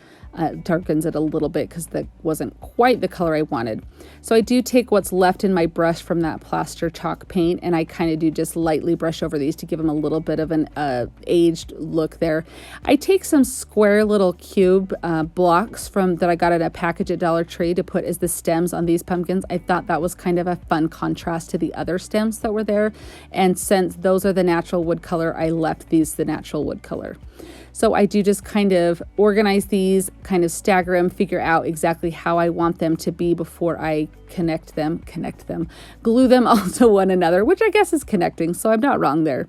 darkens it a little bit, because that wasn't quite the color I wanted. So I do take what's left in my brush from that plaster chalk paint, and I kind of do just lightly brush over these to give them a little bit of an aged look there. I take some square little cube blocks that I got in a package at Dollar Tree to put as the stems on these pumpkins. I thought that was kind of a fun contrast to the other stems that were there, and since those are the natural wood color, I left these the natural wood color. So I do just kind of organize these, kind of stagger them, figure out exactly how I want them to be before I connect them, glue them all to one another, which I guess is connecting, so I'm not wrong there.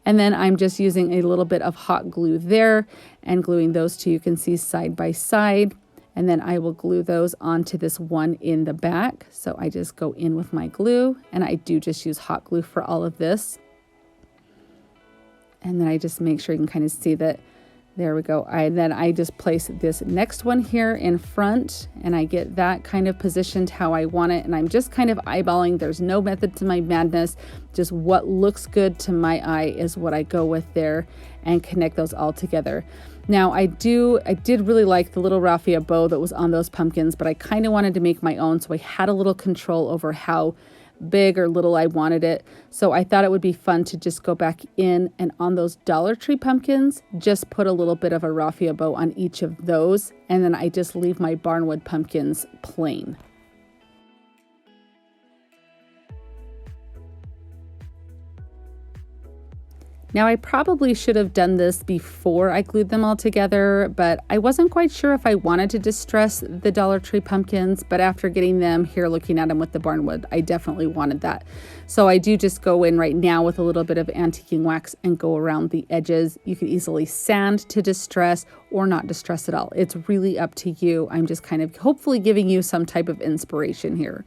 And then I'm just using a little bit of hot glue there and gluing those two, you can see side by side. And then I will glue those onto this one in the back. So I just go in with my glue, and I do just use hot glue for all of this. And then I just make sure you can kind of see that. There we go. Then I just place this next one here in front, and I get that kind of positioned how I want it. And I'm just kind of eyeballing. There's no method to my madness. Just what looks good to my eye is what I go with there, and connect those all together. Now I did really like the little raffia bow that was on those pumpkins, but I kind of wanted to make my own, so I had a little control over how big or little I wanted it. So I thought it would be fun to just go back in, and on those Dollar Tree pumpkins, just put a little bit of a raffia bow on each of those, and then I just leave my barnwood pumpkins plain. Now I probably should have done this before I glued them all together, but I wasn't quite sure if I wanted to distress the Dollar Tree pumpkins, but after getting them here, looking at them with the barnwood, I definitely wanted that. So I do just go in right now with a little bit of antiquing wax and go around the edges. You can easily sand to distress or not distress at all. It's really up to you. I'm just kind of hopefully giving you some type of inspiration here.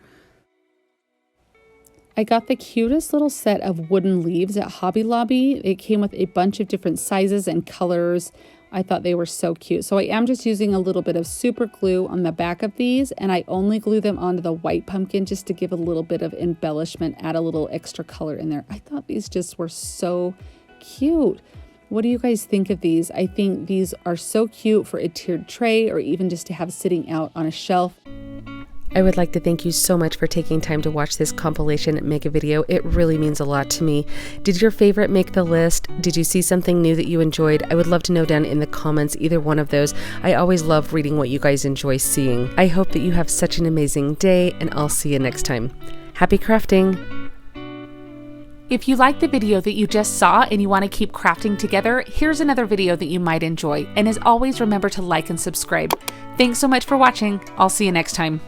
I got the cutest little set of wooden leaves at Hobby Lobby. It came with a bunch of different sizes and colors. I thought they were so cute. So I am just using a little bit of super glue on the back of these, and I only glue them onto the white pumpkin just to give a little bit of embellishment, add a little extra color in there. I thought these just were so cute. What do you guys think of these? I think these are so cute for a tiered tray, or even just to have sitting out on a shelf. I would like to thank you so much for taking time to watch this compilation mega video. It really means a lot to me. Did your favorite make the list? Did you see something new that you enjoyed? I would love to know down in the comments, either one of those. I always love reading what you guys enjoy seeing. I hope that you have such an amazing day, and I'll see you next time. Happy crafting! If you like the video that you just saw and you want to keep crafting together, here's another video that you might enjoy. And as always, remember to like and subscribe. Thanks so much for watching. I'll see you next time.